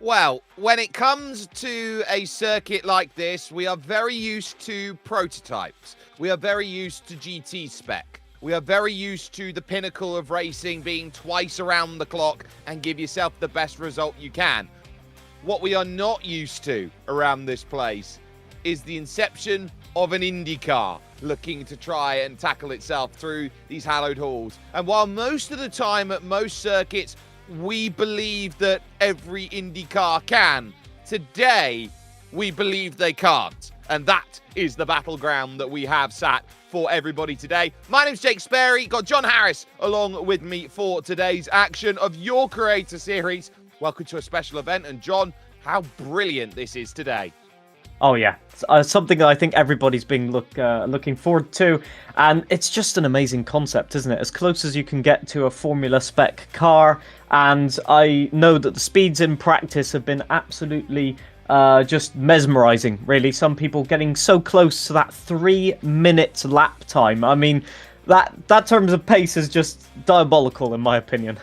Well, when it comes to a circuit like this, we are very used to prototypes. We are very used to GT spec. We are very used to the pinnacle of racing being twice around the clock and give yourself the best result you can. What we are not used to around this place is the inception of an Indy Car looking to try and tackle itself through these hallowed halls. And while most of the time at most circuits, we believe that every Indy car can, today we believe they can't. And that is the battleground that we have sat for everybody today. My name's Jake Sperry, got John Harris along with me for today's action of your Creator Series. Welcome to a special event, and John, how brilliant this is today. Oh yeah, it's something I think everybody's been looking forward to, and it's just an amazing concept, isn't it? As close as you can get to a Formula spec car, and I know that the speeds in practice have been absolutely just mesmerizing, really. Some people getting so close to that 3-minute lap time. I mean, that terms of pace is just diabolical in my opinion.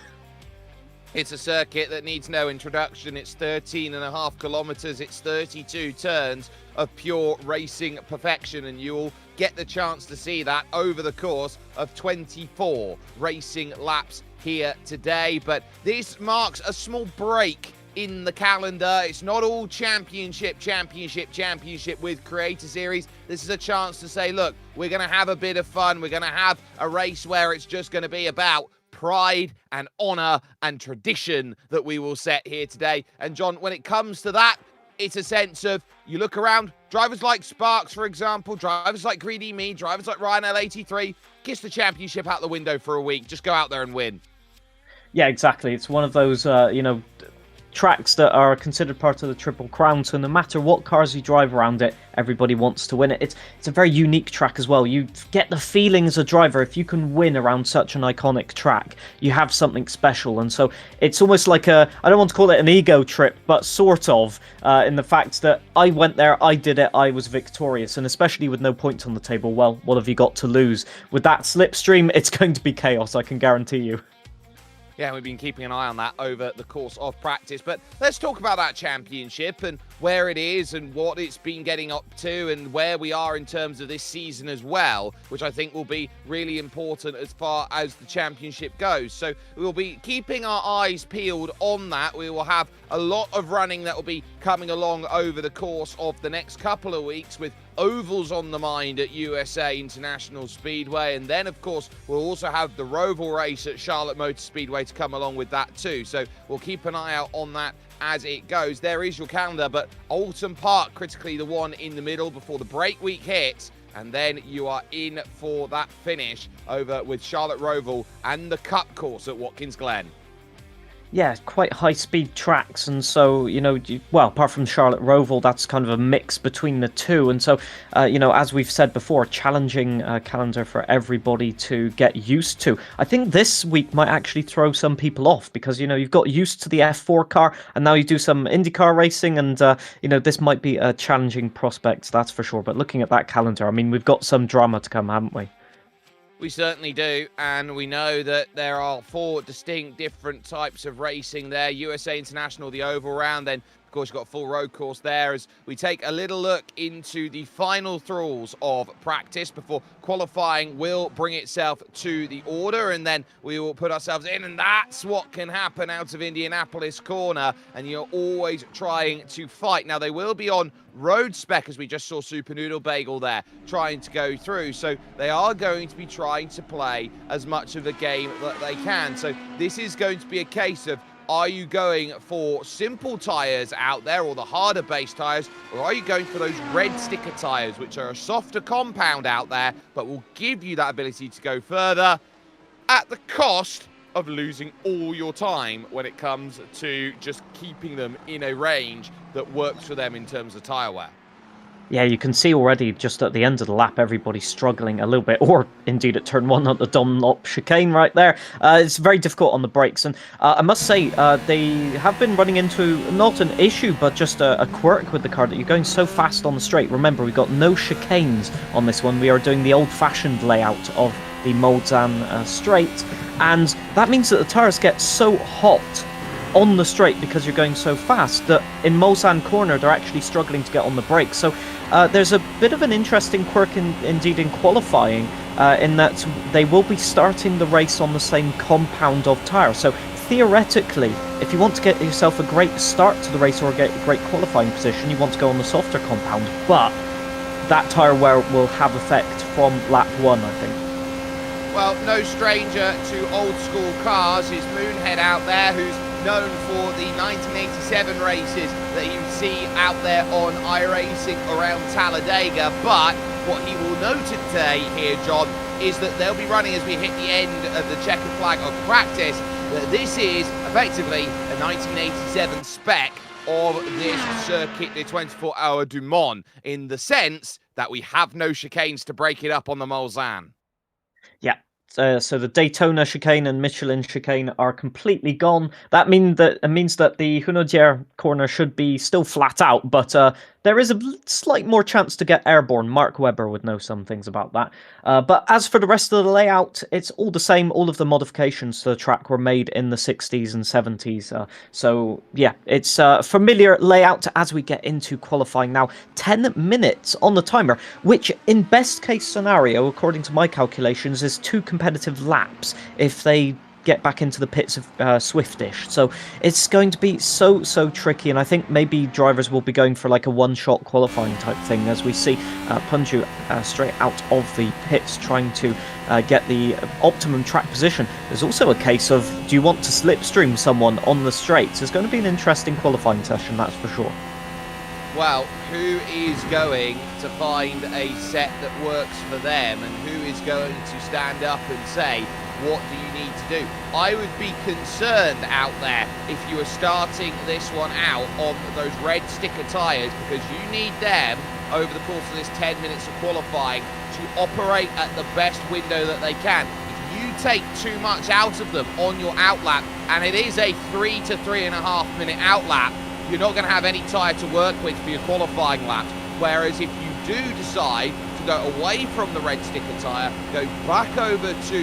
It's a circuit that needs no introduction. It's 13.5 kilometers. It's 32 turns of pure racing perfection, and you'll get the chance to see that over the course of 24 racing laps here today. But this marks a small break in the calendar. It's not all championship with Creator Series. This is a chance to say, look, we're going to have a bit of fun. We're going to have a race where it's just going to be about pride and honor and tradition that we will set here today. And John, when it comes to that, it's a sense of, you look around, drivers like Sparks, for example, drivers like Greedy Me, drivers like Ryan L83, kiss the championship out the window for a week. Just go out there and win. Yeah, exactly. It's one of those, tracks that are considered part of the Triple Crown, so no matter what cars you drive around it, everybody wants to win it. It's a very unique track as well. You get the feeling as a driver, if you can win around such an iconic track, you have something special. And so it's almost like I don't want to call it an ego trip, but sort of, in the fact that I went there, I did it, I was victorious. And especially with no points on the table, well, what have you got to lose? With that slipstream, it's going to be chaos, I can guarantee you. Yeah, we've been keeping an eye on that over the course of practice. But let's talk about that championship and where it is and what it's been getting up to and where we are in terms of this season as well, which I think will be really important as far as the championship goes. So we'll be keeping our eyes peeled on that. We will have a lot of running that will be coming along over the course of the next couple of weeks, with ovals on the mind at USA International Speedway, and then of course we'll also have the Roval race at Charlotte Motor Speedway to come along with that too, so we'll keep an eye out on that as it goes. There is your calendar, but Alton Park critically the one in the middle before the break week hits, and then you are in for that finish over with Charlotte Roval and the Cup course at Watkins Glen. Yeah, quite high-speed tracks, and so, well, apart from Charlotte Roval, that's kind of a mix between the two, and so, as we've said before, a challenging calendar for everybody to get used to. I think this week might actually throw some people off, because, you've got used to the F4 car, and now you do some Indy Car racing, and, this might be a challenging prospect, that's for sure. But looking at that calendar, I mean, we've got some drama to come, haven't we? We certainly do, and we know that there are 4 distinct different types of racing there. USA International, the oval round, then of course you've got a full road course there, as we take a little look into the final thralls of practice before qualifying will bring itself to the order, and then we will put ourselves in, and that's what can happen out of Indianapolis corner, and you're always trying to fight. Now they will be on road spec, as we just saw Super Noodle Bagel there trying to go through, so they are going to be trying to play as much of the game that they can. So this is going to be a case of, are you going for simple tyres out there, or the harder base tyres, or are you going for those red sticker tyres, which are a softer compound out there, but will give you that ability to go further at the cost of losing all your time when it comes to just keeping them in a range that works for them in terms of tyre wear? Yeah, you can see already just at the end of the lap, everybody's struggling a little bit, or indeed at turn 1 at the Dunlop chicane right there. It's very difficult on the brakes, and I must say, they have been running into not an issue, but just a quirk with the car, that you're going so fast on the straight. Remember, we've got no chicanes on this one. We are doing the old-fashioned layout of the Molzan straight, and that means that the tyres get so hot on the straight because you're going so fast that in Mulsanne corner they're actually struggling to get on the brakes. So there's a bit of an interesting quirk indeed in qualifying, in that they will be starting the race on the same compound of tyres. So theoretically, if you want to get yourself a great start to the race or get a great qualifying position, you want to go on the softer compound. But that tyre wear will have effect from lap 1, I think. Well, no stranger to old school cars is Moonhead out there, who's known for the 1987 races that you see out there on iRacing around Talladega. But what he will note today here, John, is that they'll be running as we hit the end of the checkered flag of practice. That this is effectively a 1987 spec of this circuit, the 24-hour Du Mans, in the sense that we have no chicanes to break it up on the Mulsanne. Yeah. So the Daytona chicane and Michelin chicane are completely gone. That means that the Hunaudière corner should be still flat out, but there is a slight more chance to get airborne. Mark Webber would know some things about that. But as for the rest of the layout, it's all the same. All of the modifications to the track were made in the 60s and 70s. So yeah, it's a familiar layout as we get into qualifying now. 10 minutes on the timer, which in best case scenario, according to my calculations, is 2 competitive laps if they get back into the pits of Swiftish. So it's going to be so tricky, and I think maybe drivers will be going for like a one-shot qualifying type thing, as we see Punju straight out of the pits trying to get the optimum track position. There's also a case of, do you want to slipstream someone on the straights? It's going to be an interesting qualifying session, that's for sure. Well, who is going to find a set that works for them, and who is going to stand up and say, what do you need to do? I would be concerned out there if you were starting this one out on those red sticker tyres, because you need them over the course of this 10 minutes of qualifying to operate at the best window that they can. If you take too much out of them on your outlap, and it is a 3 to 3.5 minute outlap, you're not going to have any tyre to work with for your qualifying laps. Whereas if you do decide to go away from the red sticker tyre, go back over to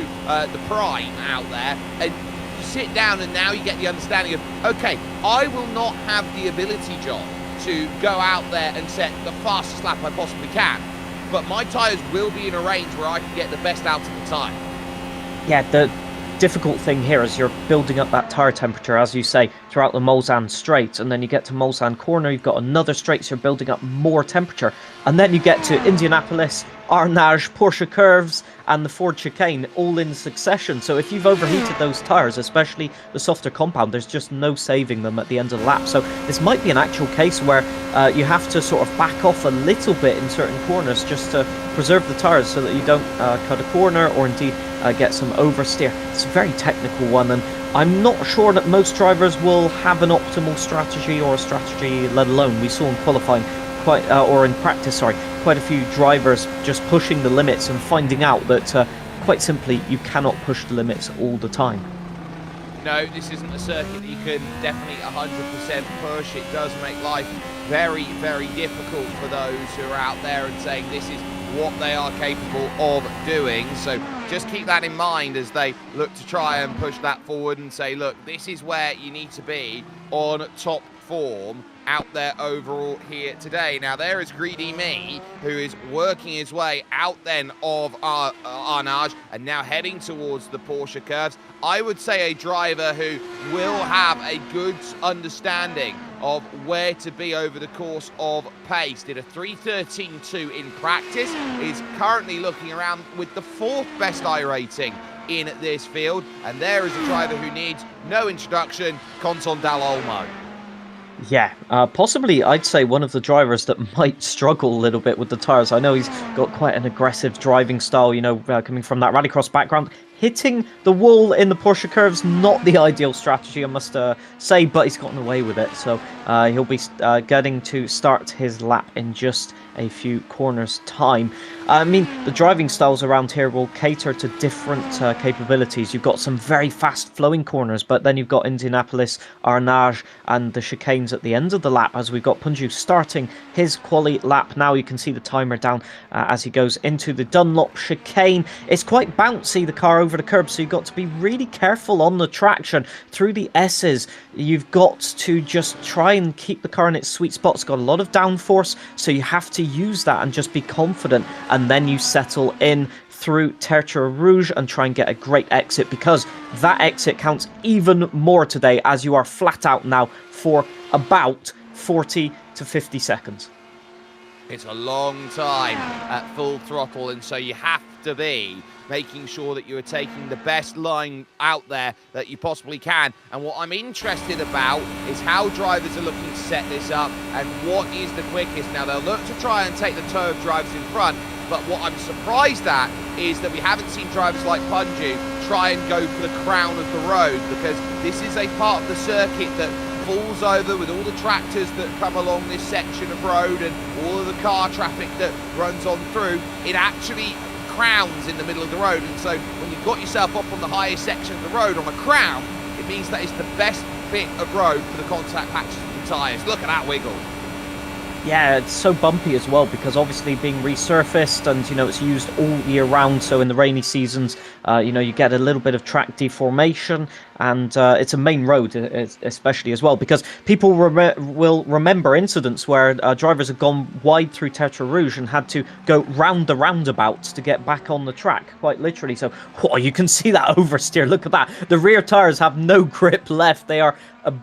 the prime out there, and you sit down, and now you get the understanding of, okay, I will not have the ability, John, to go out there and set the fastest lap I possibly can, but my tyres will be in a range where I can get the best out of the time. Yeah, the difficult thing here is you're building up that tyre temperature, as you say, throughout the Mulsanne straight, and then you get to Mulsanne corner, you've got another straight, so you're building up more temperature, and then you get to Indianapolis, Arnage, Porsche curves, and the Ford chicane all in succession. So if you've overheated those tyres, especially the softer compound, there's just no saving them at the end of the lap. So this might be an actual case where you have to sort of back off a little bit in certain corners just to preserve the tyres so that you don't cut a corner or indeed get some oversteer. It's a very technical one, and I'm not sure that most drivers will have an optimal strategy, or a strategy let alone. We saw in qualifying or in practice, quite a few drivers just pushing the limits and finding out that quite simply you cannot push the limits all the time. No, this isn't a circuit that you can definitely 100% push. It does make life very, very difficult for those who are out there and saying this is what they are capable of doing. So just keep that in mind as they look to try and push that forward and say, look, this is where you need to be on top form out there overall here today. Now there is Greedy Me, who is working his way out then of Arnage and now heading towards the Porsche curves. I would say a driver who will have a good understanding of where to be over the course of pace. Did a 3:13.2 in practice, is currently looking around with the 4th best iRating in this field, and there is a driver who needs no introduction, Quentin Dalolmo. Yeah, possibly I'd say one of the drivers that might struggle a little bit with the tyres. I know he's got quite an aggressive driving style, coming from that rallycross background. Hitting the wall in the Porsche curves, not the ideal strategy, I must say, but he's gotten away with it. So he'll be getting to start his lap in just a few corners' time. I mean, the driving styles around here will cater to different capabilities. You've got some very fast flowing corners, but then you've got Indianapolis, Arnage, and the chicanes at the end of the lap, as we've got Punju starting his quali lap now. You can see the timer down as he goes into the Dunlop chicane. It's quite bouncy, the car over the curb, so you've got to be really careful on the traction through the S's. You've got to just try and keep the car in its sweet spot. It's got a lot of downforce, so you have to use that and just be confident, and then you settle in through Tertre Rouge and try and get a great exit, because that exit counts even more today, as you are flat out now for about 40 to 50 seconds. It's a long time at full throttle, and so you have to be making sure that you are taking the best line out there that you possibly can. And what I'm interested about is how drivers are looking to set this up and what is the quickest. Now, they'll look to try and take the toe of drivers in front, but what I'm surprised at is that we haven't seen drivers like Punju try and go for the crown of the road, because this is a part of the circuit that falls over with all the tractors that come along this section of road and all of the car traffic that runs on through. It actually crowns in the middle of the road, and so when you've got yourself up on the highest section of the road on a crown, it means that it's the best bit of road for the contact patches of the tyres. Look at that wiggle. Yeah, it's so bumpy as well, because obviously being resurfaced, and it's used all year round, so in the rainy seasons you get a little bit of track deformation, and it's a main road especially as well, because people will remember incidents where drivers have gone wide through Tertre Rouge and had to go round the roundabouts to get back on the track, quite literally. So you can see that oversteer. Look at that. The rear tyres have no grip left. They are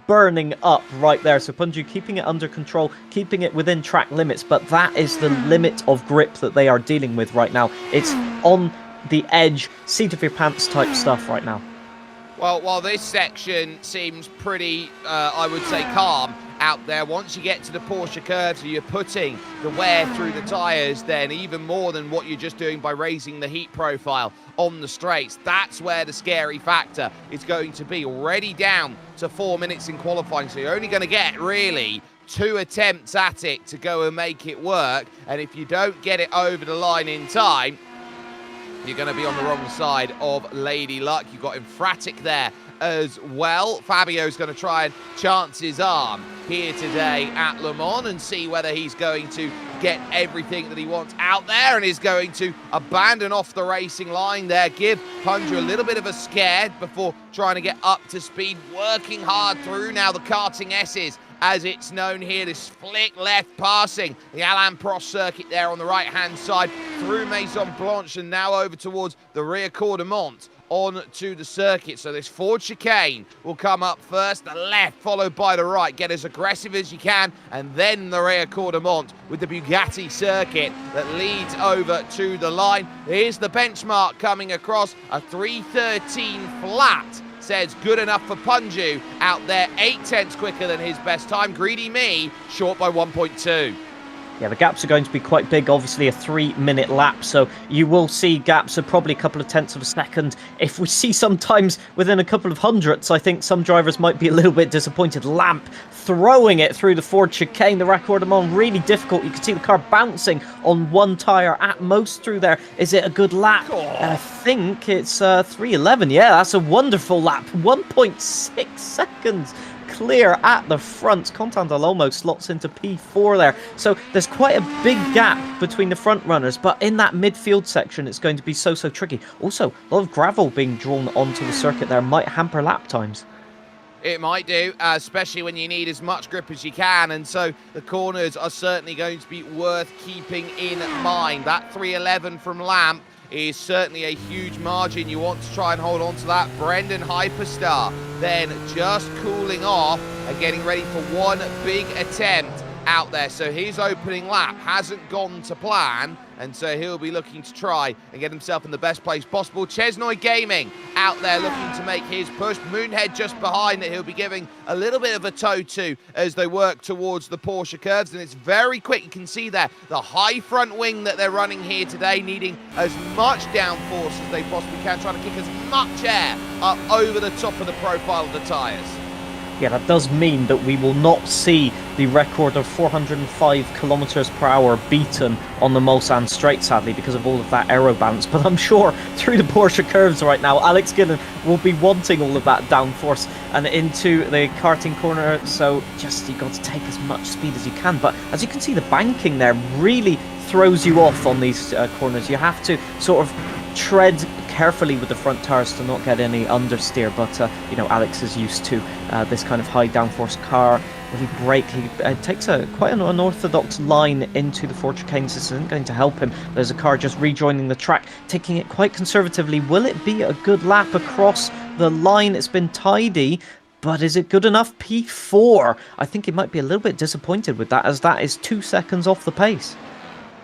burning up right there. So Punju keeping it under control, keeping it within track limits, but that is the limit of grip that they are dealing with right now. It's on the edge, seat of your pants type stuff right now. Well, while this section seems pretty, I would say, calm out there, once you get to the Porsche curves, you're putting the wear through the tyres, then even more than what you're just doing by raising the heat profile on the straights. That's where the scary factor is going to be. Already down to 4 minutes in qualifying, so you're only going to get really 2 attempts at it to go and make it work, and if you don't get it over the line in time, you're going to be on the wrong side of Lady Luck. You've got Infratic there as well. Fabio's going to try and chance his arm here today at Le Mans and see whether he's going to get everything that he wants out there, and is going to abandon off the racing line there, give Punju a little bit of a scare before trying to get up to speed, working hard through now the karting S's, as it's known here, this flick left passing the Alain Prost circuit there on the right-hand side, through Maison Blanche, and now over towards the rear Cour de Mont on to the circuit. So this Ford chicane will come up first, the left followed by the right. Get as aggressive as you can, and then the rear Cour de Mont with the Bugatti circuit that leads over to the line. Here's the benchmark coming across, a 3:13 flat. Says good enough for Punju out there, 0.8 quicker than his best time. Greedy me, short by 1.2. Yeah, the gaps are going to be quite big, obviously a 3-minute lap, so you will see gaps of probably a couple of tenths of a second. If we see sometimes within a couple of hundredths, I think some drivers might be a little bit disappointed. Lamp throwing it through the Ford chicane, the Raccord de Mont, really difficult. You can see the car bouncing on one tyre at most through there. Is it a good lap? I think it's 3:11. Yeah, that's a wonderful lap. 1.6 seconds. Clear at the front. Contandal almost slots into P4 there. So there's quite a big gap between the front runners, but in that midfield section, it's going to be so tricky. Also, a lot of gravel being drawn onto the circuit there might hamper lap times. It might do, especially when you need as much grip as you can, and so the corners are certainly going to be worth keeping in mind. That 3:11 from Lamp is certainly a huge margin. You want to try and hold on to that. Brendan Hyperstar then just cooling off and getting ready for one big attempt out there. So his opening lap hasn't gone to plan, and so he'll be looking to try and get himself in the best place possible. Chesnoy Gaming out there looking to make his push. Moonhead just behind that he'll be giving a little bit of a toe to as they work towards the Porsche curves, and it's very quick. You can see there the high front wing that they're running here today, needing as much downforce as they possibly can, trying to kick as much air up over the top of the profile of the tyres. Yeah, that does mean that we will not see the record of 405 kilometers per hour beaten on the Mulsanne straight, sadly, because of all of that aero balance. But I'm sure through the Porsche curves right now, Alex Gillen will be wanting all of that downforce and into the karting corner. So just, you've got to take as much speed as you can. But as you can see, the banking there really throws you off on these corners. You have to sort of tread carefully with the front tires to not get any understeer, but you know, Alex is used to this kind of high downforce car. Will he brake? He takes quite an unorthodox line into the Ford chicanes. This isn't going to help him. There's a car just rejoining the track, taking it quite conservatively. Will it be a good lap across the line? It's been tidy, but is it good enough? P4. I think he might be a little bit disappointed with that, as that is 2 seconds off the pace.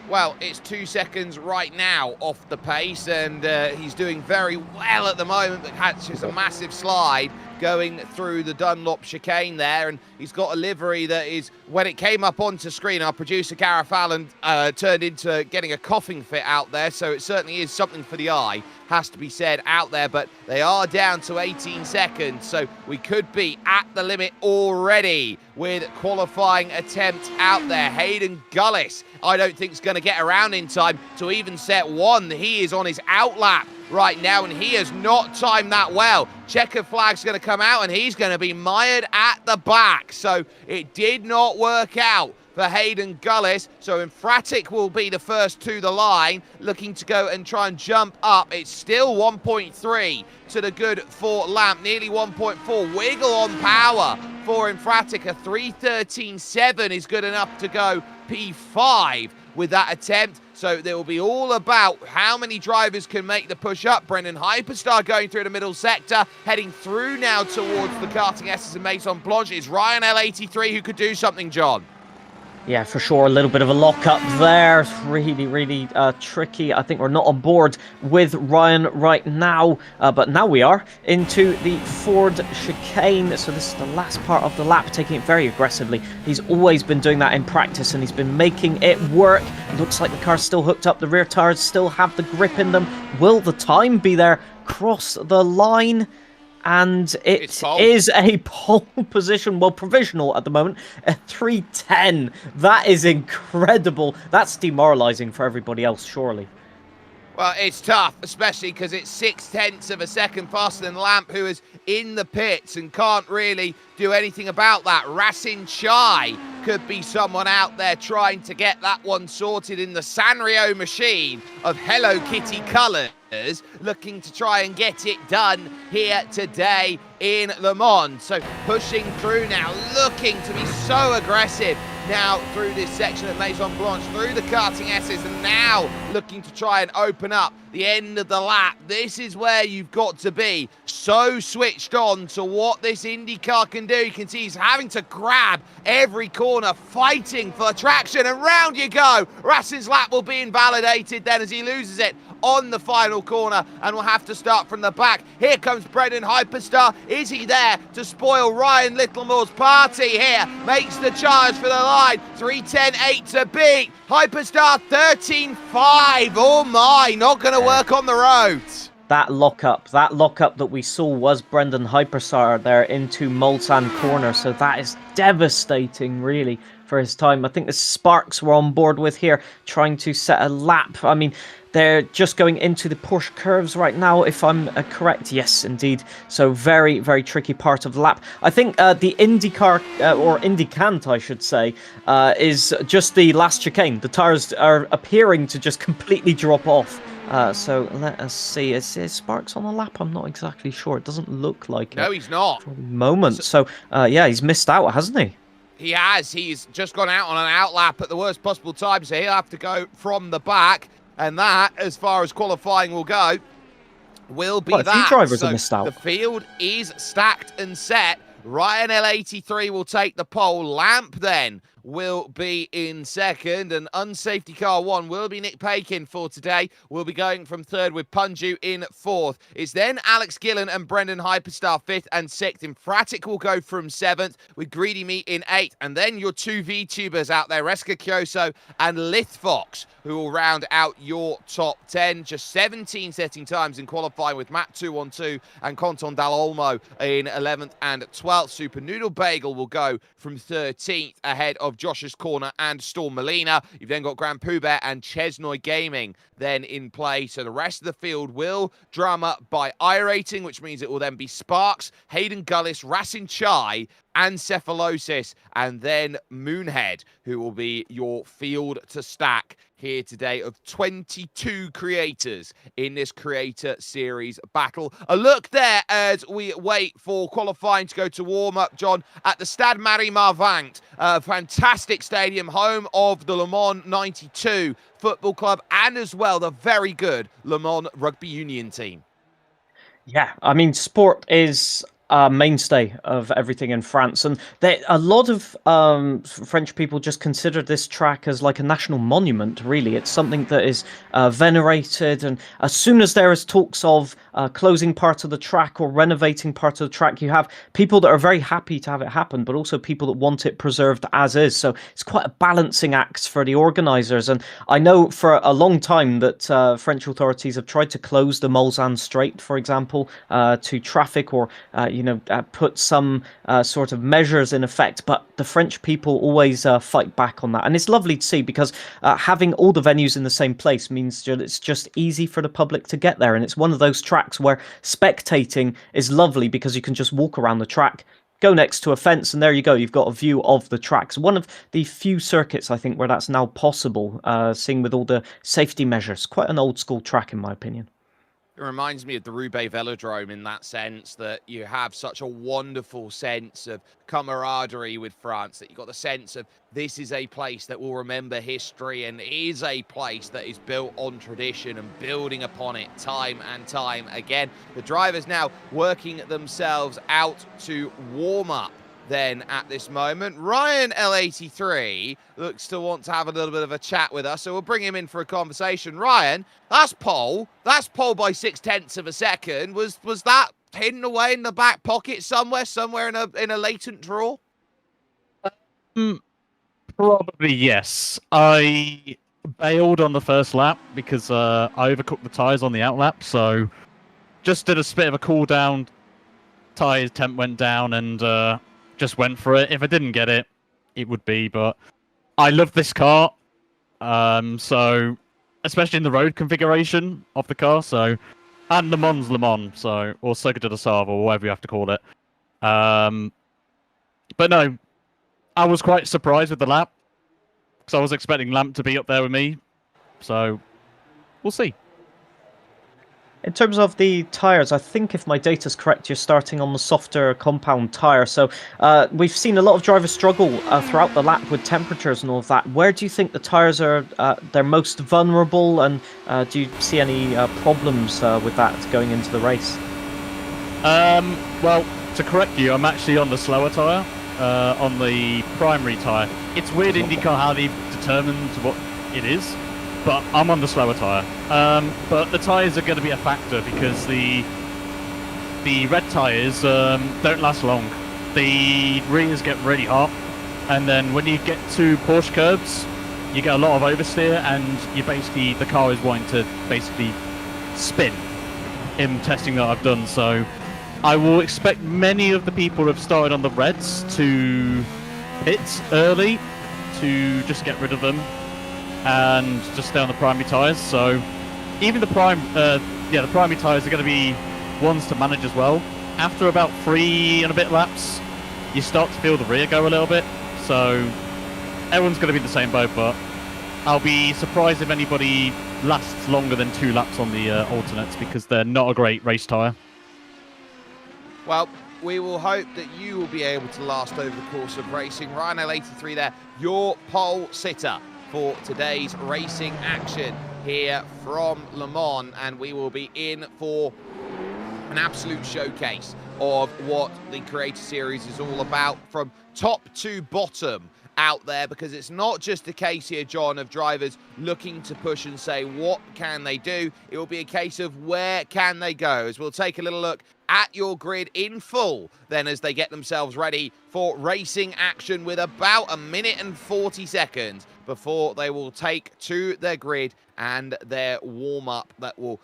Well, it's 2 seconds right now off the pace, and he's doing very well at the moment, but catches a massive slide going through the Dunlop chicane there, and he's got a livery that is, when it came up onto screen, our producer Gareth Allen turned into getting a coughing fit out there, so it certainly is something for the eye, has to be said, out there. But they are down to 18 seconds, so we could be at the limit already with qualifying attempt out there. Hayden Gullis, I don't think is going to get around in time to even set one. He is on his outlap right now, and he has not timed that well. Checkered flag's going to come out, and he's going to be mired at the back. So it did not work out for Hayden Gullis. So Infratic will be the first to the line, looking to go and try and jump up. It's still 1.3 to the good for Lamp, nearly 1.4. Wiggle on power for Infratic. A 3:13.7 is good enough to go P5 with that attempt. So there will be all about how many drivers can make the push up. Brendan Hyperstar going through the middle sector, heading through now towards the karting S's and Maison Blanche. It's Ryan L83 who could do something, John. Yeah, for sure. A little bit of a lock-up there. It's really, really tricky. I think we're not on board with Ryan right now. But now we are into the Ford chicane. So this is the last part of the lap, taking it very aggressively. He's always been doing that in practice, and he's been making it work. It looks like the car's still hooked up. The rear tires still have the grip in them. Will the time be there? Cross the line. And it is a pole position, well, provisional at the moment, a 3:10. That is incredible. That's demoralising for everybody else, surely. Well, it's tough, especially because it's 0.6 of a second faster than Lamp, who is in the pits and can't really do anything about that. Racing Chai could be someone out there trying to get that one sorted in the Sanrio machine of Hello Kitty colours, looking to try and get it done here today in Le Mans. So pushing through now, looking to be so aggressive now through this section of Maison Blanche, through the karting S's, and now looking to try and open up the end of the lap. This is where you've got to be so switched on to what this Indy car can do. You can see he's having to grab every corner, fighting for traction, and round you go. Racing's lap will be invalidated then as he loses it on the final corner and will have to start from the back. Here comes Brendan Hyperstar. Is he there to spoil Ryan Littlemore's party here? Makes the charge for the line. 3:10.8 to beat. Hyperstar 13.5. Oh my, not going to work on the roads. That lockup that we saw was Brendan Hyperstar there into Mulsanne corner. So that is devastating, really, for his time. I think the Sparks were on board with here, trying to set a lap. I mean, they're just going into the Porsche curves right now, if I'm correct. Yes, indeed. So very, very tricky part of the lap. I think the Indy Car, or Indy Can't, I should say, is just the last chicane. The tires are appearing to just completely drop off. So let us see. Is Sparks on the lap? I'm not exactly sure. It doesn't look like it. No, he's not. For the moment. So yeah, he's missed out, hasn't he? He has. He's just gone out on an outlap at the worst possible time, so he'll have to go from the back. And that, as far as qualifying will go, will be that. A few drivers are missed out. The field is stacked and set. Ryan L83 will take the pole. Lamp then will be in second, and unsafety car 1 will be Nick Pakin for today. We'll be going from third with Punju in fourth. It's then Alex Gillen and Brendan Hyperstar fifth and sixth. Infratic will go from seventh with Greedy Meat in eighth, and then your two VTubers out there, Reska Kyoso and Lithfox, who will round out your top 10. Just 17 setting times in qualifying with Matt 212 and Conton Dal Olmo in 11th and 12th. Super Noodle Bagel will go from 13th ahead of Josh's Corner and Storm Molina. You've then got Grand Pooh Bear and Chesnoy Gaming then in play. So the rest of the field will drum up by iRacing, which means it will then be Sparks, Hayden Gullis, Racing Chai, and Cephalosis, and then Moonhead, who will be your field to stack here today of 22 creators in this Creator Series battle. A look there as we wait for qualifying to go to warm-up, John, at the Stade Marie-Marvant, a fantastic stadium, home of the Le Mans 92 Football Club, and as well the very good Le Mans Rugby Union team. Yeah, I mean, sport is a mainstay of everything in France, and a lot of French people just consider this track as like a national monument. Really, it's something that is venerated, and as soon as there is talks of closing part of the track or renovating part of the track, you have people that are very happy to have it happen, but also people that want it preserved as is. So it's quite a balancing act for the organisers, and I know for a long time that French authorities have tried to close the Mulsanne Strait, for example, to traffic, or put some sort of measures in effect, but the French people always fight back on that. And it's lovely to see, because having all the venues in the same place means that it's just easy for the public to get there. And it's one of those tracks where spectating is lovely, because you can just walk around the track, go next to a fence, and there you go, you've got a view of the tracks. One of the few circuits, I think, where that's now possible, seeing with all the safety measures. Quite an old school track, in my opinion. It reminds me of the Roubaix Velodrome in that sense, that you have such a wonderful sense of camaraderie with France, that you've got the sense of this is a place that will remember history and is a place that is built on tradition and building upon it time and time again. The drivers now working themselves out to warm up then at this moment. Ryan L83 looks to want to have a little bit of a chat with us, so we'll bring him in for a conversation. Ryan, that's pole by 0.6 of a second. Was that hidden away in the back pocket somewhere in a latent drawer? Probably yes. I bailed on the first lap because I overcooked the tyres on the outlap, so just did a bit of a cool down. Tyre temp went down and just went for it. If I didn't get it, it would be, but I love this car. So, especially in the road configuration of the car, so, and Le Mans, so, or Circuit de Save, or whatever you have to call it. But no, I was quite surprised with the lap, because I was expecting Lamp to be up there with me, so, we'll see. In terms of the tyres, I think if my data's correct, you're starting on the softer compound tyre. So we've seen a lot of drivers struggle throughout the lap with temperatures and all of that. Where do you think the tyres are they're most vulnerable, and do you see any problems with that going into the race? Well, to correct you, I'm actually on the slower tyre, on the primary tyre. It's weird IndyCar how they've determined what it is, but I'm on the slower tyre. But the tyres are going to be a factor, because the red tyres don't last long. The rears get really hot, and then when you get to Porsche curbs, you get a lot of oversteer, and the car is wanting to basically spin in testing that I've done. So I will expect many of the people who have started on the reds to pit early to just get rid of them and just stay on the primary tyres. So even the primary tyres are going to be ones to manage as well. After about 3 and a bit laps, you start to feel the rear go a little bit. So everyone's going to be in the same boat, but I'll be surprised if anybody lasts longer than 2 laps on the alternates, because they're not a great race tyre. Well, we will hope that you will be able to last over the course of racing. Ryan L83 there, your pole sitter for today's racing action here from Le Mans, and we will be in for an absolute showcase of what the Creator Series is all about, from top to bottom out there, because it's not just a case here, John, of drivers looking to push and say, what can they do? It will be a case of where can they go, as we'll take a little look at your grid in full then as they get themselves ready for racing action with about 1 minute and 40 seconds before they will take to their grid and their warm-up that will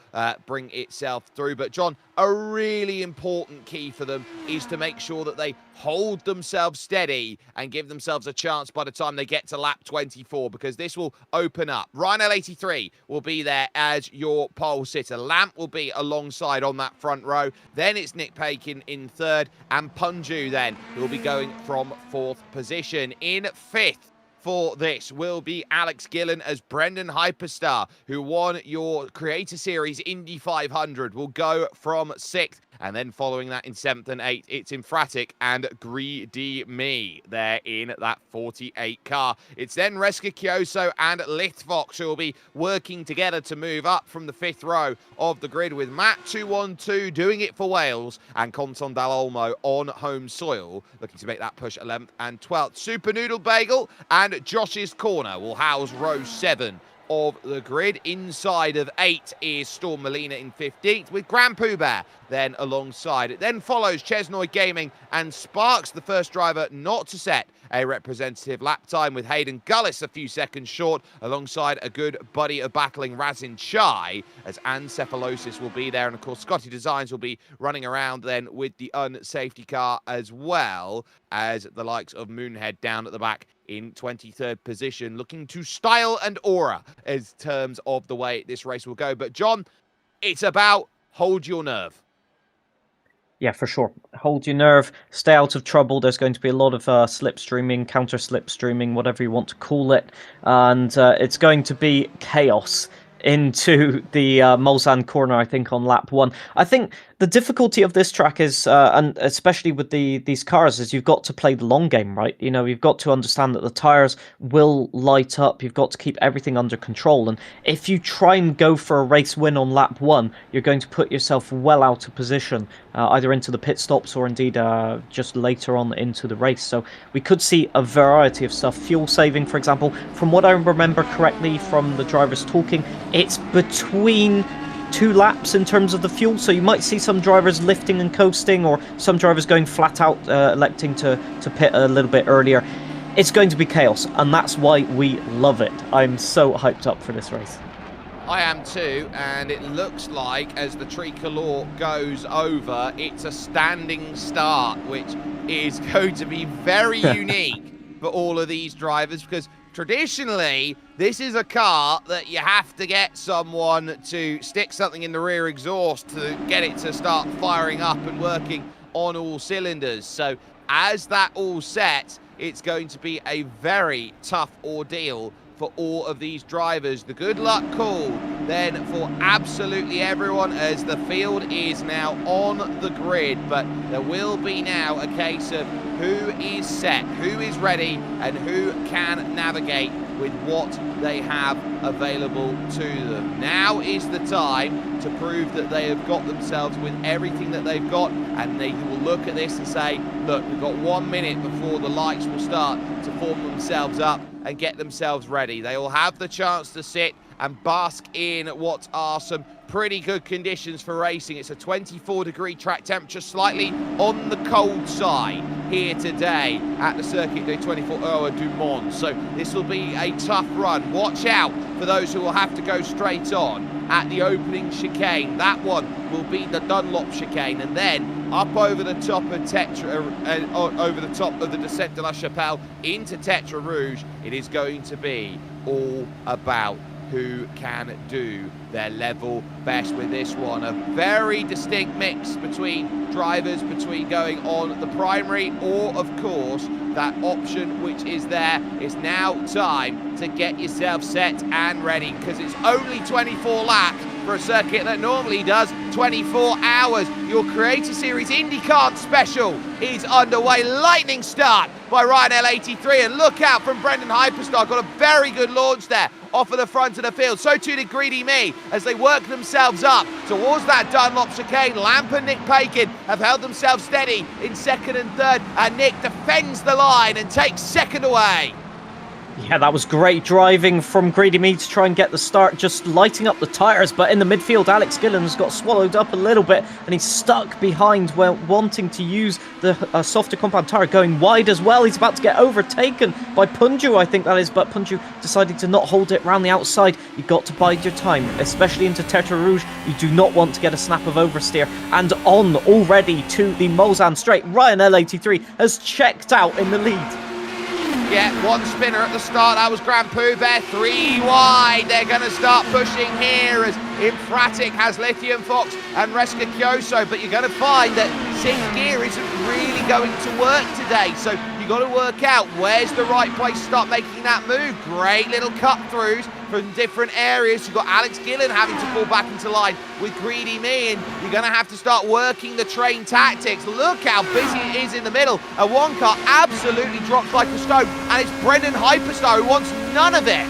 bring itself through. But John, a really important key for them is to make sure that they hold themselves steady and give themselves a chance by the time they get to lap 24, because this will open up. Ryan L83 will be there as your pole sitter. Lamp will be alongside on that front row. Then it's Nick Pakin in third, and Punju then will be going from fourth position. In fifth for this will be Alex Gillen, as Brendan Hyperstar, who won your Creator Series Indy 500, will go from sixth. And then following that in 7th and 8th, it's Infratic and Greedy Me there in that 48 car. It's then Reska Kyoso and Lithvox who will be working together to move up from the 5th row of the grid, with Matt 212 doing it for Wales and Conton Dal Olmo on home soil, looking to make that push 11th and 12th. Super Noodle Bagel and Josh's Corner will house row 7 of the grid. Inside of 8 is Storm Molina in 15th, with Grand Pooh Bear then alongside. It then follows Chesnoy Gaming and Sparks, the first driver not to set a representative lap time, with Hayden Gullis a few seconds short, alongside a good buddy of battling Razin Chai, as Ancephalosis will be there. And of course, Scotty Designs will be running around then with the unsafety car, as well as the likes of Moonhead down at the back in 23rd position, looking to style and aura as terms of the way this race will go. But John, it's about hold your nerve. Yeah, for sure. Hold your nerve, stay out of trouble. There's going to be a lot of slipstreaming, counter slipstreaming, whatever you want to call it. And it's going to be chaos into the Mulsanne corner, I think, on lap 1. I think the difficulty of this track is, and especially with these cars, is you've got to play the long game, right? You know, you've got to understand that the tyres will light up. You've got to keep everything under control. And if you try and go for a race win on lap 1, you're going to put yourself well out of position, either into the pit stops or indeed just later on into the race. So we could see a variety of stuff. Fuel saving, for example, from what I remember correctly from the drivers talking, it's between 2 laps in terms of the fuel, so you might see some drivers lifting and coasting, or some drivers going flat out, electing to pit a little bit earlier. It's going to be chaos, and that's why we love it. I'm so hyped up for this race. I am too, and it looks like as the tricolor goes over, it's a standing start, which is going to be very unique for all of these drivers, because traditionally, this is a car that you have to get someone to stick something in the rear exhaust to get it to start firing up and working on all cylinders. So as that all sets, it's going to be a very tough ordeal for all of these drivers. The good luck call then for absolutely everyone, as the field is now on the grid, but there will be now a case of who is set, who is ready, and who can navigate with what they have available to them. Now is the time to prove that they have got themselves with everything that they've got, and they will look at this and say, look, we've got 1 minute before the lights will start to form themselves up and get themselves ready. They will have the chance to sit and bask in what are some pretty good conditions for racing. It's a 24-degree track temperature, slightly on the cold side here today at the Circuit de 24 Heures du Mans. So this will be a tough run. Watch out for those who will have to go straight on at the opening chicane. That one will be the Dunlop chicane, and then up over the top of over the top of the Descent de la Chapelle into Tetra Rouge. It is going to be all about who can do their level best with this one. A very distinct mix between drivers, between going on the primary or, of course, that option which is there. It's now time to get yourself set and ready, because it's only 24 laps for a circuit that normally does 24 hours. Your Creator Series Indy Can't special is underway. Lightning start by Ryan L83, and look out from Brendan Hyperstar. Got a very good launch there off of the front of the field. So too did Greedy Me as they work themselves up towards that Dunlop chicane. Lamp and Nick Pakin have held themselves steady in second and third, and Nick defends the line and takes second away. Yeah, that was great driving from Greedy Me to try and get the start, just lighting up the tyres. But in the midfield, Alex Gillen's got swallowed up a little bit, and he's stuck behind, well, wanting to use the softer compound tyre, going wide as well. He's about to get overtaken by Punju, I think that is, but Punju decided to not hold it round the outside. You've got to bide your time, especially into Tetra Rouge. You do not want to get a snap of oversteer. And on already to the Mulsanne straight, Ryan L83 has checked out in the lead. Yeah, one spinner at the start. That was Grand Poubert. 3 wide. They're going to start pushing here as Infratic has Lithium Fox and Reska Kyoso. But you're going to find that 6th gear isn't really going to work today. So you've got to work out where's the right place to start making that move. Great little cut-throughs from different areas. You've got Alex Gillen having to pull back into line with Greedy Me, and you're going to have to start working the train tactics. Look how busy it is in the middle. A one car absolutely drops like a stone, and it's Brendan Hyperstar who wants none of it.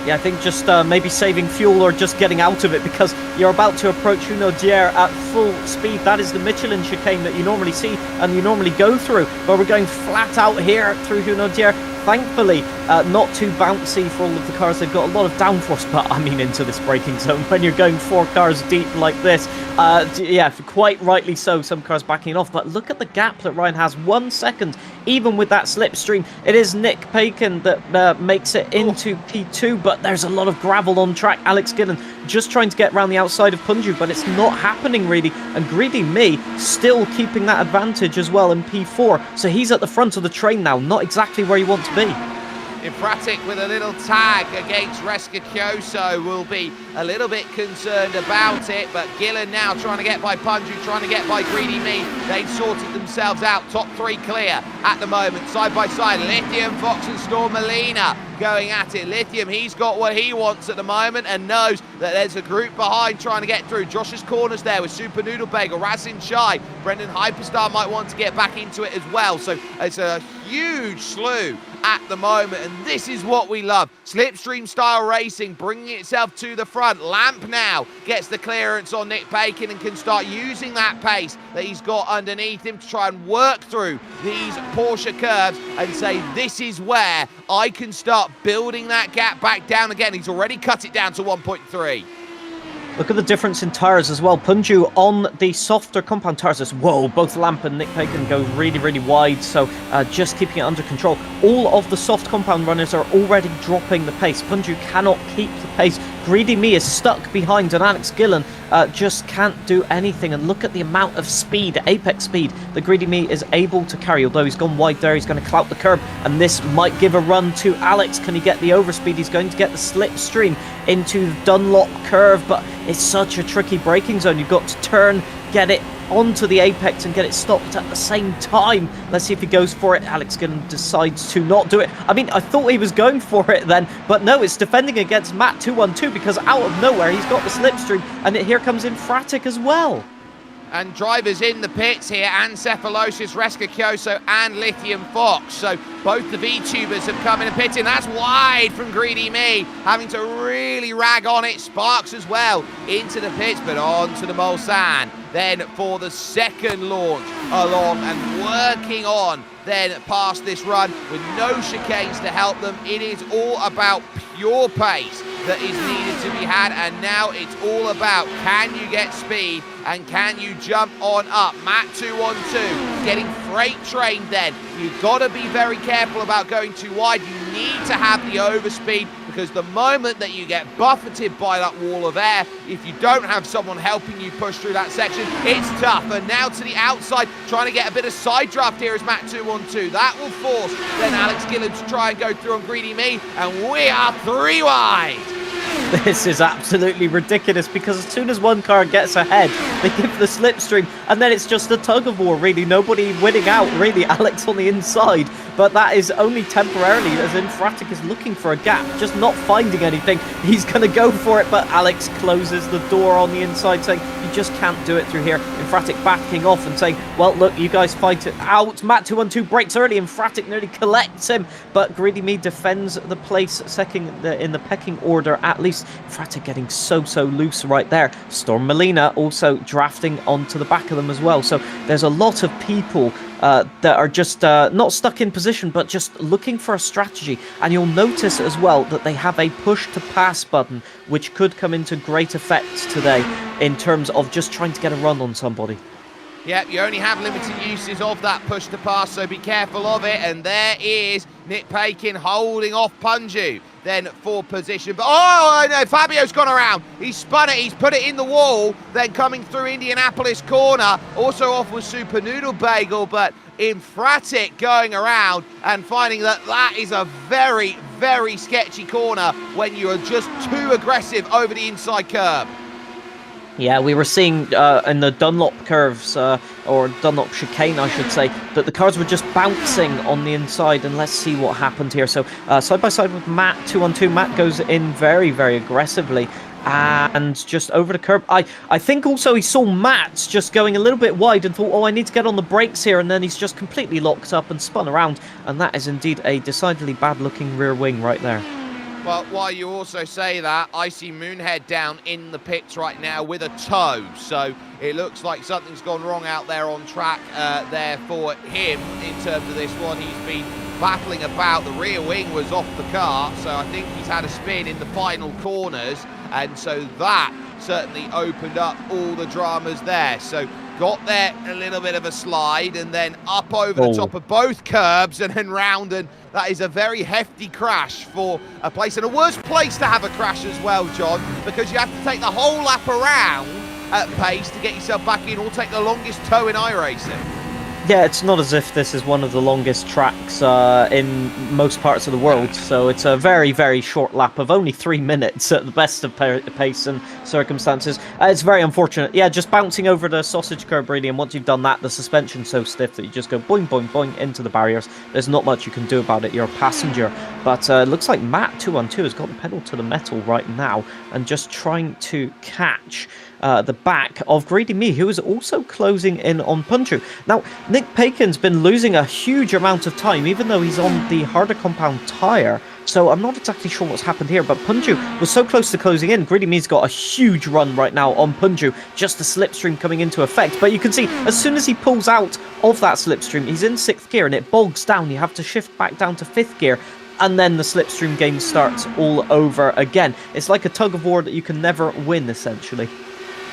Yeah, I think just maybe saving fuel or just getting out of it, because you're about to approach Hunaudière at full speed. That is the Michelin chicane that you normally see and you normally go through, but we're going flat out here through Hunaudière. Thankfully, not too bouncy for all of the cars. They've got a lot of downforce, but I mean into this braking zone when you're going 4 cars deep like this. Yeah, quite rightly so, some cars backing off. But look at the gap that Ryan has, 1 second, even with that slipstream. It is Nick Pakin that makes it into P2, but there's a lot of gravel on track. Alex Gillen just trying to get around the outside of Punju, but it's not happening really. And Greedy Me still keeping that advantage as well in P4. So he's at the front of the train now, not exactly where you want to be. Infratic with a little tag against Reska Kyoso will be a little bit concerned about it, but Gillen now trying to get by Punju, trying to get by Greedy Me. They've sorted themselves out, top 3 clear at the moment, side by side. Lithium Fox and Storm Molina going at it. Lithium, he's got what he wants at the moment and knows that there's a group behind trying to get through. Josh's corners there with Super Noodle Bagel, Razin Shai. Brendan Hyperstar might want to get back into it as well. So it's a huge slew at the moment, and this is what we love. Slipstream style racing bringing itself to the front. Lamp now gets the clearance on Nick Bacon and can start using that pace that he's got underneath him to try and work through these Porsche curves and say, this is where I can start building that gap back down again. He's already cut it down to 1.3. Look at the difference in tyres as well. Punju on the softer compound tyres. Whoa, both Lamp and Nick Pagan go really, really wide. So just keeping it under control. All of the soft compound runners are already dropping the pace. Punju cannot keep the pace. Greedy Me is stuck behind, and Alex Gillen just can't do anything. And look at the amount of speed, apex speed, that Greedy Me is able to carry. Although he's gone wide there, he's going to clout the curb, and this might give a run to Alex. Can he get the overspeed? He's going to get the slipstream into the Dunlop curve, but it's such a tricky braking zone. You've got to turn, get it onto the apex and get it stopped at the same time. Let's see if he goes for it. Alex Gillen decides to not do it. I mean, I thought he was going for it then, but no, it's defending against Matt 212 because out of nowhere he's got the slipstream, and here comes Infratic as well. And drivers in the pits here, Ancephalosis, Reska Kyoso and Lithium Fox. So both the VTubers have come in and pit in. That's wide from Greedy Me, having to really rag on it. Sparks as well into the pits, but on to the Mulsanne. Then for the second launch along and working on then past this run with no chicanes to help them. It is all about pure pace that is needed to be had, and now it's all about, can you get speed and can you jump on up? Matt 212 getting freight trained then. You've got to be very careful about going too wide. You need to have the overspeed, because the moment that you get buffeted by that wall of air, if you don't have someone helping you push through that section, it's tough. And now to the outside, trying to get a bit of side draft here is Matt 212. That will force then Alex Gillen to try and go through on Greedy Me, and we are 3 wide. This is absolutely ridiculous, because as soon as one car gets ahead, they give the slipstream, and then it's just a tug of war, really. Nobody winning out, really. Alex on the inside, but that is only temporarily, as Infratic is looking for a gap, just not finding anything. He's going to go for it, but Alex closes the door on the inside, saying, you just can't do it through here. Infratic backing off and saying, well, look, you guys fight it out. Matt 212 breaks early. Infratic nearly collects him, but Greedy Me defends the place second in the pecking order, at least. Infratic getting so loose right there. Storm Molina also drafting onto the back of them as well. So there's a lot of people that are just not stuck in position, but just looking for a strategy. And you'll notice as well that they have a push to pass button, which could come into great effect today in terms of just trying to get a run on somebody. Yep, you only have limited uses of that push to pass, so be careful of it. And there is Nick Pakin holding off Punju then for position. But oh no, Fabio's gone around. He's spun it, he's put it in the wall, then coming through Indianapolis corner. Also off with Super Noodle Bagel, but Infratic going around and finding that that is a very, very sketchy corner when you are just too aggressive over the inside curb. Yeah, we were seeing in the Dunlop curves, or Dunlop chicane, I should say, that the cars were just bouncing on the inside, and let's see what happened here. So, side by side with Matt, 2-on-2, Matt goes in very, very aggressively, and just over the curb. I think also he saw Matt just going a little bit wide and thought, oh, I need to get on the brakes here, and then he's just completely locked up and spun around, and that is indeed a decidedly bad-looking rear wing right there. Well, while you also say that, I see Moonhead down in the pits right now with a toe. So it looks like something's gone wrong out there on track there for him in terms of this one. He's been battling about. The rear wing was off the car, so I think he's had a spin in the final corners. And so that certainly opened up all the dramas there. So got there a little bit of a slide and then up over the top of both curbs and then round, and that is a very hefty crash for a place, and a worse place to have a crash as well, John, because you have to take the whole lap around at pace to get yourself back in, or take the longest tow in iRacing. Yeah, it's not as if this is one of the longest tracks in most parts of the world, so it's a very, very short lap of only 3 minutes at the best of pace and circumstances. It's very unfortunate. Yeah, just bouncing over the sausage curb, really, and once you've done that, the suspension's so stiff that you just go boing, boing, boing into the barriers. There's not much you can do about it. You're a passenger. But it looks like Matt, 2-on-2, has got the pedal to the metal right now and just trying to catch the back of Greedy Me, who is also closing in on Punju. Now, Nick Pakin's been losing a huge amount of time, even though he's on the harder compound tyre. So I'm not exactly sure what's happened here, but Punju was so close to closing in. Greedy Me's got a huge run right now on Punju, just the slipstream coming into effect. But you can see, as soon as he pulls out of that slipstream, he's in 6th gear and it bogs down. You have to shift back down to 5th gear. And then the slipstream game starts all over again. It's like a tug of war that you can never win, essentially.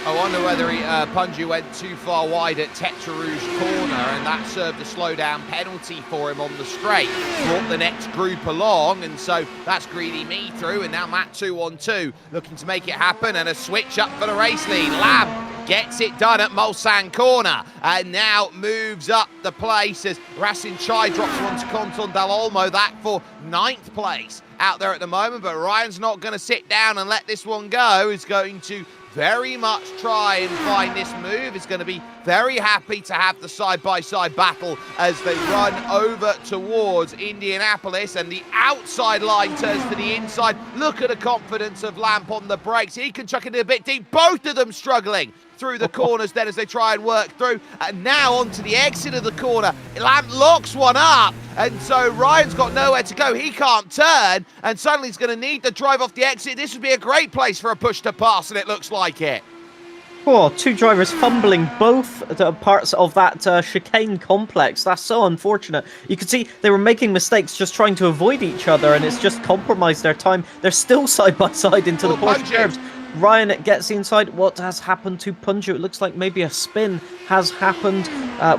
I wonder whether Punju went too far wide at Tetra Rouge corner, and that served a slowdown penalty for him on the straight. Brought the next group along, and so that's Greedy Me through, and now Matt 2-on-2 looking to make it happen, and a switch up for the race lead. Lamb gets it done at Mulsanne corner, and now moves up the place as Racing Chai drops onto Canton del Olmo, that for 9th place out there at the moment. But Ryan's not going to sit down and let this one go. He's going to very much try and find this move. He's going to be very happy to have the side-by-side battle as they run over towards Indianapolis, and the outside line turns to the inside. Look at the confidence of Lamp on the brakes. He can chuck it a bit deep. Both of them struggling through the corners then as they try and work through. And now onto the exit of the corner. Lamp locks one up, and so Ryan's got nowhere to go. He can't turn, and suddenly he's going to need to drive off the exit. This would be a great place for a push to pass, and it looks like it. Oh, two drivers fumbling both the parts of that chicane complex. That's so unfortunate. You can see they were making mistakes just trying to avoid each other, and it's just compromised their time. They're still side by side into the Porsche curves. Ryan gets inside. What has happened to Punju? It looks like maybe a spin has happened.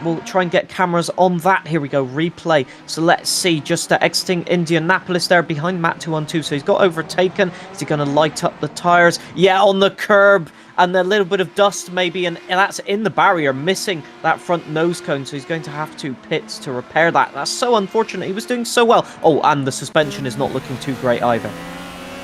We'll try and get cameras on that. Here we go, replay. So let's see, just exiting Indianapolis there behind Matt 2-on-2. So he's got overtaken. Is he going to light up the tyres? Yeah, on the curb. And a little bit of dust maybe, and that's in the barrier, missing that front nose cone, so he's going to have to pit to repair that. That's so unfortunate. He was doing so well. Oh, and the suspension is not looking too great either.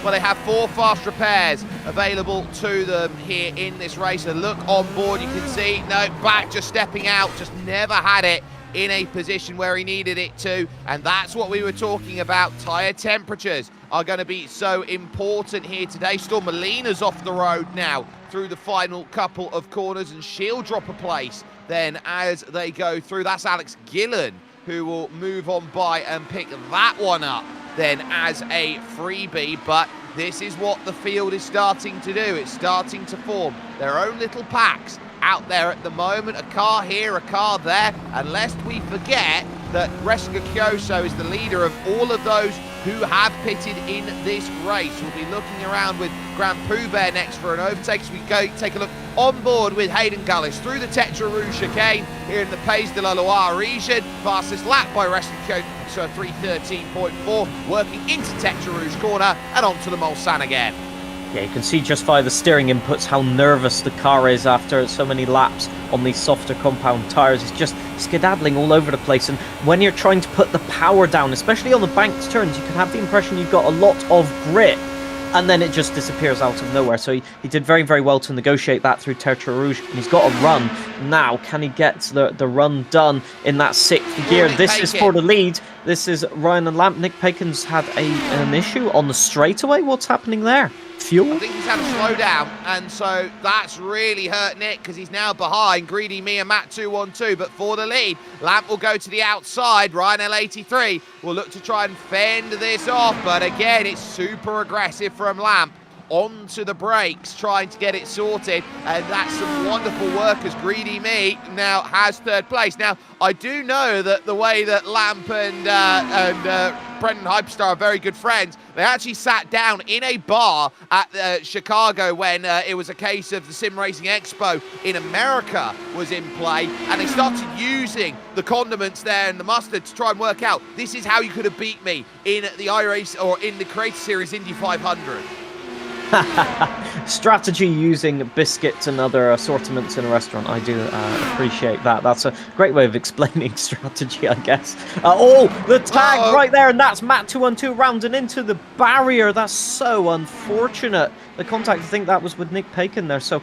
Well, they have 4 fast repairs available to them here in this race. A look on board, you can see, no, back just stepping out, just never had it in a position where he needed it to. And that's what we were talking about. Tyre temperatures are going to be so important here today. Storm Molina's off the road now through the final couple of corners, and she'll drop a place then as they go through. That's Alex Gillen who will move on by and pick that one up then as a freebie. But this is what the field is starting to do. It's starting to form their own little packs out there at the moment. A car here, a car there. And lest we forget that Resinger Kyoso is the leader of all of those who have pitted in this race. We'll be looking around with Grand Pooh Bear next for an overtake as we go take a look on board with Hayden Gullis through the Tetra Rouge chicane here in the Pays de la Loire region. Fastest lap by Resinger Kyoso, 3:13.4, working into Tetra Rouge corner and onto the Mulsanne again. Yeah, you can see just via the steering inputs how nervous the car is after so many laps on these softer compound tyres. It's just skedaddling all over the place, and when you're trying to put the power down, especially on the banked turns, you can have the impression you've got a lot of grip, and then it just disappears out of nowhere. So he did very, very well to negotiate that through Tetra Rouge, and he's got a run. Now, can he get the run done in that 6th gear? This is for the lead. This is Ryan and Lamp. Nick Pakin's had an issue on the straightaway. What's happening there? Fuel? I think he's had a slow down, and so that's really hurt Nick because he's now behind Greedy Me and Matt 212. But for the lead, Lamp will go to the outside. Ryan L83 will look to try and fend this off, but again, it's super aggressive from Lamp. Onto the brakes, trying to get it sorted, and that's some wonderful work as Greedy Me now has 3rd place. Now, I do know that the way that Lamp and Brendan Hyperstar are very good friends, they actually sat down in a bar at Chicago when it was a case of the Sim Racing Expo in America was in play, and they started using the condiments there and the mustard to try and work out, this is how you could have beat me in the iRacing or in the Creator Series Indy 500. Strategy using biscuits and other assortments in a restaurant. I do appreciate that. That's a great way of explaining strategy, I guess. Oh, the tag right there, and that's Matt 212 rounding into the barrier. That's so unfortunate. The contact, I think that was with Nick Pakin there, so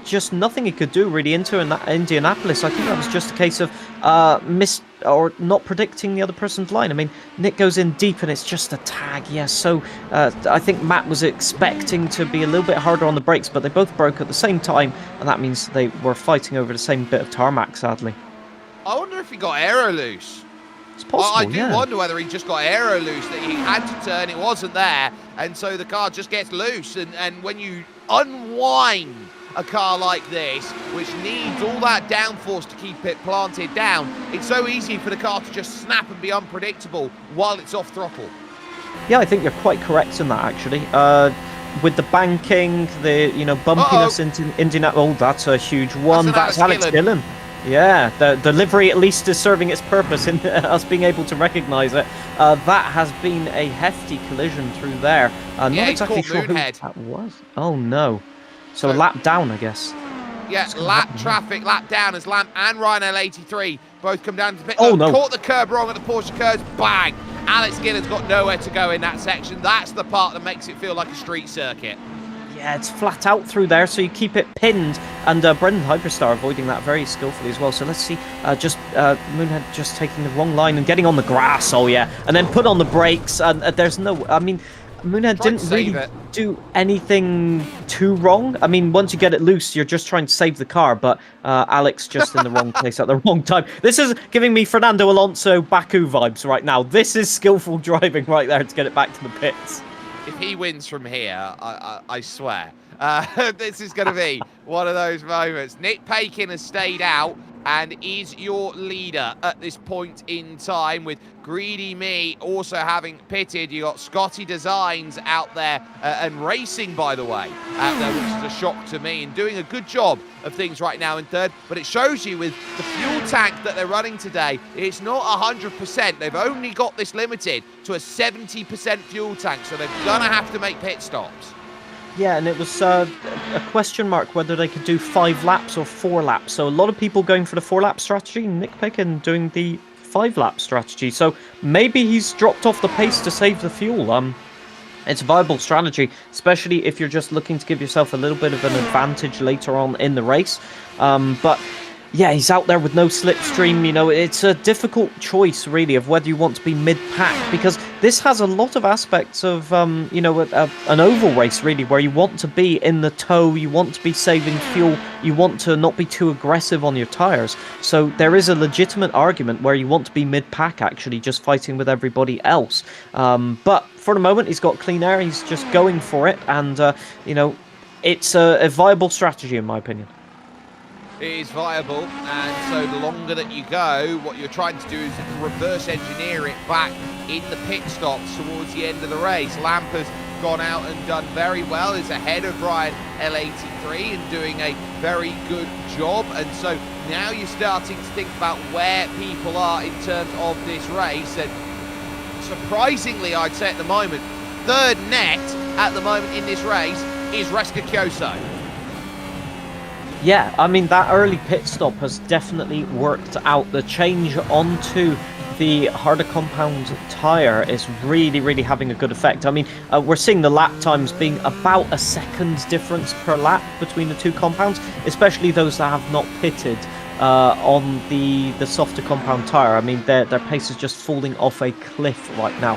just nothing he could do really into Indianapolis. I think that was just a case of missed or not predicting the other person's line. I mean, Nick goes in deep and it's just a tag, yes. So I think Matt was expecting to be a little bit harder on the brakes, but they both broke at the same time, and that means they were fighting over the same bit of tarmac, sadly. I wonder if he got aero loose. It's possible, I do wonder whether he just got aero loose, that he had to turn, it wasn't there, and so the car just gets loose. And when you unwind a car like this, which needs all that downforce to keep it planted down, it's so easy for the car to just snap and be unpredictable while it's off throttle. Yeah, I think you're quite correct in that, actually. With the banking, the bumpiness into Indianapolis, that's a huge one. That's Alex Dillon. Yeah, the livery at least is serving its purpose in us being able to recognise it. That has been a hefty collision through there. Not exactly sure who that was. Oh no. So a lap down, I guess. Yeah, lap down as Lamp and Ryan L83 both come down to the pit. Oh no. Caught the curb wrong at the Porsche curves, bang! Alex Gillen's got nowhere to go in that section. That's the part that makes it feel like a street circuit. Yeah, it's flat out through there, so you keep it pinned, and Brendan Hyperstar avoiding that very skillfully as well. So let's see, Moonhead just taking the wrong line and getting on the grass, oh yeah, and then put on the brakes, and there's no, I mean, Moonhead didn't really do anything too wrong. I mean, once you get it loose, you're just trying to save the car, but Alex just in the wrong place at the wrong time. This is giving me Fernando Alonso Baku vibes right now. This is skillful driving right there to get it back to the pits. If he wins from here, I swear, this is going to be one of those moments. Nick Pakin has stayed out and is your leader at this point in time, with Greedy Me also having pitted. You got Scotty Designs out there and racing, by the way, out there, which is a shock to me, and doing a good job of things right now in 3rd. But it shows you with the fuel tank that they're running today, it's not 100%. They've only got this limited to a 70% fuel tank, so they're gonna have to make pit stops. Yeah, and it was a question mark whether they could do 5 laps or 4 laps. So a lot of people going for the 4-lap strategy. Nick Pakin doing the 5-lap strategy. So maybe he's dropped off the pace to save the fuel. It's a viable strategy, especially if you're just looking to give yourself a little bit of an advantage later on in the race. But yeah, he's out there with no slipstream. You know, it's a difficult choice, really, of whether you want to be mid-pack, because this has a lot of aspects of, an oval race, really, where you want to be in the tow, you want to be saving fuel, you want to not be too aggressive on your tyres. So there is a legitimate argument where you want to be mid-pack, actually, just fighting with everybody else. But for the moment, he's got clean air, he's just going for it, and, it's a viable strategy, in my opinion. it is viable, and so the longer that you go, what you're trying to do is reverse engineer it back in the pit stops towards the end of the race. Lamp has gone out and done very well, is ahead of Ryan L83 and doing a very good job, and so now you're starting to think about where people are in terms of this race, and surprisingly, I'd say at the moment, third net at the moment in this race is Reska Kyoso. Yeah, I mean, that early pit stop has definitely worked out. The change onto the harder compound tyre is really having a good effect. I mean, we're seeing the lap times being about a second difference per lap between the two compounds, especially those that have not pitted on the softer compound tyre. I mean, their pace is just falling off a cliff right now.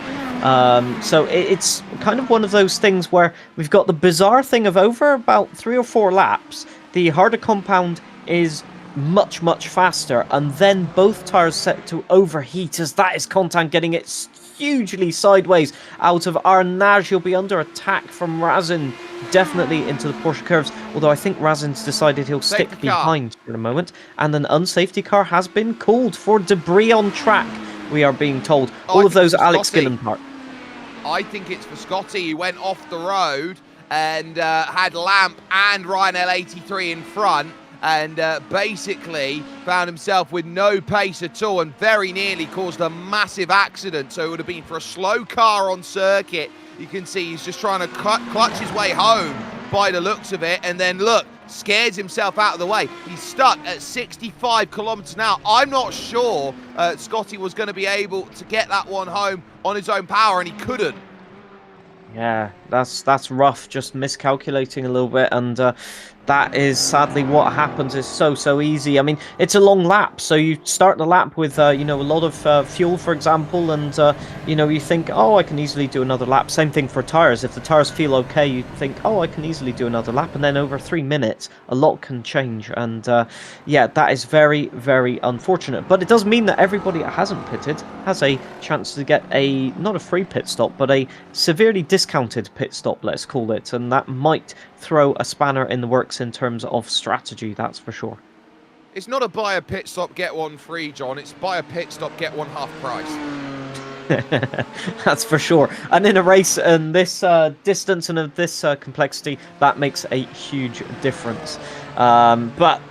So it's kind of one of those things where we've got the bizarre thing of over about 3 or 4 laps, the harder compound is much faster, and then both tyres set to overheat as that is Contant getting it hugely sideways out of Arnage. He'll be under attack from Razin, definitely into the Porsche curves, although I think Razin's decided he'll stick behind for a moment, and an unsafety car has been called for debris on track, we are being told. All of those Alex Gillen part. I think it's for Scotty, who went off the road and had Lamp and Ryan L83 in front, and basically found himself with no pace at all and very nearly caused a massive accident. So it would have been for a slow car on circuit. You can see he's just trying to clutch his way home by the looks of it, and then look, scares himself out of the way. He's stuck at 65 kilometers an hour. I'm not sure Scotty was going to be able to get that one home on his own power, and he couldn't. Yeah, that's rough, just miscalculating a little bit, and that is sadly what happens. Is so easy. I mean, it's a long lap, so you start the lap with you know, a lot of fuel, for example, and you know, you think, oh, I can easily do another lap. Same thing for tires. If the tires feel okay, you think, oh, I can easily do another lap, and then over 3 minutes, a lot can change, and yeah, that is very unfortunate. But it does mean that everybody that hasn't pitted has a chance to get a not a free pit stop, but a severely discounted pit stop, let's call it, and that might throw a spanner in the works in terms of strategy, that's for sure. It's not a buy a pit stop, get one free, John. It's buy a pit stop, get one half price. That's for sure. And in a race and this distance and of this complexity, that makes a huge difference. But,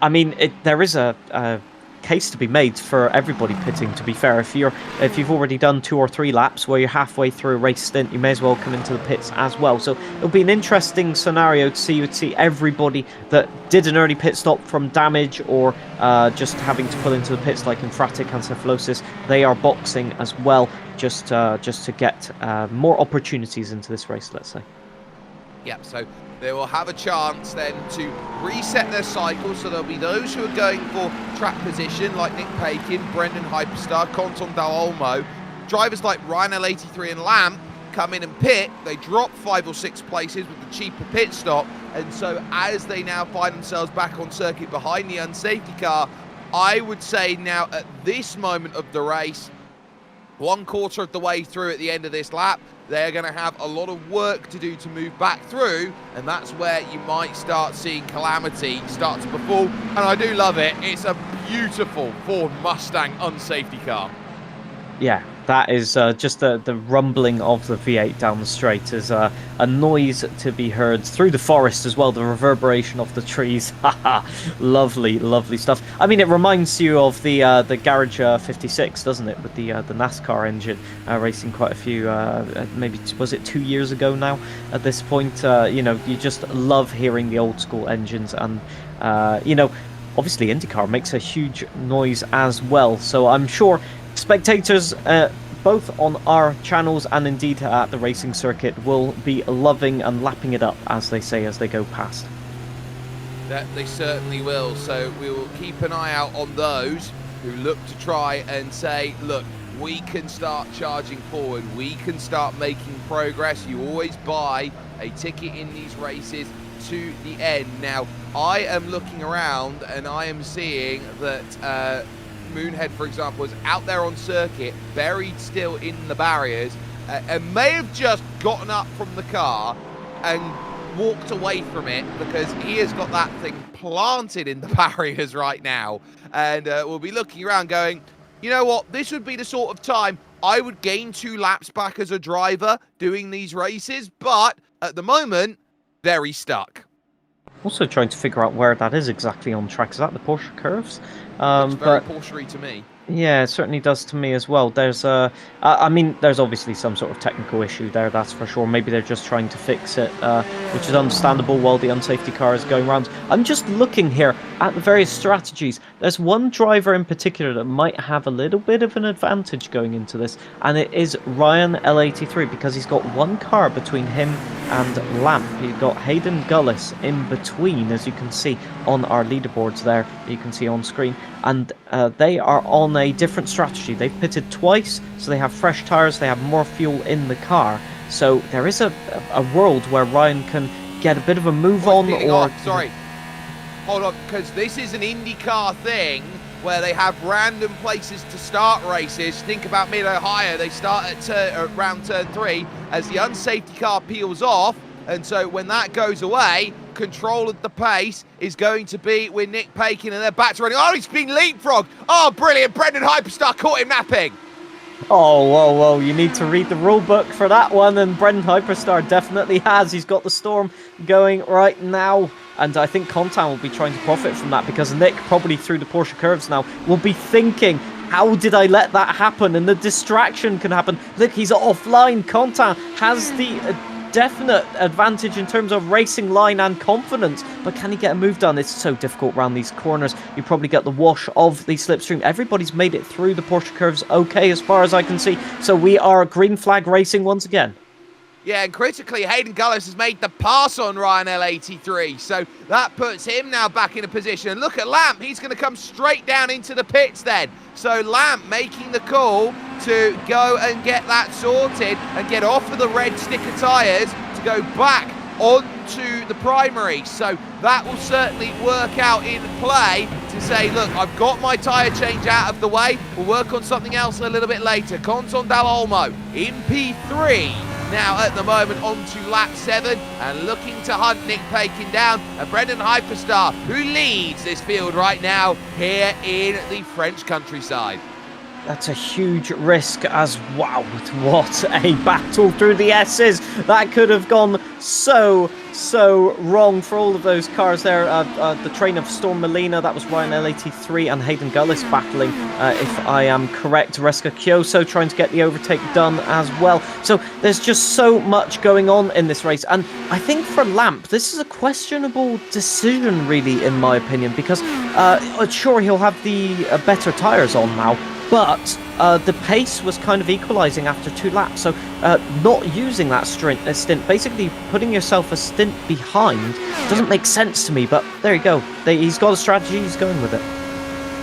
I mean, there is a case to be made for everybody pitting, to be fair. If you've already done 2 or 3 laps where you're halfway through a race stint, you may as well come into the pits as well. So it'll be an interesting scenario to see. You'd see everybody that did an early pit stop from damage or just having to pull into the pits, like Infratic and Cephalosis, they are boxing as well, just to get more opportunities into this race, let's say. Yep, so they will have a chance then to reset their cycle. So there'll be those who are going for track position, like Nick Pakin, Brendan Hyperstar, Conton Dal Olmo. Drivers like Ryan L83 and Lamp come in and pit. They drop 5 or 6 places with the cheaper pit stop. And so as they now find themselves back on circuit behind the unsafety car, I would say now at this moment of the race, 1/4 of the way through at the end of this lap, they're going to have a lot of work to do to move back through, and that's where you might start seeing calamity start to befall. And I do love it. It's a beautiful Ford Mustang unsafety car. Yeah, that is just the rumbling of the V8 down the straight is a noise to be heard through the forest as well, the reverberation of the trees. Lovely stuff. I mean, it reminds you of the Garage 56, doesn't it, with the NASCAR engine, racing quite a few, maybe, was it 2 years ago now at this point? You know, you just love hearing the old school engines, and you know, obviously IndyCar makes a huge noise as well, so I'm sure spectators both on our channels and indeed at the racing circuit will be loving and lapping it up, as they say, as they go past. That they certainly will, so we will keep an eye out on those who look to try and say, look, we can start charging forward, we can start making progress. You always buy a ticket in these races to the end. Now, I am looking around and I am seeing that Moonhead, for example, is out there on circuit, buried still in the barriers, and may have just gotten up from the car and walked away from it because he has got that thing planted in the barriers right now. And we'll be looking around going, you know what, this would be the sort of time I would gain 2 laps back as a driver doing these races, but at the moment, very stuck. Also trying to figure out where that is exactly on track. Is that the Porsche curves? Looks very Porsche-y to me. Yeah, it certainly does to me as well. There's I mean, there's obviously some sort of technical issue there, that's for sure. Maybe they're just trying to fix it, which is understandable while the unsafety car is going around. I'm just looking here at the various strategies. There's one driver in particular that might have a little bit of an advantage going into this, and it is Ryan L83, because he's got one car between him and Lamp. You've got Hayden Gullis in between, as you can see on our leaderboards there, you can see on screen, and they are on a different strategy. They've pitted twice, so they have fresh tyres, they have more fuel in the car, so there is a world where Ryan can get a bit of a move on. Sorry, hold on, because this is an Indy Car thing where they have random places to start races. Think about Mid-Ohio, they start at around turn 3 as the unsafety car peels off, and so when that goes away, control of the pace is going to be with Nick Pakin, and they're back to running. Oh, he's been leapfrogged. Oh, brilliant. Brendan Hyperstar caught him napping. Oh, whoa, you need to read the rule book for that one, and Brendan Hyperstar definitely has. He's got the storm going right now, and I think Contan will be trying to profit from that, because Nick, probably through the Porsche curves now, will be thinking, how did I let that happen? And the distraction can happen. Look, he's offline. Contan has the definite advantage in terms of racing line and confidence, but can he get a move done? It's so difficult around these corners. You probably get the wash of the slipstream. Everybody's made it through the Porsche curves okay as far as I can see, so we are green flag racing once again. Yeah, and critically, Hayden Gullis has made the pass on Ryan L83, so that puts him now back in a position. And look at Lamp, he's going to come straight down into the pits then. So Lamp making the call to go and get that sorted and get off of the red sticker tyres to go back onto the primary. So that will certainly work out in play to say, look, I've got my tyre change out of the way. We'll work on something else a little bit later. Conson Dal Olmo in P3. Now at the moment on to lap 7 and looking to hunt Nick Pakin down, and Brendan Hyperstar, who leads this field right now here in the French countryside. That's a huge risk as, wow, what a battle through the S's. That could have gone so wrong for all of those cars there. The train of Storm Molina, that was Ryan L83 and Hayden Gullis battling, if I am correct. Reska Kyoso trying to get the overtake done as well. So there's just so much going on in this race. And I think for Lamp, this is a questionable decision, really, in my opinion, because sure, he'll have the better tyres on now, but the pace was kind of equalising after 2 laps, so not using that stint, basically putting yourself a stint behind, doesn't make sense to me, but there you go. He's got a strategy, he's going with it.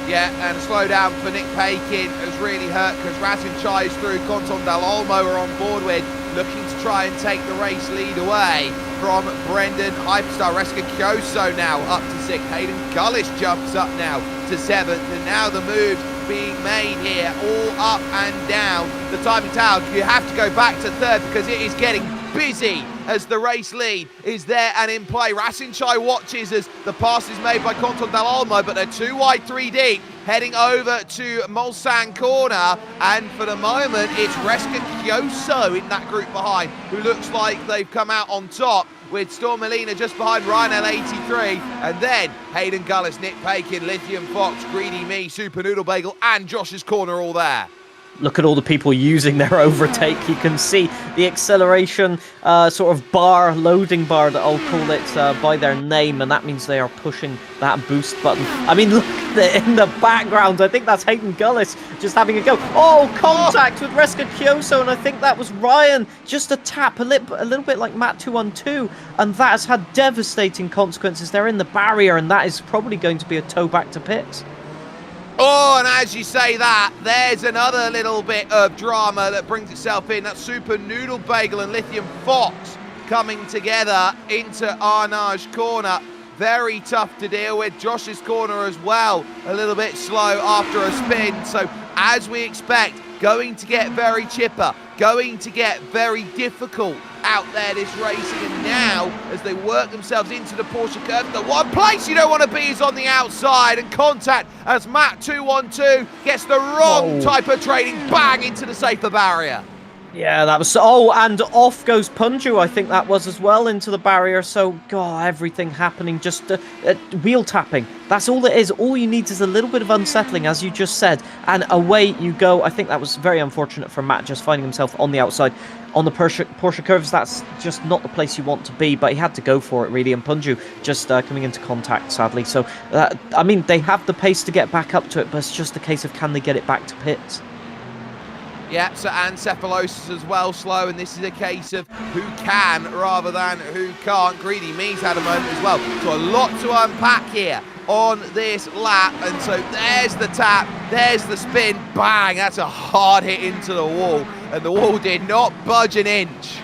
Yeah, and a slowdown for Nick Pakin has really hurt, because Razin Chai is through, Conton Dal Olmo are on board with, looking to try and take the race lead away from Brendan Hyperstar. Reska Kyoso now up to 6th. Hayden Gullis jumps up now to 7th, and now the moves being made here, all up and down the timing tower. You have to go back to 3rd because it is getting busy as the race lead is there and in play. Razin Chai watches as the pass is made by Conton Dal Olmo, but they're 2 wide, 3 deep, heading over to Mulsanne corner, and for the moment it's Reska Kyoso in that group behind, who looks like they've come out on top, with Storm Molina just behind Ryan L83, and then Hayden Gullis, Nick Pakin, Lithium Fox, Greedy Me, Super Noodle Bagel, and Josh's Corner all there. Look at all the people using their overtake. You can see the acceleration sort of bar, loading bar that I'll call it by their name, and that means they are pushing that boost button. I mean, look in the background. I think that's Hayden Gullis just having a go. Oh, contact with Reska Kyoso, and I think that was Ryan. Just a tap, a little bit like Matt 212, and that has had devastating consequences. They're in the barrier, and that is probably going to be a tow back to pits. Oh, and as you say that, there's another little bit of drama that brings itself in. That's Super Noodle Bagel and Lithium Fox coming together into Arnage Corner. Very tough to deal with. Josh's Corner as well, a little bit slow after a spin. So as we expect, going to get very chipper, going to get very difficult out there this racing, and now as they work themselves into the Porsche curve, the one place you don't want to be is on the outside, and contact as Matt 212 gets the wrong type of training, bang into the safer barrier. Yeah, that was... Oh, and off goes Punju, I think that was as well, into the barrier. So, God, everything happening, just wheel tapping. That's all it is. All you need is a little bit of unsettling, as you just said, and away you go. I think that was very unfortunate for Matt, just finding himself on the outside. On the Porsche curves, that's just not the place you want to be, but he had to go for it, really, and Punju just coming into contact, sadly. So, I mean, they have the pace to get back up to it, but it's just a case of can they get it back to pits. Yeah, so Ancephalosis as well slow, and this is a case of who can rather than who can't. Greedy Me's had a moment as well. So a lot to unpack here on this lap, and so there's the tap, there's the spin, bang, that's a hard hit into the wall, and the wall did not budge an inch.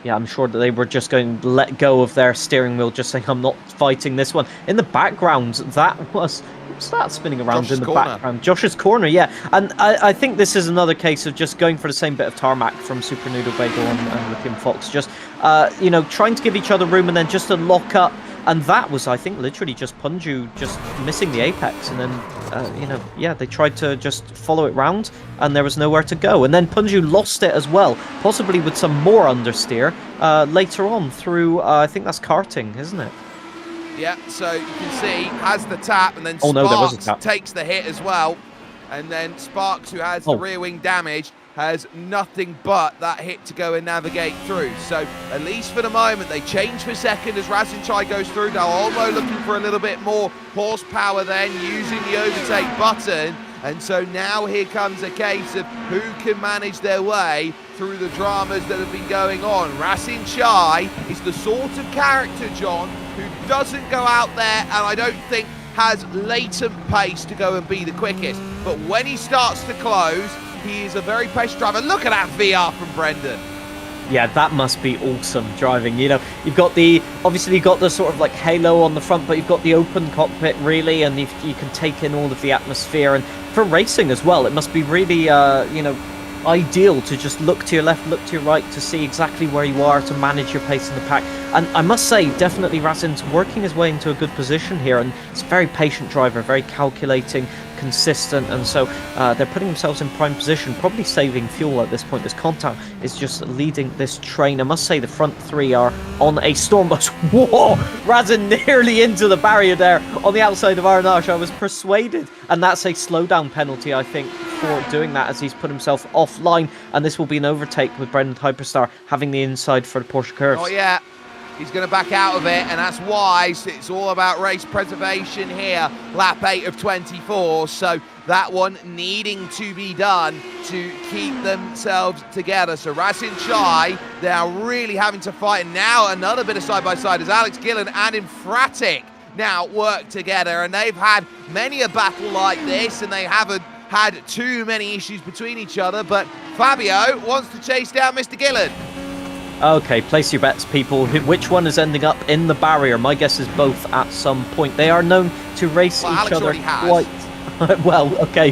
Yeah, I'm sure that they were just going to let go of their steering wheel, just saying, I'm not fighting this one. In the background, that was... What's that spinning around Josh's in the corner. background? Josh's corner, yeah. And I think this is another case of just going for the same bit of tarmac from Super Noodle Bagel and Lithium Fox. Just, you know, trying to give each other room and then just to lock up. And that was, I think, literally just Punju just missing the apex. And then, you know, yeah, they tried to just follow it round and there was nowhere to go. And then Punju lost it as well, possibly with some more understeer later on through, I think that's karting, isn't it? Yeah, so you can see has the tap, and then Oh, no, there was a Sparks tap. takes the hit as well. And then Sparks, who has the rear wing damage, has nothing but that hit to go and navigate through. So at least for the moment, they change for second as Razinchai goes through. Now Olmo looking for a little bit more horsepower then, using the overtake button. And so now here comes a case of who can manage their way through the dramas that have been going on. Razinchai is the sort of character, John, who doesn't go out there and I don't think has latent pace to go and be the quickest. But when he starts to close, he is a very patient driver. Look at that VR from Brendan. Yeah, that must be awesome driving. You know, you've got the, obviously you've got the sort of like halo on the front, but you've got the open cockpit really, and you can take in all of the atmosphere. And for racing as well, it must be really, you know, ideal to just look to your left, look to your right to see exactly where you are to manage your pace in the pack. And I must say, definitely Razin's working his way into a good position here, and it's a very patient driver, very calculating, consistent, and so they're putting themselves in prime position, probably saving fuel at this point. This contact is just leading this train. I must say the front three are on a storm bus. Whoa! Razin nearly into the barrier there on the outside of Arnash. I was persuaded, and that's a slowdown penalty, I think, for doing that, as he's put himself offline, and this will be an overtake with Brendan Hyperstar having the inside for the Porsche curves. Oh yeah, he's going to back out of it, and that's why it's all about race preservation here. Lap 8 of 24, so that one needing to be done to keep themselves together. So Razinchai, they are really having to fight. And now another bit of side-by-side as Alex Gillen and Infratic now work together, and they've had many a battle like this, and they haven't had too many issues between each other, but Fabio wants to chase down Mr. Gillen. Okay, place your bets, people. Which one is ending up in the barrier? My guess is both at some point. They are known to race each Alex other already has. quite well. Okay,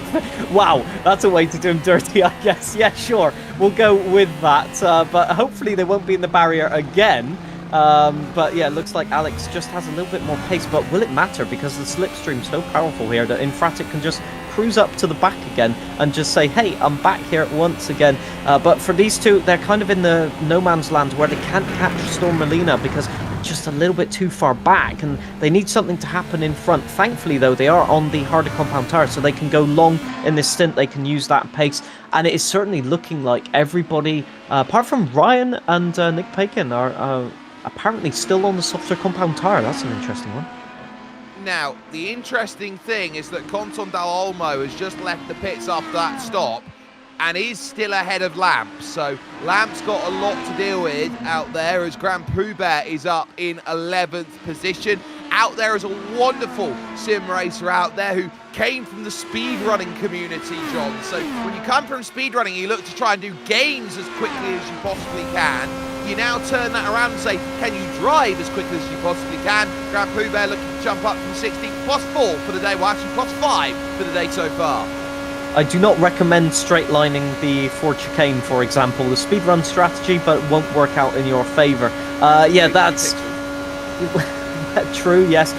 wow, that's a way to do him dirty, I guess. Yeah, sure, we'll go with that. But hopefully they won't be in the barrier again. But yeah, it looks like Alex just has a little bit more pace, but will it matter? Because the slipstream's so powerful here that Infratic can just cruise up to the back again and just say, hey, I'm back here once again. But for these two, they're kind of in the no man's land where they can't catch Storm Melina because they're just a little bit too far back, and they need something to happen in front. Thankfully, though, they are on the harder compound tire, so they can go long in this stint. They can use that pace, and it is certainly looking like everybody, apart from Ryan and Nick Pagan, are apparently still on the softer compound tire. That's an interesting one. Now, the interesting thing is that Conton Dal Olmo has just left the pits after that stop and is still ahead of Lamps. So Lamps got a lot to deal with out there as Grand Poubert is up in 11th position. Out there is a wonderful sim racer out there who came from the speedrunning community, John. So when you come from speedrunning, you look to try and do games as quickly as you possibly can. You now turn that around and say, can you drive as quickly as you possibly can? Grand Poubert looking to jump up from 60, +4 for the day. Well, actually +5 for the day so far. I do not recommend straight lining the Ford chicane, for example, the speedrun strategy, but it won't work out in your favor. Yeah, that's true, yes.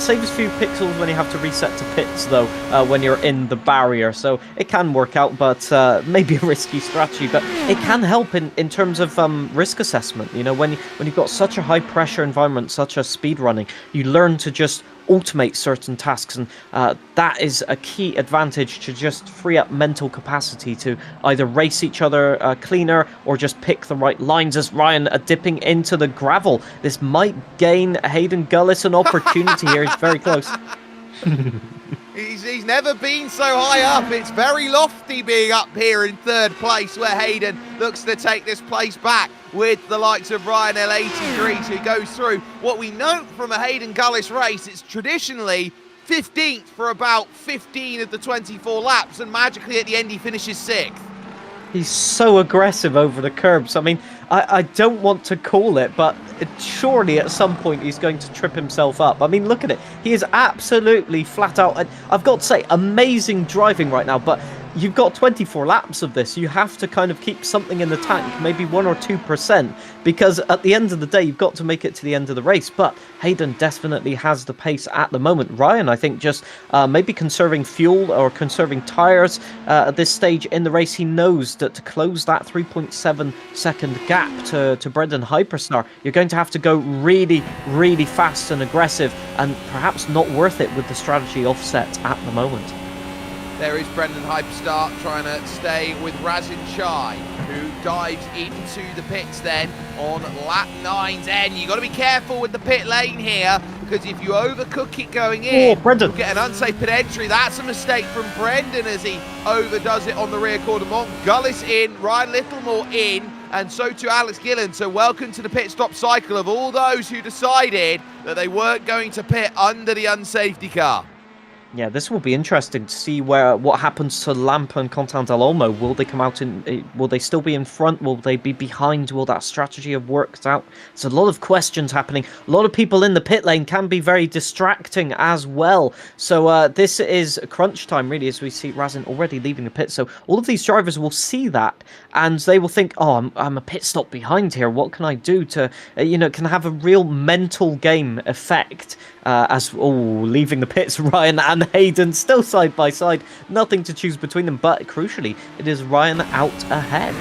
Saves a few pixels when you have to reset to pits, though, when you're in the barrier, so it can work out, but maybe a risky strategy. But it can help in terms of risk assessment. You know, when you've got such a high-pressure environment, such as speedrunning, you learn to just automate certain tasks, and that is a key advantage, to just free up mental capacity to either race each other cleaner or just pick the right lines. As Ryan dipping into the gravel, this might gain Hayden Gullis an opportunity here. He's very close. He's never been so high up. It's very lofty being up here in third place, where Hayden looks to take this place back with the likes of Ryan L83, who goes through what we note from a Hayden Gullis race. It's traditionally 15th for about 15 of the 24 laps, and magically at the end he finishes 6th. He's so aggressive over the curbs. I mean, I don't want to call it, but surely at some point he's going to trip himself up. I mean, look at it. He is absolutely flat out. I've got to say, amazing driving right now, but you've got 24 laps of this. You have to kind of keep something in the tank, maybe 1 or 2%, because at the end of the day, you've got to make it to the end of the race. But Hayden definitely has the pace at the moment. Ryan, I think, just maybe conserving fuel or conserving tyres at this stage in the race. He knows that to close that 3.7 second gap to Brendan Hyperstar, you're going to have to go really, really fast and aggressive, and perhaps not worth it with the strategy offset at the moment. There is Brendan Hyperstar trying to stay with Razin Chai, who dives into the pits then on lap 9's end. You've got to be careful with the pit lane here, because if you overcook it going in, you'll get an unsafe pit entry. That's a mistake from Brendan as he overdoes it on the rear quarter. Gullis in, Ryan Littlemore in, and so too Alex Gillen. So welcome to the pit stop cycle of all those who decided that they weren't going to pit under the unsafety car. Yeah, this will be interesting to see what happens to Lampa and Quentin Delolmo. Will they come out will they still be in front? Will they be behind? Will that strategy have worked out? There's a lot of questions happening. A lot of people in the pit lane can be very distracting as well. So this is crunch time, really, as we see Razin already leaving the pit. So all of these drivers will see that, and they will think, oh, I'm a pit stop behind here. What can I do to, can have a real mental game effect as leaving the pits, Ryan and Hayden still side by side, nothing to choose between them, but crucially it is Ryan out ahead.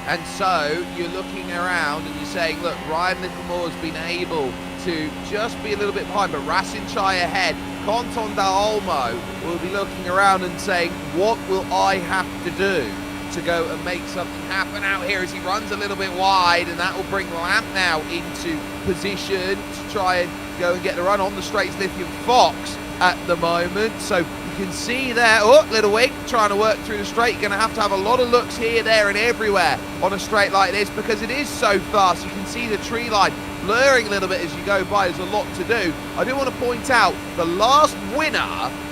And so you're looking around and you're saying, look, Ryan Littlemore's been able to just be a little bit behind, but Razin Chai ahead. Quentin Delolmo will be looking around and saying, what will I have to do to go and make something happen out here, as he runs a little bit wide, and that will bring Lamp now into position to try and go and get the run on the straights. Lithium Fox at the moment, so you can see there, Little Wig trying to work through the straight. You're going to have a lot of looks here, there and everywhere on a straight like this, because it is so fast. You can see the tree line blurring a little bit as you go by. There's a lot to do. I do want to point out the last winner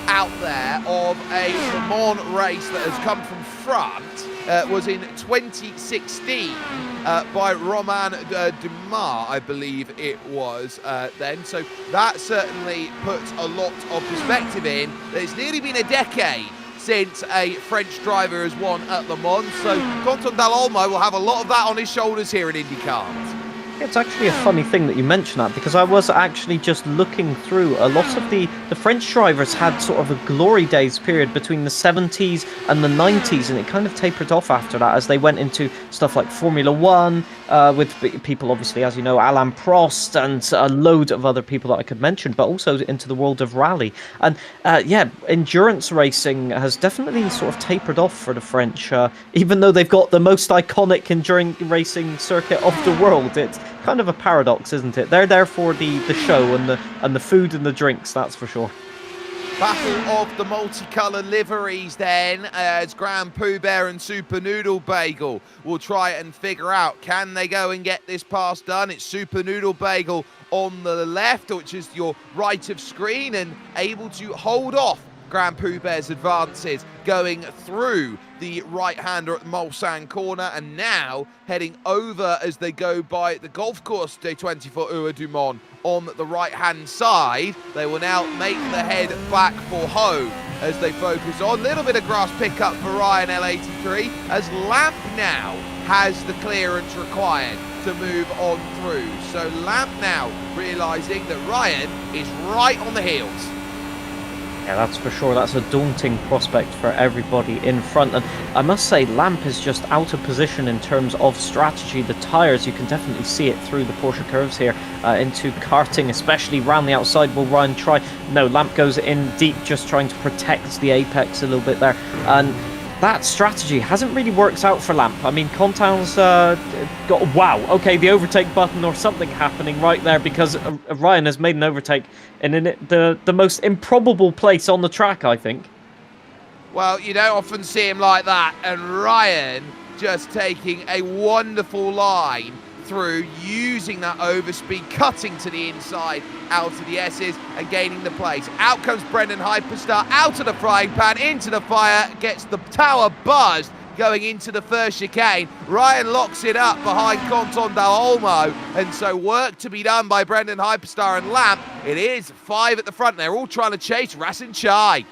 out there of a Le Mans race that has come from front was in 2016 by Romain Dumas, I believe it was then. So that certainly puts a lot of perspective in. It's nearly been a decade since a French driver has won at Le Mans. So Quentin Delolmo will have a lot of that on his shoulders here in Indy Cars. It's actually a funny thing that you mention that, because I was actually just looking through a lot of the French drivers had sort of a glory days period between the 70s and the 90s, and it kind of tapered off after that as they went into stuff like Formula One, with people, obviously, as you know, Alain Prost and a load of other people that I could mention, but also into the world of rally. And endurance racing has definitely sort of tapered off for the French, even though they've got the most iconic endurance racing circuit of the world. It's kind of a paradox, isn't it? They're there for the show and the food and the drinks, that's for sure. Battle of the multicoloured liveries then, as Grand Pooh Bear and Super Noodle Bagel will try and figure out, can they go and get this pass done? It's Super Noodle Bagel on the left, which is your right of screen, and able to hold off Grand Pooh Bear's advances going through the right-hander at the Mulsanne corner, and now heading over as they go by the golf course Day 20 for Ua Dumont on the right-hand side. They will now make the head back for home as they focus on. Little bit of grass pickup for Ryan L83 as Lamp now has the clearance required to move on through. So Lamp now realising that Ryan is right on the heels. Yeah, that's for sure. That's a daunting prospect for everybody in front. And I must say, Lamp is just out of position in terms of strategy. The tyres, you can definitely see it through the Porsche curves here into karting, especially round the outside. Will Ryan try? No, Lamp goes in deep, just trying to protect the apex a little bit there. And that strategy hasn't really worked out for Lamp. I mean, Contan's got, wow, okay, the overtake button or something happening right there, because Ryan has made an overtake in the most improbable place on the track, I think. Well, you don't often see him like that, and Ryan just taking a wonderful line through, using that overspeed, cutting to the inside, out of the S's and gaining the place. Out comes Brendan Hyperstar, out of the frying pan, into the fire, gets the tower buzzed, going into the first chicane. Ryan locks it up behind Canton Dal Olmo, and so work to be done by Brendan Hyperstar and Lamp. It is 5 at the front. They're all trying to chase Rasin Chai.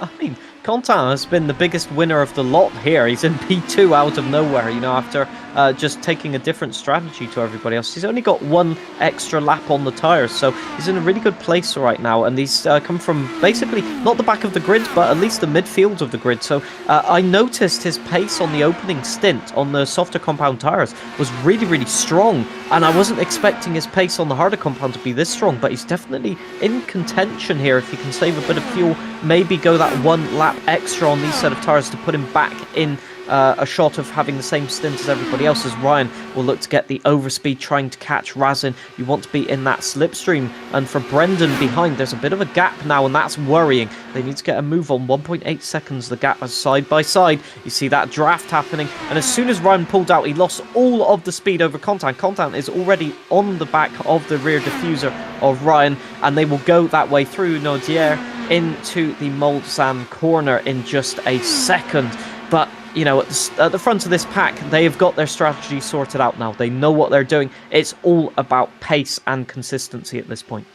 I mean, Contan has been the biggest winner of the lot here. He's in P2 out of nowhere, you know, after just taking a different strategy to everybody else. He's only got 1 extra lap on the tyres, so he's in a really good place right now. And he's come from basically not the back of the grid, but at least the midfield of the grid. So I noticed his pace on the opening stint on the softer compound tyres was really, really strong. And I wasn't expecting his pace on the harder compound to be this strong, but he's definitely in contention here. If he can save a bit of fuel, maybe go that 1 lap extra on these set of tyres to put him back in a shot of having the same stint as everybody else, as Ryan will look to get the overspeed, trying to catch Razin. You want to be in that slipstream, and for Brendan behind, there's a bit of a gap now, and that's worrying. They need to get a move on. 1.8 seconds, the gap is side by side. You see that draft happening, and as soon as Ryan pulled out, he lost all of the speed over Contan. Contan is already on the back of the rear diffuser of Ryan, and they will go that way through Naudier into the Molzan corner in just a second. But you know, at the front of this pack, they have got their strategy sorted out now. They know what they're doing. It's all about pace and consistency at this point.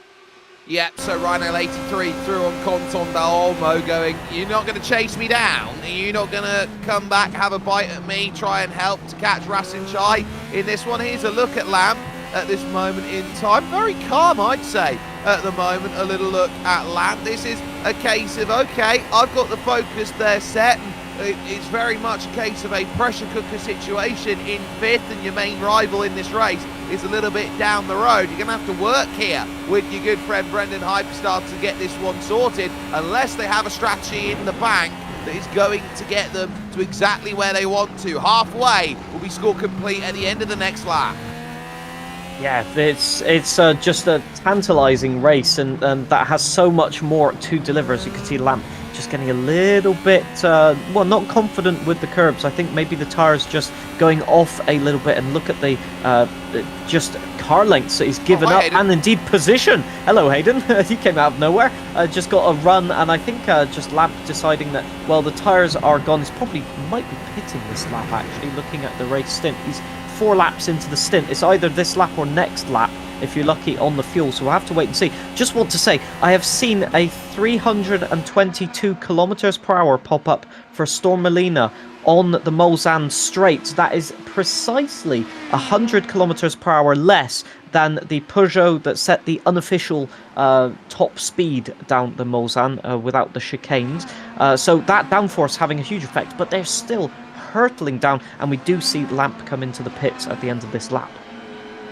Yep, so Ryan L83 through on Canton Dal Olmo, going, you're not going to chase me down? You're not going to come back, have a bite at me, try and help to catch Rasin Chai in this one? Here's a look at Lamp at this moment in time. Very calm, I'd say, at the moment. A little look at Lamp. This is a case of, okay, I've got the focus there set, and it's very much a case of a pressure cooker situation in 5th, and your main rival in this race is a little bit down the road. You're going to have to work here with your good friend Brendan Hyperstar to get this one sorted, unless they have a strategy in the bank that is going to get them to exactly where they want to. Halfway will be score complete at the end of the next lap. Yeah, it's just a tantalising race, and that has so much more to deliver. As you can see, Lamp just getting a little bit, well, not confident with the curbs. I think maybe the tyres just going off a little bit, and look at the just car lengths that he's given up, Hayden. and indeed position. Hello, Hayden. He came out of nowhere, just got a run, and I think just Lamp deciding that, well, the tyres are gone. He's probably might be pitting this lap, actually, looking at the race stint. He's 4 laps into the stint. It's either this lap or next lap, if you're lucky, on the fuel, so we'll have to wait and see. Just want to say, I have seen a 322 kilometers per hour pop up for Storm Melina on the Molzan straight. That is precisely 100 kilometers per hour less than the Peugeot that set the unofficial top speed down the Molzan without the chicanes. So that downforce having a huge effect, but they're still hurtling down, and we do see Lamp come into the pits at the end of this lap.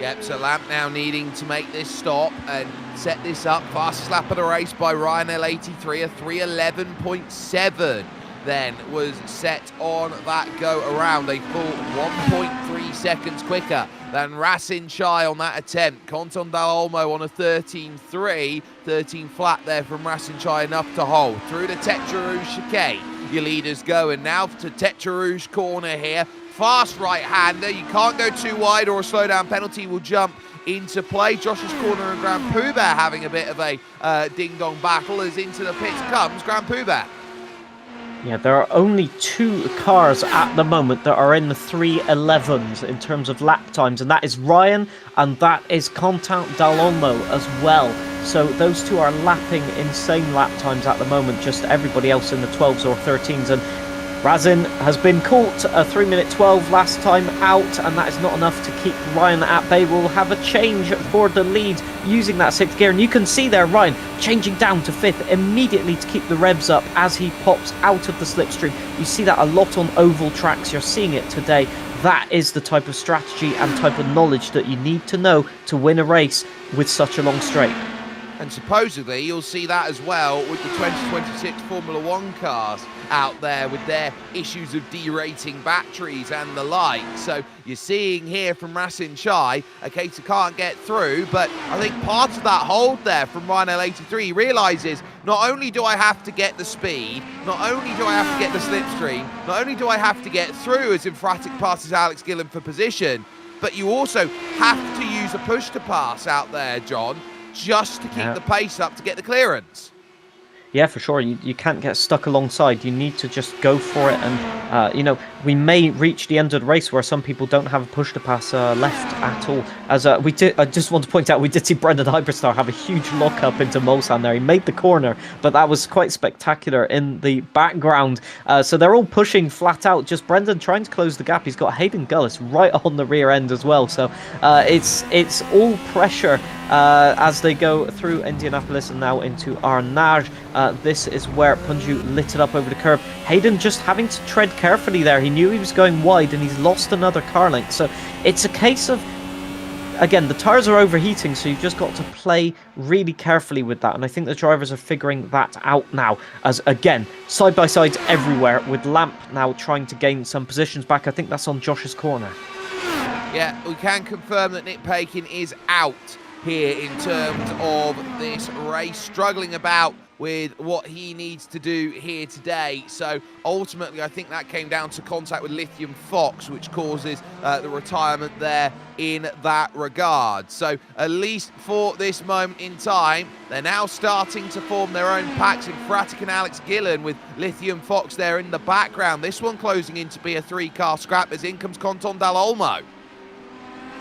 Yep, so Lamp now needing to make this stop and set this up. Fastest lap of the race by Ryan L83, a 3:11.7 then was set on that go around, a full 1.3 seconds quicker than Rasin Chai on that attempt. Canton Dal Olmo on a 13.3, 13 flat there from Rasin Chai, enough to hold. Through the Tetrarouge chicane, your leaders go, and now to Tetrarouge corner here. Fast right-hander, you can't go too wide or a slowdown penalty will jump into play. Josh's corner and Grand Poubert having a bit of a ding-dong battle as into the pits comes Grand Poubert. Yeah, there are only 2 cars at the moment that are in the 3:11s in terms of lap times, and that is Ryan and that is Contant Dall'Olmo as well. So those 2 are lapping insane lap times at the moment, just everybody else in the 12s or 13s. And Razin has been caught a 3:12 last time out, and that is not enough to keep Ryan at bay. We'll have a change for the lead using that 6th gear, and you can see there Ryan changing down to 5th immediately to keep the revs up as he pops out of the slipstream. You see that a lot on oval tracks, you're seeing it today. That is the type of strategy and type of knowledge that you need to know to win a race with such a long straight. And supposedly you'll see that as well with the 2026 Formula One cars out there with their issues of derating batteries and the like. So you're seeing here from Racing Chai, a case of can't get through, but I think part of that hold there from Ryan L83, he realises not only do I have to get the speed, not only do I have to get the slipstream, not only do I have to get through as Infratic passes Alex Gillen for position, but you also have to use a push to pass out there, John, just to keep the pace up to get the clearance. Yeah, for sure. You can't get stuck alongside. You need to just go for it. And, you know, we may reach the end of the race where some people don't have a push to pass left at all. As I just want to point out, we did see Brendan Hyperstar have a huge lock-up into Mulsanne there. He made the corner, but that was quite spectacular in the background. So they're all pushing flat out. Just Brendan trying to close the gap. He's got Hayden Gullis right on the rear end as well. So it's all pressure as they go through Indianapolis and now into Arnage. This is where Punju lit it up over the curb. Hayden just having to tread carefully there. He knew he was going wide and he's lost another car length. So it's a case of, again, the tyres are overheating, so you've just got to play really carefully with that. And I think the drivers are figuring that out now. As, again, side-by-sides everywhere with Lamp now trying to gain some positions back. I think that's on Josh's corner. Yeah, we can confirm that Nick Pakin is out here in terms of this race, struggling about with what he needs to do here today. So ultimately I think that came down to contact with Lithium Fox, which causes the retirement there in that regard. So at least for this moment in time, they're now starting to form their own packs in Fratic and Alex Gillen with Lithium Fox there in the background. This one closing in to be a 3-car scrap as in comes Contant Dall'Olmo.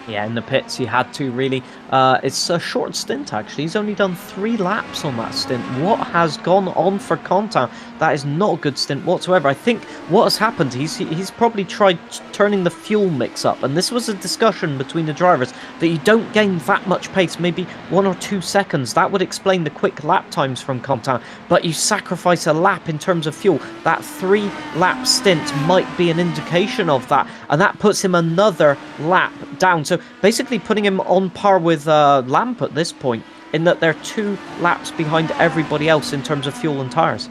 Yeah, in the pits, he had to really. It's a short stint, actually. He's only done 3 laps on that stint. What has gone on for Contant? That is not a good stint whatsoever. I think what has happened, he's probably tried turning the fuel mix up. And this was a discussion between the drivers that you don't gain that much pace, maybe 1 or 2 seconds. That would explain the quick lap times from Contant. But you sacrifice a lap in terms of fuel. That 3-lap stint might be an indication of that. And that puts him another lap down. So basically putting him on par with Lamp at this point, in that they're 2 laps behind everybody else in terms of fuel and tyres.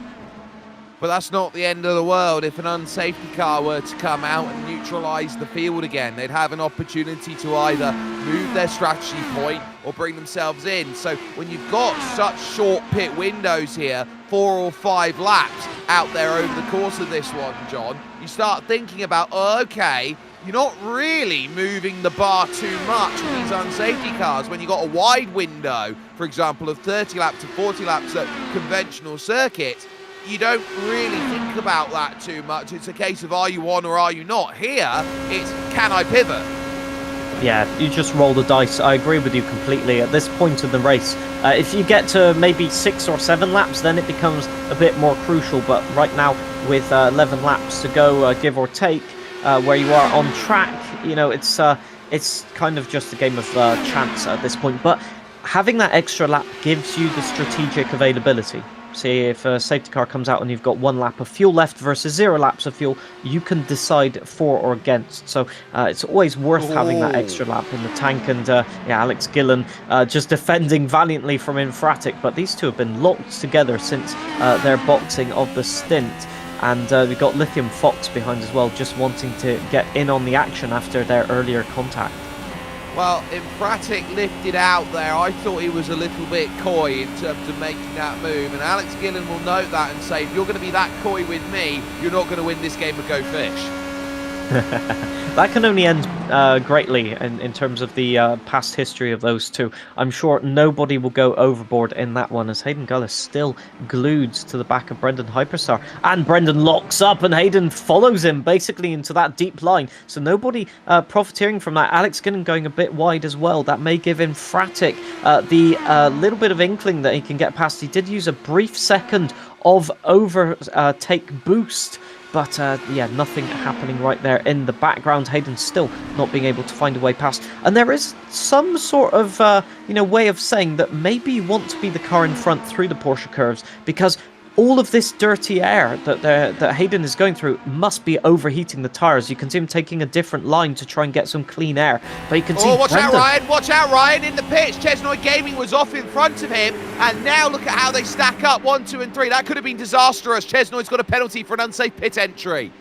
But that's not the end of the world. If an unsafety car were to come out and neutralise the field again, they'd have an opportunity to either move their strategy point or bring themselves in. So when you've got such short pit windows here, 4 or 5 laps out there over the course of this one, John, you start thinking about, oh, okay, you're not really moving the bar too much with these unsafety cars when you've got a wide window, for example, of 30 laps to 40 laps at conventional circuits. You don't really think about that too much. It's a case of are you on or are you not? Here, it's can I pivot? Yeah, you just roll the dice. I agree with you completely. At this point of the race, if you get to maybe 6 or 7 laps, then it becomes a bit more crucial. But right now, with 11 laps to go, give or take, where you are on track, you know, it's kind of just a game of chance at this point. But having that extra lap gives you the strategic availability. See, if a safety car comes out and you've got 1 lap of fuel left versus 0 laps of fuel, you can decide for or against. So it's always worth having that extra lap in the tank. And yeah, Alex Gillen just defending valiantly from Infratic. But these two have been locked together since their boxing of the stint. And we've got Lithium Fox behind as well, just wanting to get in on the action after their earlier contact. Well, Infratic lifted out there. I thought he was a little bit coy in terms of making that move. And Alex Gillen will note that and say, if you're going to be that coy with me, you're not going to win this game of Go Fish. That can only end greatly in terms of the past history of those two. I'm sure nobody will go overboard in that one, as Hayden Gullis still glued to the back of Brendan Hyperstar. And Brendan locks up, and Hayden follows him basically into that deep line. So nobody profiteering from that. Alex Ginnon going a bit wide as well. That may give Infratic the little bit of inkling that he can get past. He did use a brief second of overtake boost. But yeah, nothing happening right there in the background. Hayden still not being able to find a way past. And there is some sort of, way of saying that maybe you want to be the car in front through the Porsche curves, because all of this dirty air that Hayden is going through must be overheating the tyres. You can see him taking a different line to try and get some clean air. But you can see watch Brendan. out, Ryan! Watch out, Ryan! In the pits, Chesnoy Gaming was off in front of him, and now look at how they stack up, 1, 2, and 3. That could have been disastrous. Chesnoy's got a penalty for an unsafe pit entry.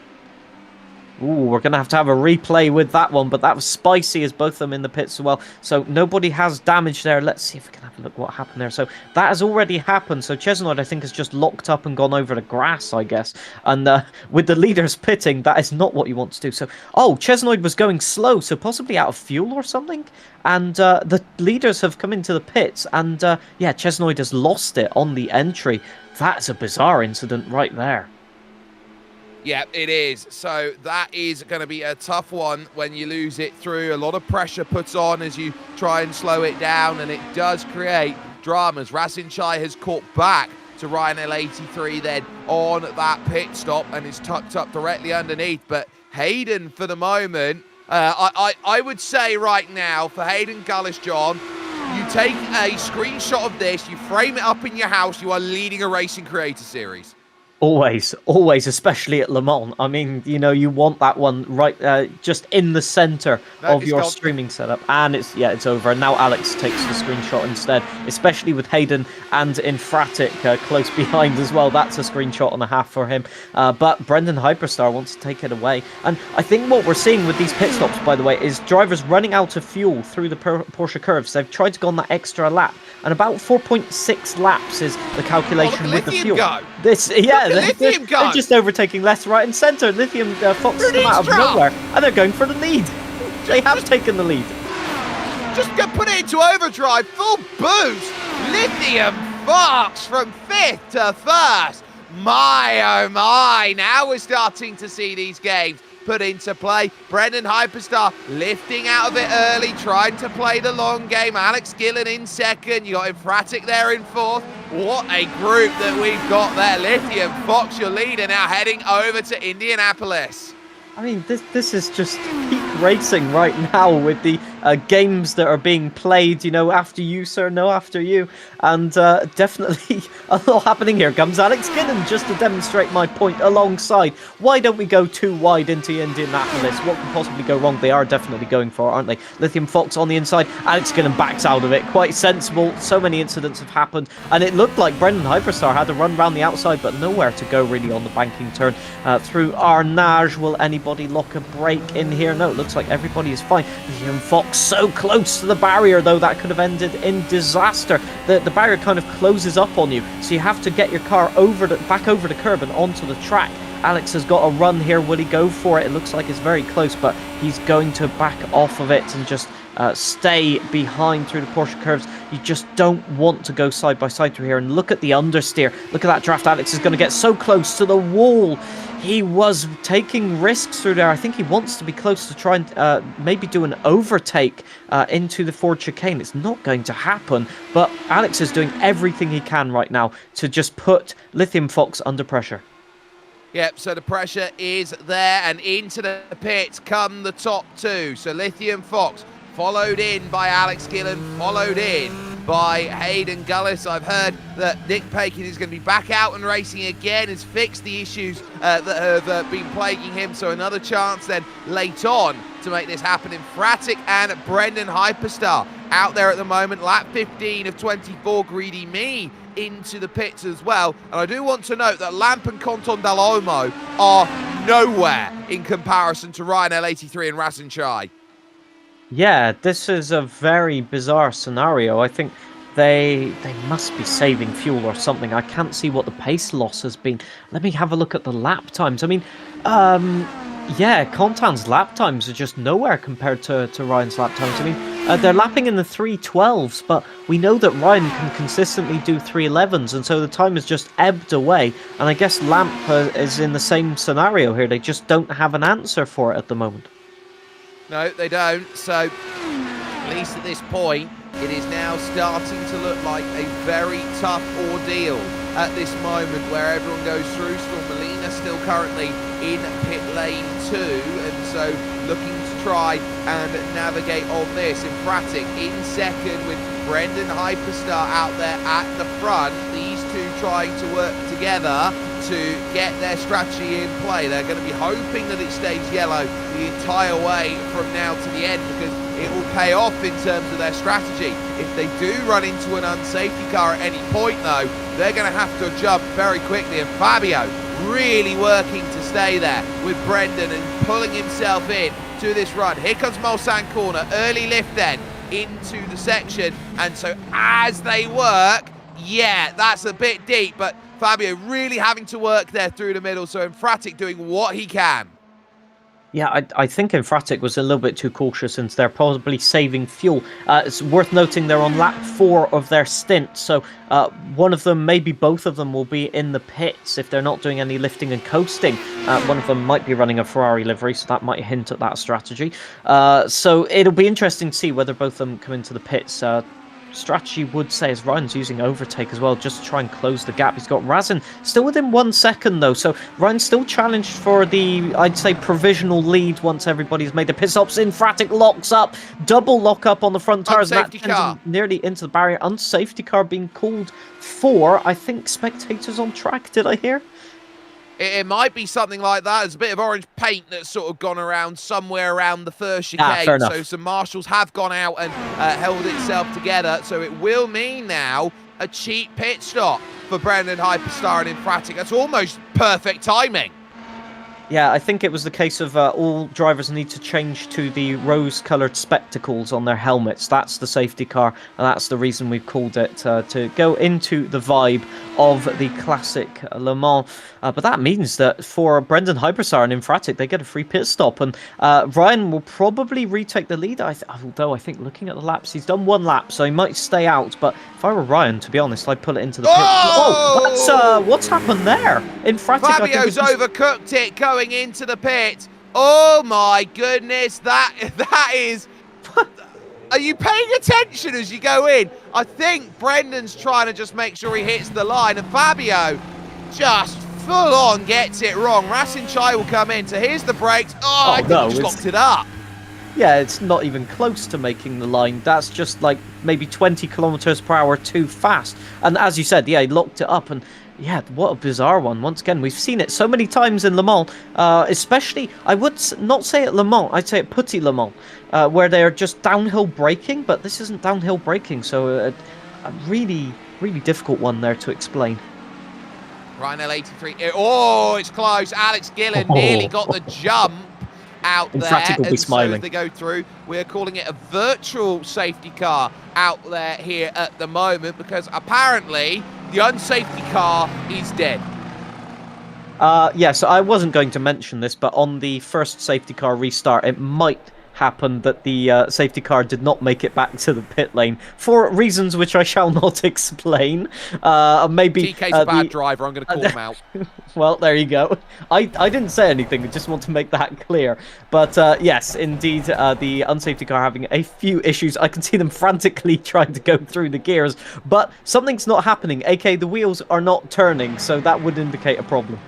Ooh, we're going to have a replay with that one, but that was spicy as both of them in the pits as well. So nobody has damage there. Let's see if we can have a look what happened there. So that has already happened. So Chesnoid, I think, has just locked up and gone over the grass, I guess. And with the leaders pitting, that is not what you want to do. So, Chesnoid was going slow, so possibly out of fuel or something. And the leaders have come into the pits. And Chesnoid has lost it on the entry. That's a bizarre incident right there. Yeah, it is. So that is going to be a tough one when you lose it through. A lot of pressure puts on as you try and slow it down, and it does create dramas. Rasin Chai has caught back to Ryan L83 then on that pit stop and is tucked up directly underneath. But Hayden, for the moment, I would say right now, for Hayden Gullis, John, you take a screenshot of this, you frame it up in your house, you are leading a Racing Creator Series. Always, especially at Le Mans. I mean, you want that one right just in the center of your streaming setup. And it's over. And now Alex takes the screenshot instead, especially with Hayden and Infratic close behind as well. That's a screenshot and a half for him. But Brendan Hyperstar wants to take it away. And I think what we're seeing with these pit stops, by the way, is drivers running out of fuel through the Porsche curves. They've tried to go on that extra lap. And about 4.6 laps is the calculation with the fuel. They're just overtaking left, right, and centre. Lithium Fox come out of nowhere, and they're going for the lead. They have taken the lead. Just put it into overdrive, full boost. Lithium Fox from 5th to 1st. My, oh my, now we're starting to see these games put into play. Brendan Hyperstar lifting out of it early, trying to play the long game. Alex Gillen in 2nd. You got Infratic there in 4th. What a group that we've got there. Lithium Fox, your leader, now heading over to Indianapolis. I mean, this is just peak racing right now with the games that are being played, after you, sir, no after you. And definitely a lot happening here. Comes Alex Ginnon just to demonstrate my point alongside. Why don't we go too wide into Indianapolis? What can possibly go wrong? They are definitely going for it, aren't they? Lithium Fox on the inside. Alex Ginnon backs out of it. Quite sensible. So many incidents have happened. And it looked like Brendan Hyperstar had to run around the outside, but nowhere to go really on the banking turn through Arnage. Will anybody lock a break in here? No, it looks like everybody is fine. Lithium Fox so close to the barrier, though that could have ended in disaster. The barrier kind of closes up on you, so you have to get your car back over the curb and onto the track. Alex has got a run here. Will he go for it? It looks like it's very close, but he's going to back off of it and just stay behind through the Porsche curves. You just don't want to go side by side through here. And look at the understeer. Look at that draft. Alex is going to get so close to the wall. He was taking risks through there. I think he wants to be close to try and maybe do an overtake into the Ford chicane. It's not going to happen, but Alex is doing everything he can right now to just put Lithium Fox under pressure. Yep, so the pressure is there, and into the pits come the top two. So Lithium Fox, followed in by Alex Gillen, followed in by Hayden Gullis. I've heard that Nick Pakin is going to be back out and racing again, has fixed the issues that have been plaguing him, so another chance then late on to make this happen. Infratic and Brendan Hyperstar out there at the moment, lap 15 of 24, Greedy Me into the pits as well. And I do want to note that Lamp and Canton Dall'Olmo are nowhere in comparison to Ryan L83 and Rasin Chai. Yeah, this is a very bizarre scenario. I think they must be saving fuel or something. I can't see what the pace loss has been. Let me have a look at the lap times. I mean, Yeah, Contan's lap times are just nowhere compared to Ryan's lap times. I mean, they're lapping in the 3:12s, but we know that Ryan can consistently do 3:11s, and so the time has just ebbed away. And I guess Lamp is in the same scenario here. They just don't have an answer for it at the moment. No, they don't. So, at least at this point, it is now starting to look like a very tough ordeal at this moment where everyone goes through. Storm Molina still currently in pit lane 2, and so looking to try and navigate on this. Infratic in second with Brendan Hyperstar out there at the front. These two trying to work together to get their strategy in play. They're going to be hoping that it stays yellow the entire way from now to the end, because it will pay off in terms of their strategy. If they do run into an unsafety car at any point, though, they're going to have to jump very quickly, and Fabio really working to stay there with Brendan and pulling himself in to this run. Here comes Mulsanne corner, early lift then into the section, and so as they work, yeah, that's a bit deep, but Fabio really having to work there through the middle, so Infratic doing what he can. Yeah, I think Infratic was a little bit too cautious, since they're probably saving fuel. It's worth noting they're on lap 4 of their stint, so one of them, maybe both of them, will be in the pits if they're not doing any lifting and coasting. One of them might be running a Ferrari livery, so that might hint at that strategy. So it'll be interesting to see whether both of them come into the pits. Strategy would say is Ryan's using overtake as well, just to try and close the gap. He's got Razin still within 1 second though, so Ryan's still challenged for the, I'd say, provisional lead once everybody's made their pit stops. Infratic locks up, double lock up on the front tires, and that sends him nearly into the barrier. Unsafety car being called for, I think, spectators on track, did I hear? It might be something like that. There's a bit of orange paint that's sort of gone around somewhere around the first chicane. So some marshals have gone out and held itself together. So it will mean now a cheap pit stop for Brendan Hyperstar and Infratic. That's almost perfect timing. Yeah, I think it was the case of all drivers need to change to the rose-coloured spectacles on their helmets. That's the safety car, and that's the reason we've called it, to go into the vibe of the classic Le Mans. But that means that for Brendan Hyperstar and Infratic, they get a free pit stop, and Ryan will probably retake the lead, although I think looking at the laps, he's done 1 lap, so he might stay out. But if I were Ryan, to be honest, I'd pull it into the pit. Oh, what's happened there? Infratic, Fabio's overcooked it going into the pit. Oh my goodness, that is... Are you paying attention as you go in? I think Brendan's trying to just make sure he hits the line, and Fabio just full on gets it wrong. Rasin Chai will come in, so here's the brakes. I think he just locked it up. Yeah, it's not even close to making the line. That's just like maybe 20 kilometers per hour too fast. And as you said, yeah, he locked it up, and yeah, what a bizarre one. Once again, we've seen it so many times in Le Mans, especially, I would not say at Le Mans, I'd say at Petit Le Mans, where they're just downhill braking, but this isn't downhill braking, so a really, really difficult one there to explain. Ryan L83, oh, it's close. Alex Gillen nearly got the jump out there, will be smiling. so as they go through, we're calling it a virtual safety car out there here at the moment, because apparently the unsafety car is dead. Yeah, so I wasn't going to mention this, but on the first safety car restart, it might happen that the safety car did not make it back to the pit lane for reasons which I shall not explain. Maybe TK's a bad driver. I'm going to call him out. Well, there you go. I didn't say anything. I just want to make that clear. But yes, indeed, the unsafety car having a few issues. I can see them frantically trying to go through the gears, but something's not happening. AK, the wheels are not turning, so that would indicate a problem.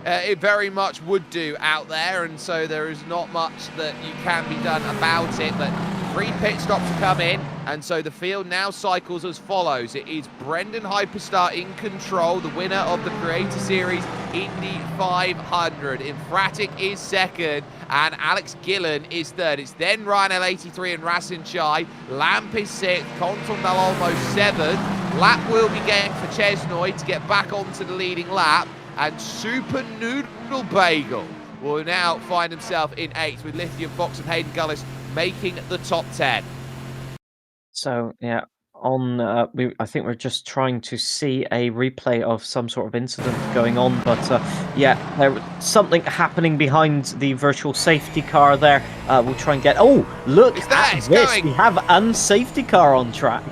It very much would do out there, and so there is not much that you can be done about it, but 3 pit stops to come in, and so the field now cycles as follows. It is Brendan Hyperstar in control, the winner of the Creator Series Indy 500. Infratic is second, and Alex Gillen is third. It's then Ryan L83 and Rasin Chai. Lamp is sixth, Conton Dal Olmo seventh. Lap will be getting for Chesnoy to get back onto the leading lap. And Super Noodle Bagel will now find himself in 8th, with Lithium Fox and Hayden Gullis making the top 10. So, yeah, on. I think we're just trying to see a replay of some sort of incident going on, but yeah, there was something happening behind the virtual safety car there. We'll try and get. Oh, look It's there, at it's this! going. We have unsafety car on track.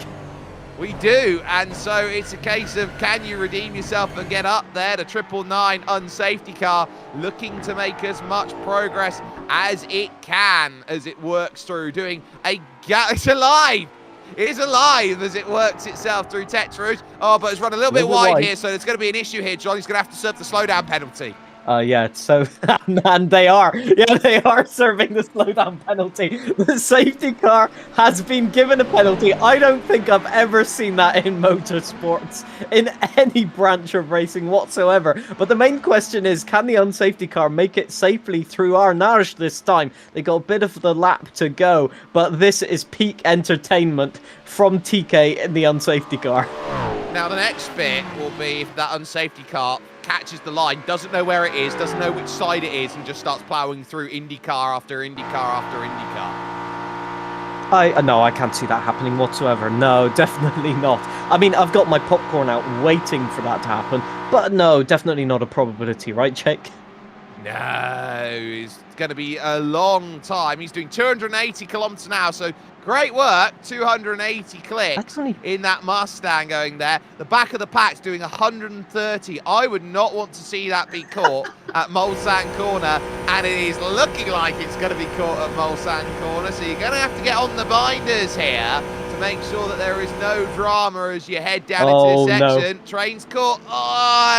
We do, and so it's a case of can you redeem yourself and get up there? The 999 unsafety car looking to make as much progress as it can as it works through doing a it's alive! It is alive as it works itself through Tetrus. Oh, but it's run a little bit wide here, so there's going to be an issue here. Johnny's going to have to serve the slowdown penalty. Yeah, so, and they are serving the slowdown penalty. The safety car has been given a penalty. I don't think I've ever seen that in motorsports, in any branch of racing whatsoever. But the main question is, can the unsafety car make it safely through Arnage this time? They got a bit of the lap to go, but this is peak entertainment from TK in the unsafety car. Now, the next bit will be if that unsafety car catches the line, doesn't know where it is, doesn't know which side it is, and just starts ploughing through Indy car after Indy car after Indy car. No, I can't see that happening whatsoever. No, definitely not. I mean, I've got my popcorn out waiting for that to happen, but no, definitely not a probability, right, Jake? No, it's going to be a long time. He's doing 280 kilometers an hour, so great work. 280 clicks in that Mustang going there. The back of the pack's doing 130. I would not want to see that be caught at Mulsanne Corner, and it is looking like it's going to be caught at Mulsanne Corner, so you're going to have to get on the binders here to make sure that there is no drama as you head down into this section. No. Train's caught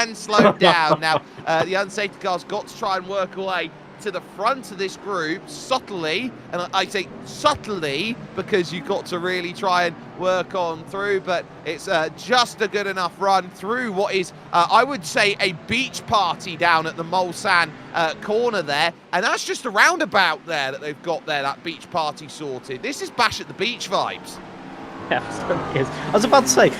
and slowed down. Now, the unsafety car's got to try and work away to the front of this group subtly, and I say subtly because you've got to really try and work on through, but it's just a good enough run through what is, I would say, a beach party down at the Mulsanne corner there, and that's just a roundabout there that they've got there, that beach party sorted. This is Bash at the Beach vibes. Yeah, it certainly is. I was about to say,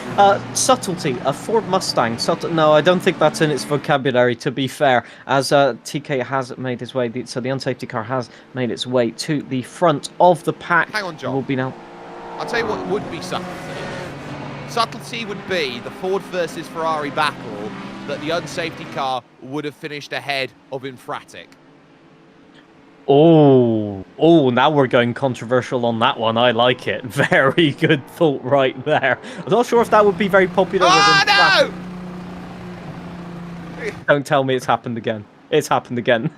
subtlety, a Ford Mustang. No, I don't think that's in its vocabulary, to be fair, as TK has made his way, so the unsafety car has made its way to the front of the pack. Hang on, John. Will be now. I'll tell you what would be subtlety. Subtlety would be the Ford versus Ferrari battle that the unsafety car would have finished ahead of Infratic. Oh, now we're going controversial on that one. I like it. Very good thought right there. I'm not sure if that would be very popular. Oh, no! Don't tell me it's happened again. It's happened again.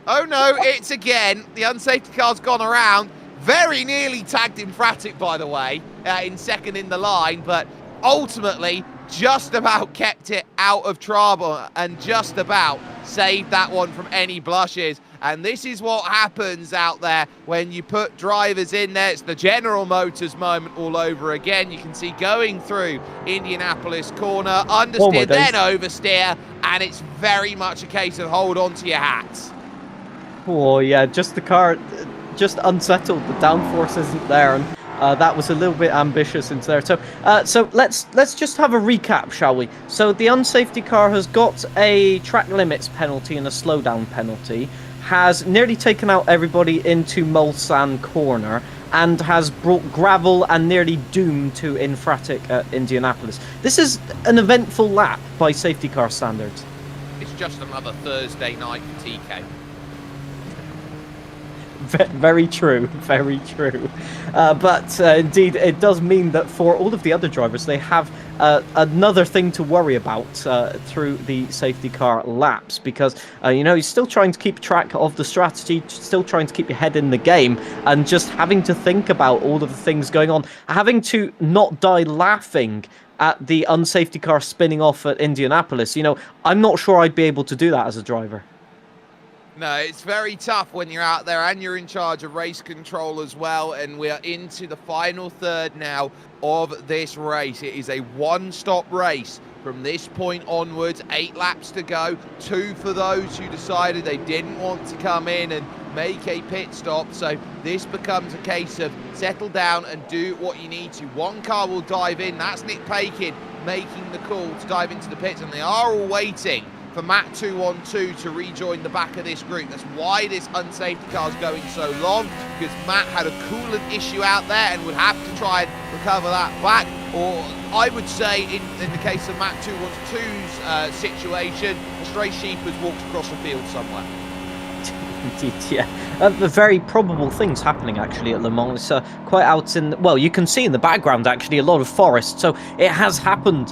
Oh, no, it's again. The unsafety car's gone around. Very nearly tagged Infratic, by the way, in second in the line, but ultimately just about kept it out of trouble and just about saved that one from any blushes. And this is what happens out there when you put drivers in there. It's the General Motors moment all over again. You can see going through Indianapolis corner, understeer, then oversteer, and it's very much a case of hold on to your hats. Oh, yeah, just the car, just unsettled. The downforce isn't there, and that was a little bit ambitious into there. So let's just have a recap, shall we? So the unsafety car has got a track limits penalty and a slowdown penalty, has nearly taken out everybody into Mulsanne Corner, and has brought gravel and nearly doom to Infratic at Indianapolis. This is an eventful lap by safety car standards. It's just another Thursday night for TK. Very true, very true. But indeed, it does mean that for all of the other drivers, they have another thing to worry about through the safety car laps, because, you're still trying to keep track of the strategy, still trying to keep your head in the game, and just having to think about all of the things going on, having to not die laughing at the unsafety car spinning off at Indianapolis. I'm not sure I'd be able to do that as a driver. No, it's very tough when you're out there and you're in charge of race control as well, and we are into the final third now of this race. It is a one-stop race from this point onwards. 8 laps to go, 2 for those who decided they didn't want to come in and make a pit stop. So this becomes a case of settle down and do what you need to. One car will dive in. That's Nick Pakin making the call to dive into the pits, and they are all waiting for Matt 212 to rejoin the back of this group. That's why this unsafety car is going so long, because Matt had a coolant issue out there and would have to try and recover that back. Or I would say, in the case of Matt 212's situation, a stray sheep has walked across the field somewhere. Indeed, yeah. Very probable things happening actually at Le Mans. It's quite out in, well, you can see in the background actually a lot of forest. So it has happened,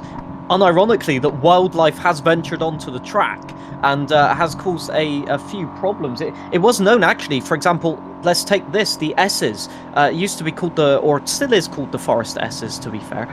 unironically, that wildlife has ventured onto the track and has caused a few problems. It was known actually, for example, let's take this, the S's. It used to be called or still is called the Forest S's, to be fair,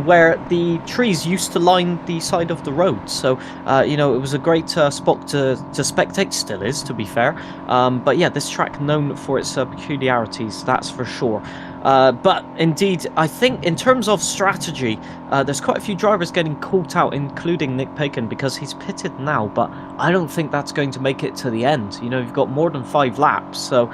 where the trees used to line the side of the road. So, it was a great spot to spectate, still is, to be fair. But yeah, this track known for its peculiarities, that's for sure. But indeed, I think in terms of strategy, there's quite a few drivers getting caught out, including Nick Pagan, because he's pitted now, but I don't think that's going to make it to the end. You've got more than 5 laps, so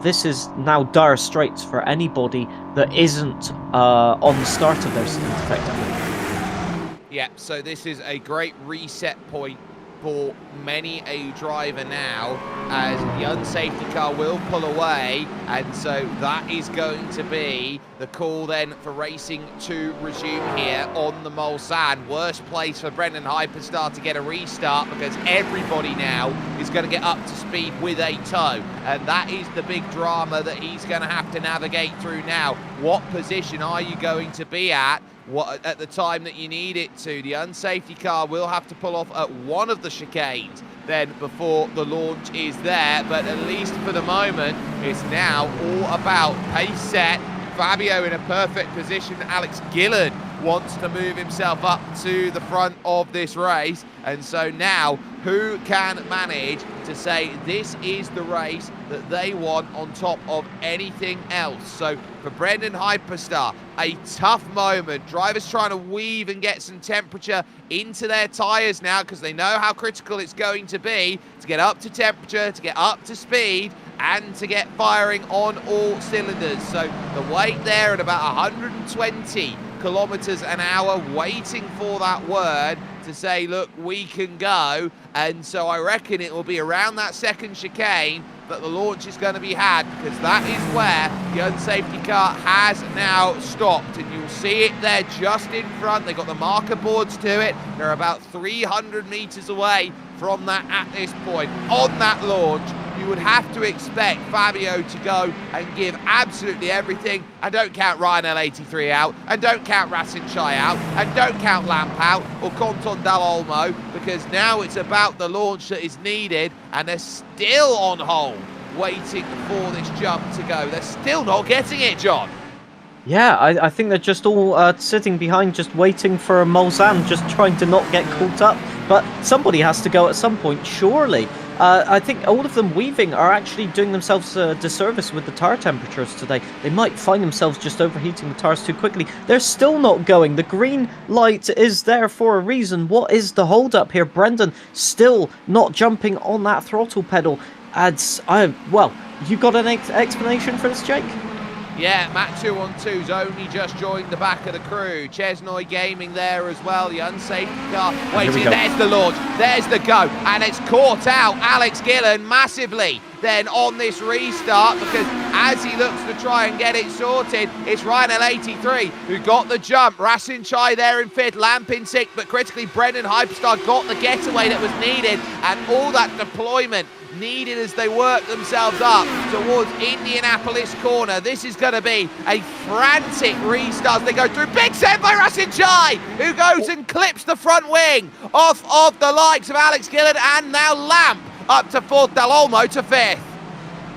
this is now dire straits for anybody that isn't on the start of their stint, effectively. Yeah, so this is a great reset point for many a driver now, as the unsafety car will pull away, and so that is going to be the call then for racing to resume here on the Mulsanne. Worst place for Brendan Hyperstar to get a restart, because everybody now is going to get up to speed with a tow, and that is the big drama that he's going to have to navigate through now. What position are you going to be at at the time that you need it to? The unsafety car will have to pull off at one of the chicanes then before the launch is there, but at least for the moment it's now all about pace set. Fabio in a perfect position. Alex Gillen wants to move himself up to the front of this race, and so now who can manage to say this is the race that they want on top of anything else? So for Brendan Hyperstar, a tough moment. Drivers trying to weave and get some temperature into their tyres now, because they know how critical it's going to be to get up to temperature, to get up to speed, and to get firing on all cylinders. So the weight there at about 120 kilometers an hour, waiting for that word to say, look, we can go. And so I reckon it will be around that second chicane that the launch is going to be had, because that is where the unsafety car has now stopped, and you'll see it there just in front. They've got the marker boards to it. They're about 300 meters away from that at this point. On that launch, you would have to expect Fabio to go and give absolutely everything, and don't count Ryan L83 out, and don't count Racing Chai out, and don't count Lamp out, or Conton Dal Olmo, because now it's about the launch that is needed, and they're still on hold, waiting for this jump to go. They're still not getting it, John. Yeah, I think they're just all sitting behind, just waiting for a Mulsanne, just trying to not get caught up. But somebody has to go at some point, surely. I think all of them weaving are actually doing themselves a disservice with the tire temperatures today. They might find themselves just overheating the tires too quickly. They're still not going. The green light is there for a reason. What is the hold up here? Brendan still not jumping on that throttle pedal. Well, you got an explanation for this, Jake? Yeah, Matt 212's only just joined the back of the crew. Chesnoy Gaming there as well, the unsafety car waiting. There's the launch, there's the go, and it's caught out Alex Gillen massively then on this restart, because as he looks to try and get it sorted, it's Ryan L83 who got the jump. Racing Chai there in fifth, Lamp in sixth, but critically Brendan Hyperstar got the getaway that was needed, and all that deployment needed as they work themselves up towards Indianapolis corner. This is going to be a frantic restart. They go through, big set by Racing Chai, who goes and clips the front wing off of the likes of Alex Gillen, and now Lamp up to fourth, Dal Olmo to fifth.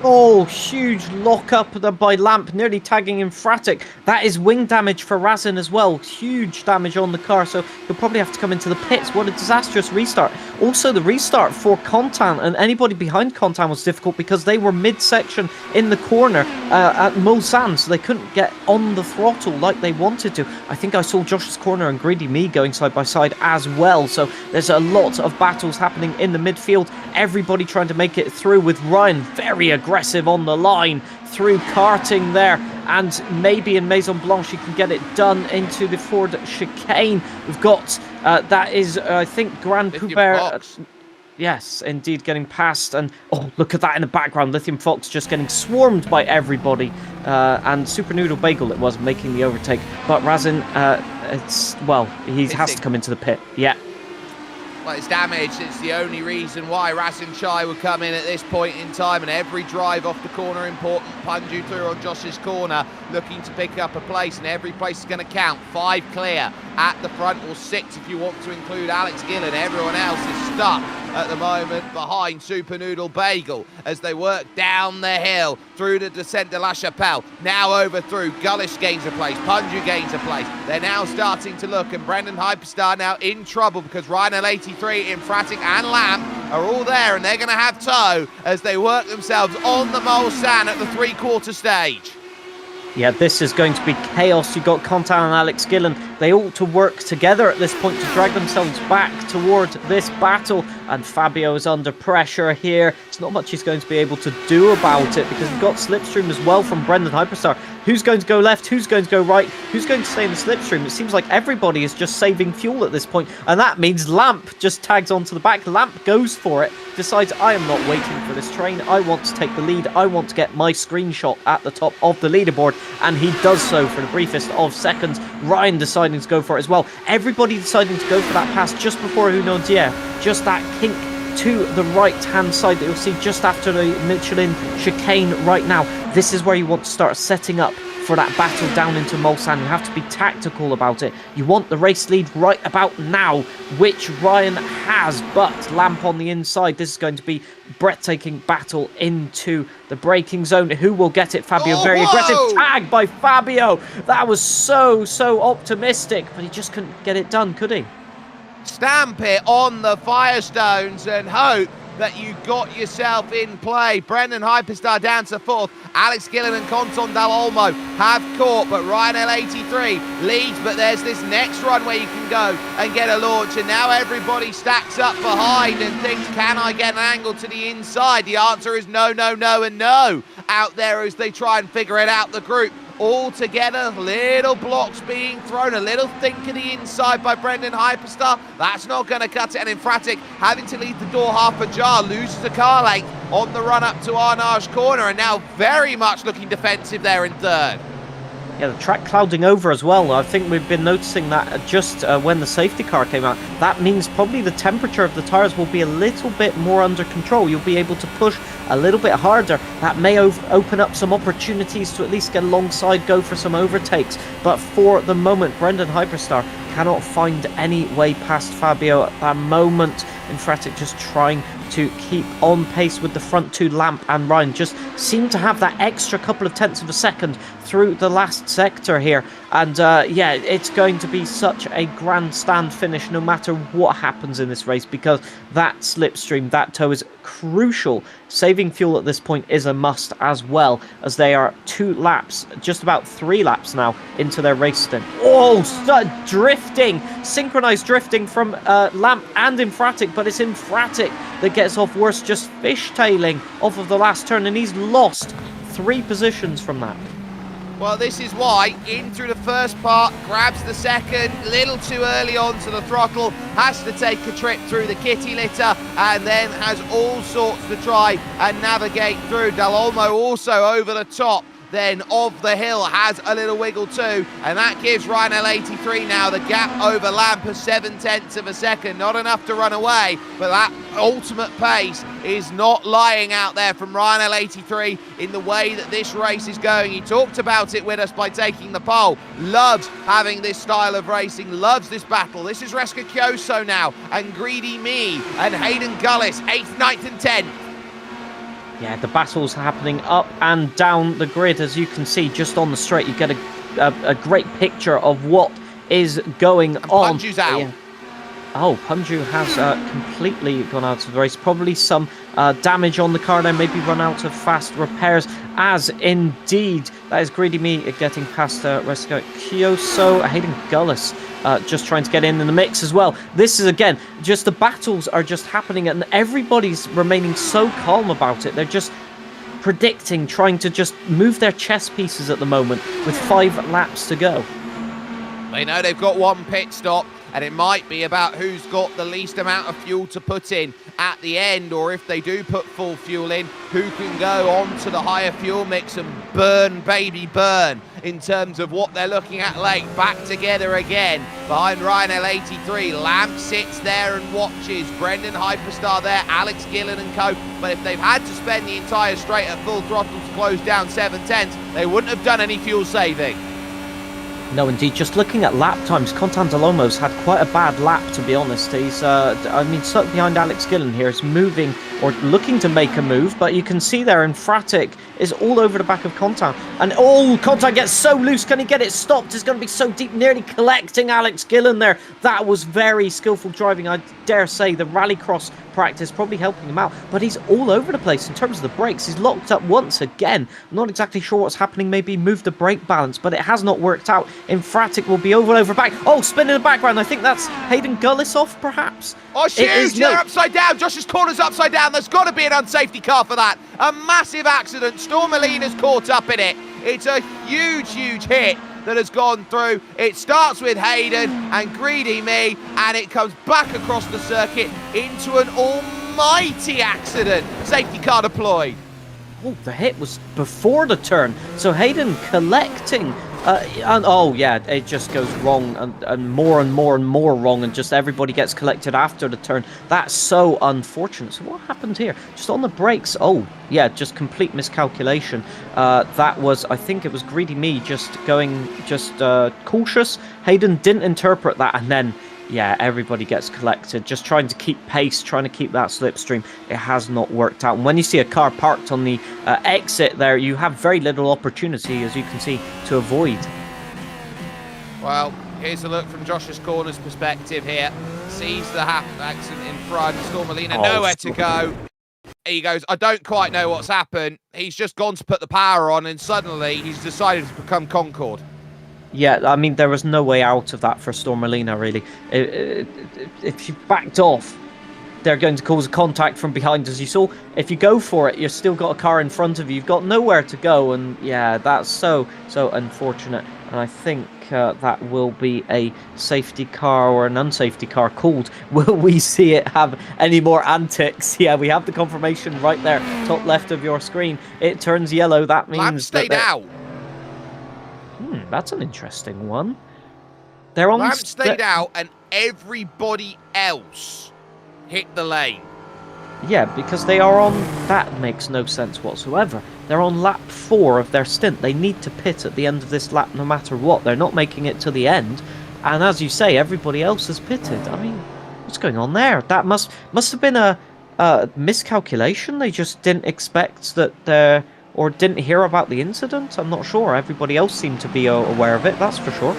Oh, huge lock-up by Lamp, nearly tagging him Fratic. That is wing damage for Razin as well. Huge damage on the car, so he'll probably have to come into the pits. What a disastrous restart. Also, the restart for Contan and anybody behind Contan was difficult, because they were mid-section in the corner at Mulsanne, so they couldn't get on the throttle like they wanted to. I think I saw Josh's Corner and Greedy Me going side by side as well, so there's a lot of battles happening in the midfield. Everybody trying to make it through, with Ryan very aggressive on the line through karting there, and maybe in Maison Blanche he can get it done into the Ford chicane. We've got That is, I think, Grand Lithium Poubert. Fox. Yes, indeed, getting past. And, oh, look at that in the background. Lithium Fox just getting swarmed by everybody. And Super Noodle Bagel it was making the overtake. But Razin, he has to come into the pit. Yeah. Well, it's damaged. It's the only reason why Razin Chai would come in at this point in time, and every drive off the corner important. Punju through on Josh's corner, looking to pick up a place, and every place is going to count. 5 clear at the front, or 6 if you want to include Alex Gillen. Everyone else is stuck at the moment behind Super Noodle Bagel as they work down the hill through the descent de la Chapelle. Now over through. Gullish gains a place. Punju gains a place. They're now starting to look, and Brendan Hyperstar now in trouble because Ryan L83, Infratic and Lamb are all there, and they're going to have tow as they work themselves on the Mulsanne at the 3/4 stage. Yeah, this is going to be chaos. You've got Contan and Alex Gillen. They ought to work together at this point to drag themselves back toward this battle. And Fabio is under pressure here. It's not much he's going to be able to do about it because we've got Slipstream as well from Brendan Hyperstar. Who's going to go left? Who's going to go right? Who's going to stay in the Slipstream? It seems like everybody is just saving fuel at this point. And that means Lamp just tags onto the back. Lamp goes for it. Decides, I am not waiting for this train. I want to take the lead. I want to get my screenshot at the top of the leaderboard. And he does so for the briefest of seconds. Ryan deciding to go for it as well. Everybody deciding to go for that pass just before Hunaudière. Just that kink to the right-hand side that you'll see just after the Michelin chicane right now. This is where you want to start setting up for that battle down into Mulsanne. You have to be tactical about it. You want the race lead right about now, which Ryan has, but Lamp on the inside. This is going to be breathtaking battle into the braking zone. Who will get it? Fabio, very aggressive tag by Fabio. That was so optimistic, but he just couldn't get it done, could he? Stamp it on the Firestones and hope that you got yourself in play. Brendan Hyperstar down to 4th. Alex Gillen and Conton Dal Olmo have caught, but Ryan L83 leads. But there's this next run where you can go and get a launch, and now everybody stacks up behind and thinks, can I get an angle to the inside? The answer is no, no, no, and no out there as they try and figure it out, the group. All together, little blocks being thrown, a little think to the inside by Brendan Hyperstar. That's not going to cut it, and Infratic having to leave the door half ajar, loses the car length on the run up to Arnage corner, and now very much looking defensive there in 3rd. Yeah, the track clouding over as well. I think we've been noticing that just when the safety car came out. That means probably the temperature of the tyres will be a little bit more under control. You'll be able to push a little bit harder. That may open up some opportunities to at least get alongside, go for some overtakes. But for the moment, Brendan Hyperstar cannot find any way past Fabio at that moment. Infratic just trying to keep on pace with the front 2. Lamp and Ryan just seem to have that extra couple of tenths of a second through the last sector here. And yeah, it's going to be such a grandstand finish no matter what happens in this race, because that slipstream, that tow is crucial. Saving fuel at this point is a must, as well as they are 2 laps, just about 3 laps now into their race stint. Oh, drifting, synchronized drifting from Lamp and Infratic, but it's Infratic that gets off worse, just fishtailing off of the last turn, and he's lost 3 positions from that. Well, this is why, in through the first part, grabs the second, little too early onto the throttle, has to take a trip through the kitty litter, and then has all sorts to try and navigate through. Dal Olmo also over the top then of the hill, has a little wiggle too, and that gives Ryan L83 now the gap over Lamp of 0.7 of a second. Not enough to run away, but that ultimate pace is not lying out there from Ryan L83 in the way that this race is going. He talked about it with us by taking the pole. Loves having this style of racing, loves this battle. This is Reska Kyoso now, and Greedy Me, and Hayden Gullis, 8th, 9th and 10th. Yeah, the battle's happening up and down the grid, as you can see just on the straight. You get a great picture of what is going on. Punju's out. Yeah. Oh, Punju has completely gone out of the race. Probably some damage on the car there, maybe run out of fast repairs, as indeed that is Greedy Me getting past Reska Kyoso. Hayden Gullis just trying to get in the mix as well. This is, again, just the battles are just happening, and everybody's remaining so calm about it. They're just predicting, trying to just move their chess pieces at the moment with 5 laps to go. They know they've got 1 pit stop, and it might be about who's got the least amount of fuel to put in at the end, or if they do put full fuel in, who can go on to the higher fuel mix and burn, baby, burn, in terms of what they're looking at late. Back together again behind Ryan L83. Lamp sits there and watches. Brendan Hyperstar there, Alex Gillen and co. But if they've had to spend the entire straight at full throttle to close down 7/10, they wouldn't have done any fuel saving. No, indeed. Just looking at lap times, Contan Delomos had quite a bad lap, to be honest. He's, stuck behind Alex Gillen here. Is moving or looking to make a move, but you can see there, Infratic is all over the back of Contan. And, Contan gets so loose. Can he get it stopped? It's going to be so deep, nearly collecting Alex Gillen there. That was very skillful driving. I dare say the rallycross practice probably helping him out, but he's all over the place in terms of the brakes. He's locked up once again. I'm not exactly sure what's happening. Maybe moved the brake balance, but it has not worked out. Infratic will be over back. Spin in the background. I think that's Hayden Gullis off, perhaps. Oh, shoot! They're upside down. Josh's corner's upside down. There's got to be an unsafety car for that. A massive accident. Storm Molina's caught up in it. It's a huge hit that has gone through. It starts with Hayden and Greedy Me, and it comes back across the circuit into an almighty accident. Safety car deployed. The hit was before the turn, so Hayden collecting. It just goes wrong and more wrong, and just everybody gets collected after the turn. That's so unfortunate. So what happened here? Just on the brakes. Just complete miscalculation. That was, I think it was Greedy Me just going cautious. Hayden didn't interpret that, and then everybody gets collected, just trying to keep pace, trying to keep that slipstream. It has not worked out. And when you see a car parked on the exit there, you have very little opportunity, as you can see, to avoid. Well, here's a look from Josh's corner's perspective here. Sees the accident in front. Storm Molina nowhere to go. He goes, I don't quite know what's happened. He's just gone to put the power on, and suddenly he's decided to become Concorde. Yeah, I mean, there was no way out of that for Storm Molina, really. If you backed off, they're going to cause a contact from behind, as you saw. If you go for it, you've still got a car in front of you. You've got nowhere to go, and that's so unfortunate. And I think that will be a safety car or an unsafety car called. Will we see it have any more antics? Yeah, we have the confirmation right there, top left of your screen. It turns yellow. That means Lamp stayed out. That's an interesting one. They're on. Lamp stayed out, and everybody else hit the lane. Yeah, because they are on. That makes no sense whatsoever. They're on lap 4 of their stint. They need to pit at the end of this lap, no matter what. They're not making it to the end, and as you say, everybody else has pitted. I mean, what's going on there? That must have been a miscalculation. They just didn't expect that or didn't hear about the incident. I'm not sure. Everybody else seemed to be aware of it, that's for sure.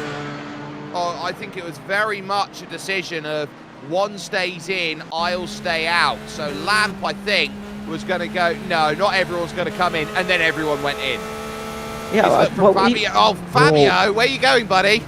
I think it was very much a decision of one stays in, I'll stay out. So Lamp, I think, was going to go, no, not everyone's going to come in, and then everyone went in. Yeah, Fabio, where are you going, buddy?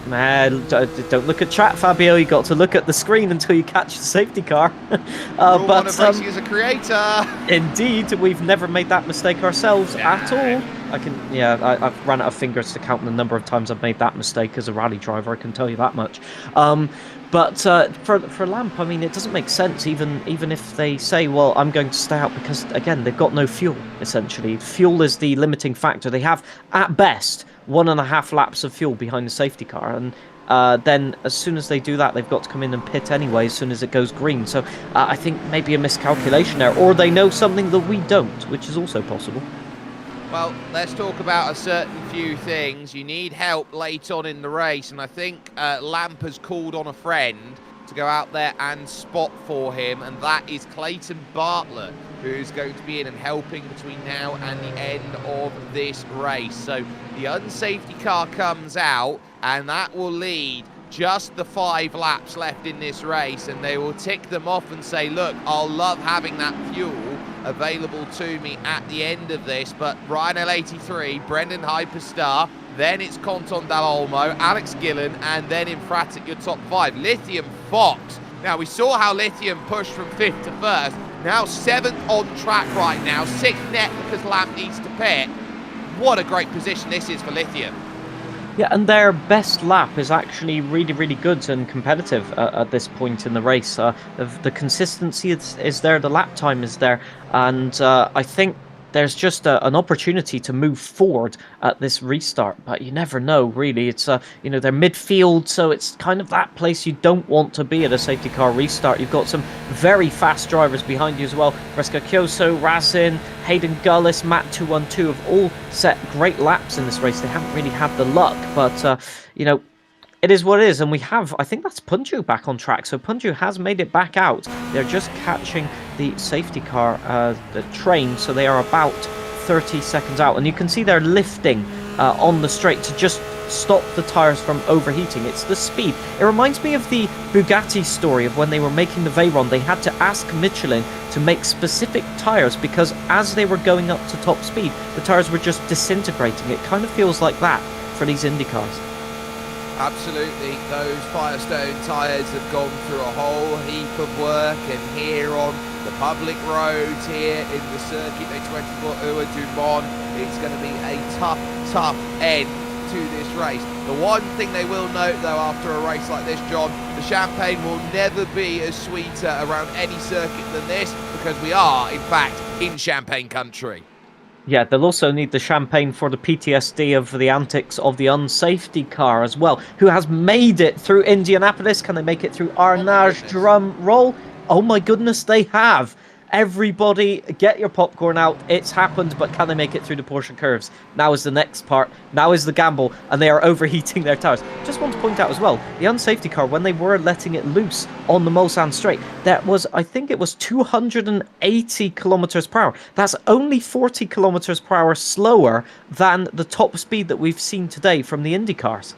Man, don't look at chat, Fabio. You got to look at the screen until you catch the safety car. Rule one of racing as a creator. Indeed, we've never made that mistake ourselves at all. I've run out of fingers to count the number of times I've made that mistake as a rally driver. I can tell you that much. But for Lamp, I mean, it doesn't make sense. Even if they say, well, I'm going to stay out, because again, they've got no fuel. Essentially, fuel is the limiting factor. They have, at best, 1.5 laps of fuel behind the safety car, and then as soon as they do that, they've got to come in and pit anyway as soon as it goes green. So I think maybe a miscalculation there, or they know something that we don't, which is also possible. Well, let's talk about a certain few things. You need help late on in the race, and I think Lamp has called on a friend to go out there and spot for him, and that is Clayton Bartlett, who's going to be in and helping between now and the end of this race. So the unsafety car comes out, and that will lead just the 5 laps left in this race, and they will tick them off and say, look, I'll love having that fuel available to me at the end of this. But Ryan L83, Brendan Hyperstar, then it's Conton Dall'Olmo, Alex Gillen, and then Infratic, your top 5. Lithium Fox. Now, we saw how Lithium pushed from 5th to 1st. Now 7th on track right now. 6th net because Lamp needs to pit. What a great position this is for Lithium. Yeah, and their best lap is actually really, really good and competitive at this point in the race. The consistency is there, the lap time is there, and I think there's just an opportunity to move forward at this restart, but you never know, really. It's you know, they're midfield, so it's kind of that place you don't want to be at a safety car restart. You've got some very fast drivers behind you as well. Rescacchioso, Razin, Hayden Gullis, Matt 212 have all set great laps in this race. They haven't really had the luck, but you know, it is what it is, and we have, I think that's Punju back on track, so Punju has made it back out. They're just catching the safety car, the train, so they are about 30 seconds out, and you can see they're lifting on the straight to just stop the tyres from overheating. It's the speed. It reminds me of the Bugatti story of when they were making the Veyron. They had to ask Michelin to make specific tyres because as they were going up to top speed, the tyres were just disintegrating. It kind of feels like that for these Indy cars. Absolutely, those Firestone tyres have gone through a whole heap of work, and here on the public roads here in the circuit, they 24 Ua Dumont, it's going to be a tough end to this race. The one thing they will note though after a race like this, John, the champagne will never be as sweeter around any circuit than this, because we are in fact in Champagne country. Yeah, they'll also need the champagne for the PTSD of the antics of the unsafety car as well, who has made it through Indianapolis. Can they make it through Arnage? Drum roll. Oh my goodness, they have. Everybody, get your popcorn out. It's happened, but can they make it through the Porsche curves? Now is the next part. Now is the gamble, and they are overheating their tires. Just want to point out as well, the unsafety car, when they were letting it loose on the Mulsanne straight, that was, I think it was 280 kilometers per hour. That's only 40 kilometers per hour slower than the top speed that we've seen today from the Indy cars.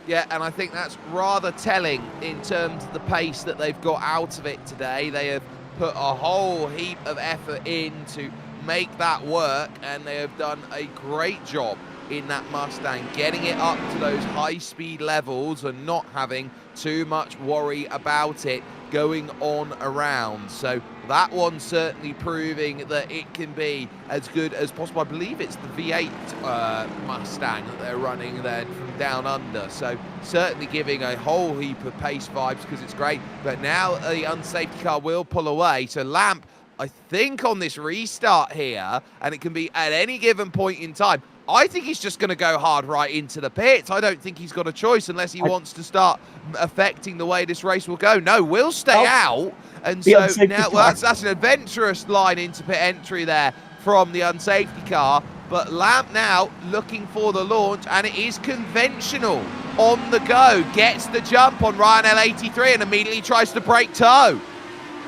Yeah, and I think that's rather telling in terms of the pace that they've got out of it today. They have put a whole heap of effort in to make that work, and they have done a great job in that Mustang, getting it up to those high speed levels and not having too much worry about it going on around. So that one's certainly proving that it can be as good as possible. I believe it's the V8 Mustang that they're running then from down under, so certainly giving a whole heap of pace vibes because it's great. But now the unsafety car will pull away, so Lamp, I think on this restart here, and it can be at any given point in time, I think he's just going to go hard right into the pits. I don't think he's got a choice unless he wants to start affecting the way this race will go. No, we'll stay out. And so now, well, that's an adventurous line into pit entry there from the unsafety car. But Lamp now looking for the launch, and it is conventional on the go. Gets the jump on Ryan L83 and immediately tries to break toe.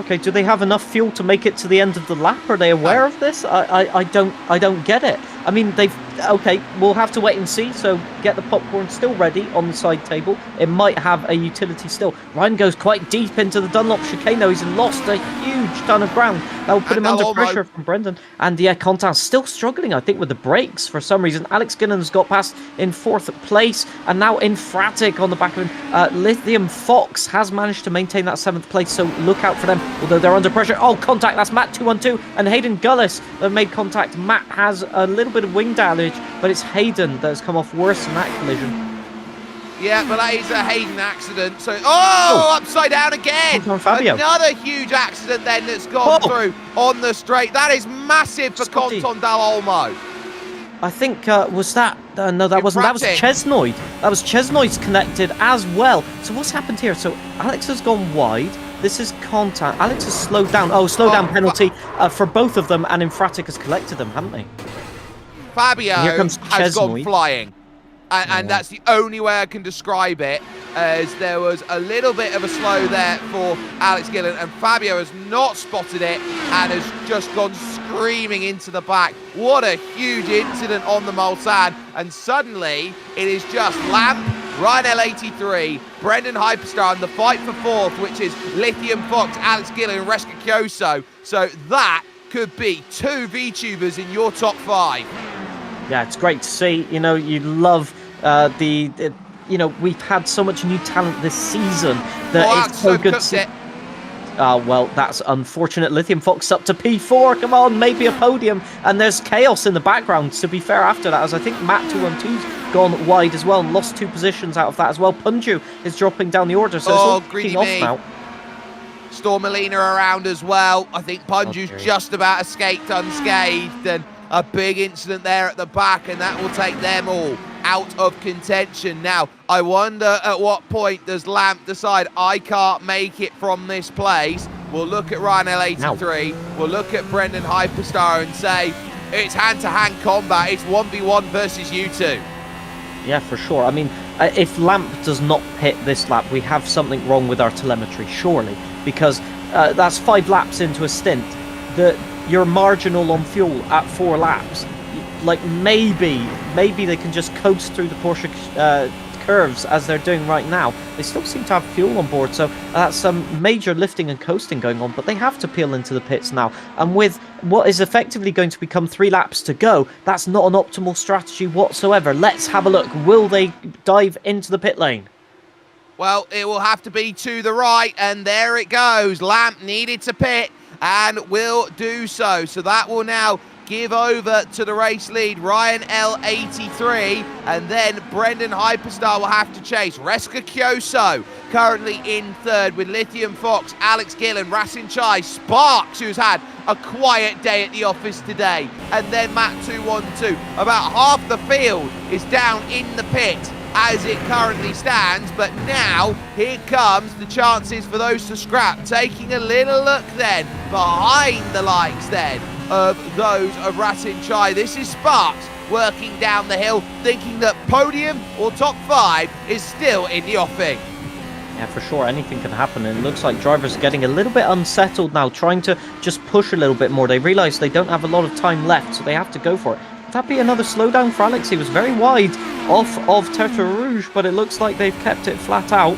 Okay, do they have enough fuel to make it to the end of the lap? Are they aware of this? I don't get it. I mean, okay, we'll have to wait and see. So get the popcorn still ready on the side table. It might have a utility still. Ryan goes quite deep into the Dunlop chicane, though. He's lost a huge ton of ground. That will put him under pressure from Brendan. And yeah, Contan's still struggling, I think, with the brakes for some reason. Alex Gillen's got past in 4th place, and now Infratic on the back of him. Lithium Fox has managed to maintain that 7th place, so look out for them, although they're under pressure. Oh, contact, that's Matt 212 and Hayden Gullis that made contact. Matt has a little bit of wing damage, but it's Hayden that has come off worse in that collision. Yeah, but that is a Hayden accident. So, upside down again. Another huge accident then that's gone through on the straight. That is massive for Conton Dal Olmo. I think, was that... no, that wasn't. That was Chesnoid. That was Chesnoid's connected as well. So what's happened here? So Alex has gone wide. This is contact. Alex has slowed down. Oh, slow down penalty for both of them, and Infratic has collected them, haven't they? Fabio has gone flying. And that's the only way I can describe it, as there was a little bit of a slow there for Alex Gillen, and Fabio has not spotted it and has just gone screaming into the back. What a huge incident on the Mulsanne, and suddenly it is just Lamp, Ryan L83, Brendan Hyperstar, and the fight for 4th, which is Lithium Fox, Alex Gillen, and Rescacchioso. So that could be 2 VTubers in your top 5. Yeah, it's great to see. You know, you love you know, we've had so much new talent this season that it's so good to see. Well, that's unfortunate. Lithium Fox up to P4. Come on, maybe a podium. And there's chaos in the background, to be fair, after that, as I think Matt 212's gone wide as well and lost 2 positions out of that as well. Punju is dropping down the order, so it's all kicking off now. Stormalina around as well. I think Punju's just about escaped unscathed, and a big incident there at the back, and that will take them all out of contention. Now, I wonder at what point does Lamp decide, I can't make it from this place. We'll look at Ryan L83, we'll look at Brendan Hyperstar and say, it's hand-to-hand combat, it's 1v1 versus you two. Yeah, for sure. I mean, if Lamp does not pit this lap, we have something wrong with our telemetry, surely, because that's 5 laps into a stint. You're marginal on fuel at 4 laps. Like, maybe they can just coast through the Porsche curves as they're doing right now. They still seem to have fuel on board, so that's some major lifting and coasting going on, but they have to peel into the pits now. And with what is effectively going to become 3 laps to go, that's not an optimal strategy whatsoever. Let's have a look. Will they dive into the pit lane? Well, it will have to be to the right, and there it goes. Lamp needed to pit and will do so. So that will now give over to the race lead, Ryan L83, and then Brendan Hyperstar will have to chase. Reska Kyoso currently in 3rd with Lithium Fox, Alex Gillen, Racing Chai, Sparks, who's had a quiet day at the office today, and then Matt 212. About half the field is down in the pit as it currently stands, but now here comes the chances for those to scrap. Taking a little look then behind the likes then of those of Racing Chai. This is Sparks working down the hill, thinking that podium or top 5 is still in the offing. Yeah, for sure, anything can happen, and it looks like drivers are getting a little bit unsettled now, trying to just push a little bit more. They realise they don't have a lot of time left, so they have to go for it. Would that be another slowdown for Alex? He was very wide off of Tertre Rouge, but it looks like they've kept it flat out.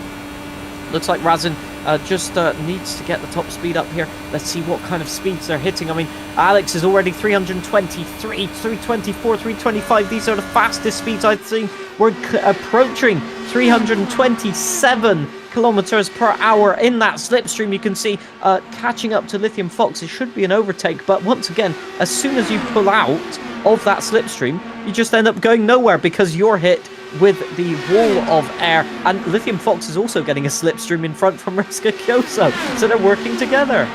Looks like Razin just needs to get the top speed up here. Let's see what kind of speeds they're hitting. I mean, Alex is already 323, 324, 325. These are the fastest speeds I've seen. We're approaching 327 kilometers per hour in that slipstream. You can see catching up to Lithium Fox. It should be an overtake, but once again, as soon as you pull out of that slipstream, you just end up going nowhere because you're hit with the wall of air. And Lithium Fox is also getting a slipstream in front from Reska Kyoso, so they're working together.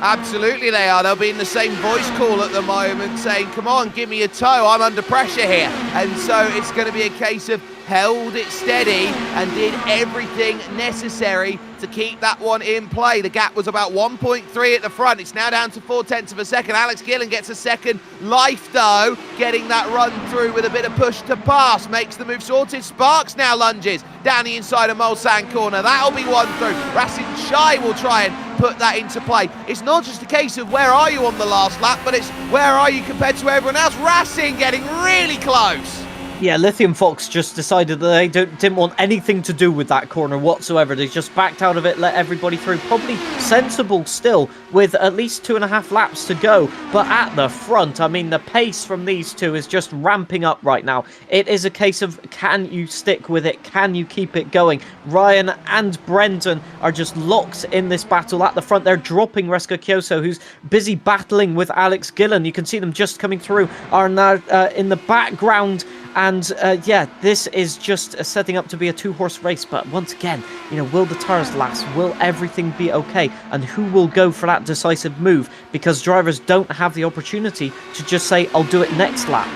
Absolutely they are. They'll be in the same voice call at the moment saying, come on, give me a tow, I'm under pressure here. And so it's going to be a case of held it steady and did everything necessary to keep that one in play. The gap was about 1.3 at the front. It's now down to 0.4 of a second. Alex Gillen gets a second life though, getting that run through with a bit of push to pass. Makes the move sorted. Sparks now lunges down the inside of Mulsanne corner. That'll be one through. Racing Chai will try and put that into play. It's not just a case of where are you on the last lap, but it's where are you compared to everyone else. Racing getting really close. Yeah, Lithium Fox just decided that they didn't want anything to do with that corner whatsoever. They just backed out of it, let everybody through. Probably sensible still, with at least 2.5 laps to go. But at the front, I mean, the pace from these two is just ramping up right now. It is a case of, can you stick with it? Can you keep it going? Ryan and Brendan are just locked in this battle at the front. They're dropping Reska Kyoso, who's busy battling with Alex Gillen. You can see them just coming through, are now in the background. And yeah, this is just setting up to be a 2-horse race. But once again, you know, will the tires last? Will everything be okay? And who will go for that decisive move? Because drivers don't have the opportunity to just say, I'll do it next lap.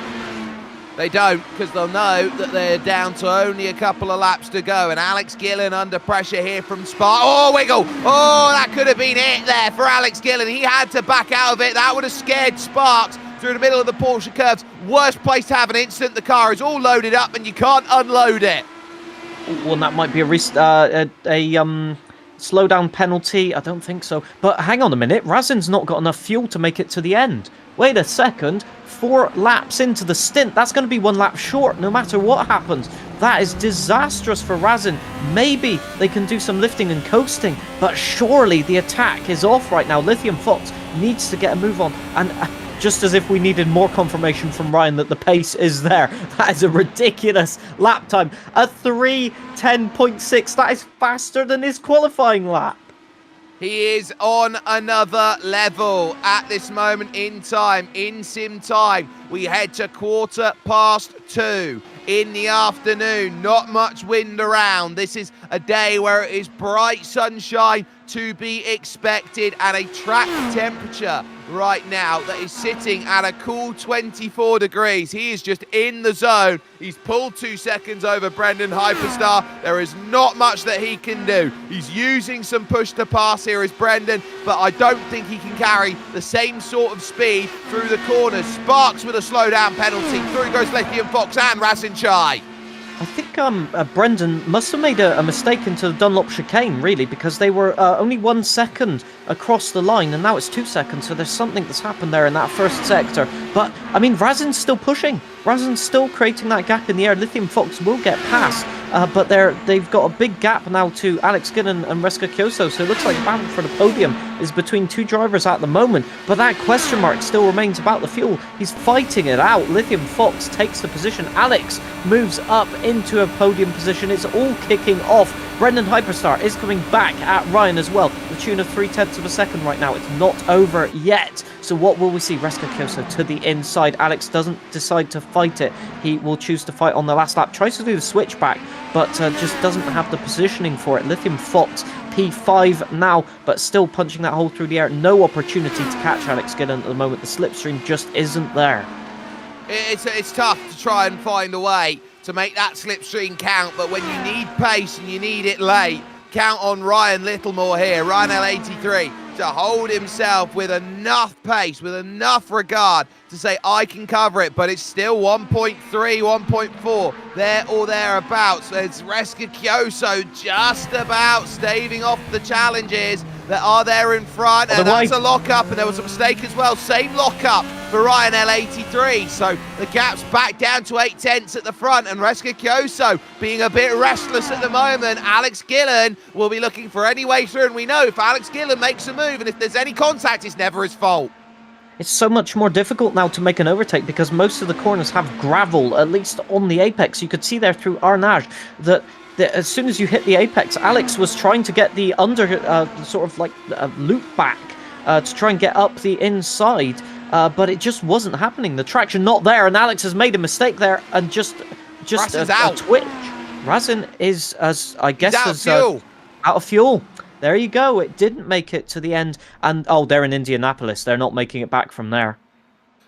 They don't, because they'll know that they're down to only a couple of laps to go. And Alex Gillen under pressure here from Spark. Oh, wiggle. Oh, that could have been it there for Alex Gillen. He had to back out of it. That would have scared Sparks through the middle of the Porsche curves. Worst place to have an incident. The car is all loaded up and you can't unload it. Well, that might be a slowdown penalty. I don't think so. But hang on a minute. Razin's not got enough fuel to make it to the end. Wait a second. 4 laps into the stint. That's going to be 1 lap short no matter what happens. That is disastrous for Razin. Maybe they can do some lifting and coasting, but surely the attack is off right now. Lithium Fox needs to get a move on. And just as if we needed more confirmation from Ryan that the pace is there. That is a ridiculous lap time. A 3:10.6. That is faster than his qualifying lap. He is on another level at this moment in time. In sim time, we head to 2:15 in the afternoon. Not much wind around. This is a day where it is bright sunshine to be expected, and a track temperature right now that is sitting at a cool 24 degrees. He is just in the zone. He's pulled 2 seconds over Brendan Hyperstar. There is not much that he can do. He's using some push to pass here as Brendan, but I don't think he can carry the same sort of speed through the corners. Sparks with a slowdown penalty. Through goes Lithium Fox and Rasinchai. I think Brendan must have made a mistake into the Dunlop chicane, really, because they were only 1 second across the line, and now it's 2 seconds, so there's something that's happened there in that first sector. But, I mean, Razin's still pushing. Razin's still creating that gap in the air. Lithium Fox will get past, but they've got a big gap now to Alex Gillen and Reska Kyoso, so it looks like the battle for the podium is between 2 drivers at the moment. But that question mark still remains about the fuel. He's fighting it out. Lithium Fox takes the position. Alex moves up into a podium position. It's all kicking off. Brendan Hyperstar is coming back at Ryan as well. The tune of 0.3 of a second right now. It's not over yet. So what will we see? Reska Kyoso to the inside. Alex doesn't decide to fight it. He will choose to fight on the last lap. Tries to do the switchback, but just doesn't have the positioning for it. Lithium Fox P5 now, but still punching that hole through the air. No opportunity to catch Alex Gillen at the moment. The slipstream just isn't there. It's tough to try and find a way to make that slipstream count, but when you need pace and you need it late, count on Ryan Littlemore here, Ryan L83, to hold himself with enough pace, with enough regard to say, I can cover it, but it's still 1.3, 1.4, there or thereabouts. It's Reska Kyoso just about staving off the challenges that are there in front, and that's a lock-up, and there was a mistake as well. Same lock-up for Ryan L83, so the gap's back down to 0.8 at the front, and Reska Kyoso being a bit restless at the moment. Alex Gillen will be looking for any way through, and we know if Alex Gillen makes a move, and if there's any contact, it's never his fault. It's so much more difficult now to make an overtake because most of the corners have gravel, at least on the apex. You could see there through Arnage that as soon as you hit the apex, Alex was trying to get the under sort of like loop back to try and get up the inside, but it just wasn't happening. The traction not there, and Alex has made a mistake there and just a twitch. Razin is, as I guess, out of fuel. There you go. It didn't make it to the end, and they're in Indianapolis. They're not making it back from there.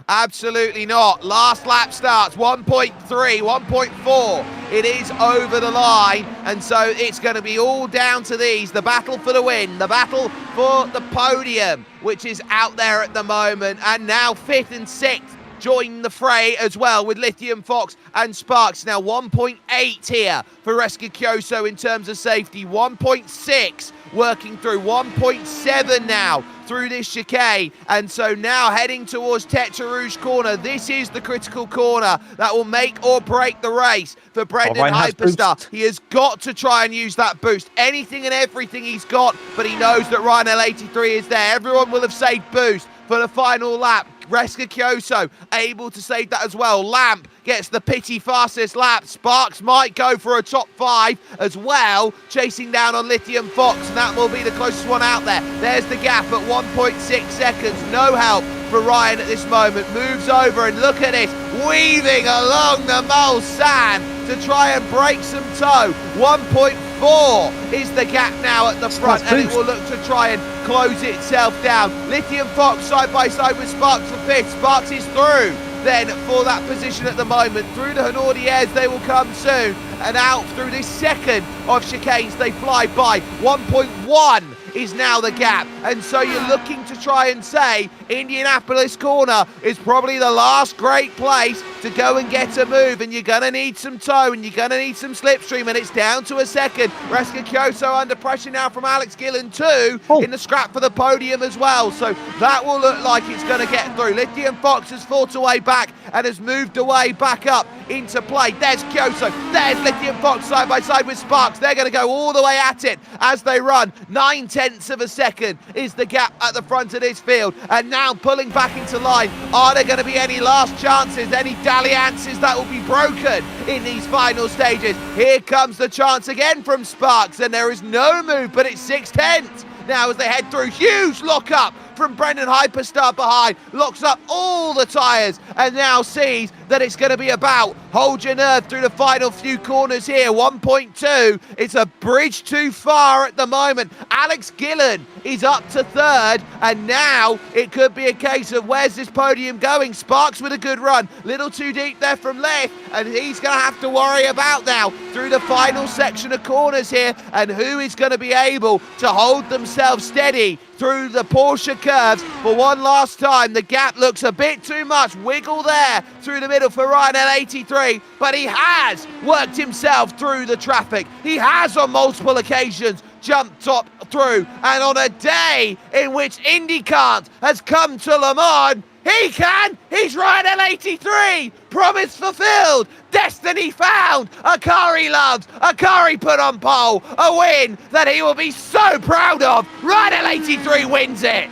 Absolutely not. Last lap starts 1.3, 1.4. It is over the line, and so it's going to be all down to these. The battle for the win, the battle for the podium, which is out there at the moment. And now 5th and 6th join the fray as well with Lithium Fox and Sparks. Now 1.8 here for Reska Kyoso in terms of safety. 1.6 working through. 1.7 now through this chicane, and so now heading towards Tete Rouge corner. This is the critical corner that will make or break the race for Brendan Hyperstar. He has got to try and use that boost, anything and everything he's got, but he knows that Ryan L83 is there. Everyone will have saved boost for the final lap. Reska Kyoso able to save that as well. Lamp gets the pity fastest lap. Sparks might go for a top 5 as well, chasing down on Lithium Fox, and that will be the closest one out there. There's the gap at 1.6 seconds. No help for Ryan at this moment. Moves over, and look at this, weaving along the Mulsanne to try and break some toe. 1.4 is the gap now at the front, and it will look to try and close itself down. Lithium Fox side by side with Sparks for 5th. Sparks is through then for that position at the moment. Through the Honoriers they will come soon, and out through this second of chicanes they fly by. 1.1 is now the gap, and so you're looking to try and say Indianapolis corner is probably the last great place to go and get a move, and you're going to need some toe and you're going to need some slipstream, and it's down to a second. Reska Kyoso under pressure now from Alex Gillen too, in the scrap for the podium as well, so that will look like it's going to get through. Lithium Fox has fought away back and has moved away back up into play. There's Kyoso, there's Lithium Fox side by side with Sparks. They're going to go all the way at it as they run. 9/10 of a second is the gap at the front of this field, and now pulling back into line. Are there going to be any last chances, any dalliances that will be broken in these final stages? Here comes the chance again from Sparks, and there is no move, but it's 6/10 now as they head through. Huge lock-up from Brendan Hyperstar behind. Locks up all the tyres and now sees that it's going to be about hold your nerve through the final few corners here. 1.2. It's a bridge too far at the moment. Alex Gillen is up to third, and now it could be a case of where's this podium going? Sparks with a good run. Little too deep there from Leth, and he's going to have to worry about now through the final section of corners here, and who is going to be able to hold themselves steady through the Porsche curves for one last time. The gap looks a bit too much. Wiggle there through the middle for Ryan L83, but he has worked himself through the traffic. He has on multiple occasions jumped top through, and on a day in which Indy Can't has come to Le Mans, he can! He's Ryan L83! Promise fulfilled! Destiny found! A car he loves! A car he put on pole! A win that he will be so proud of! Ryan L83 wins it!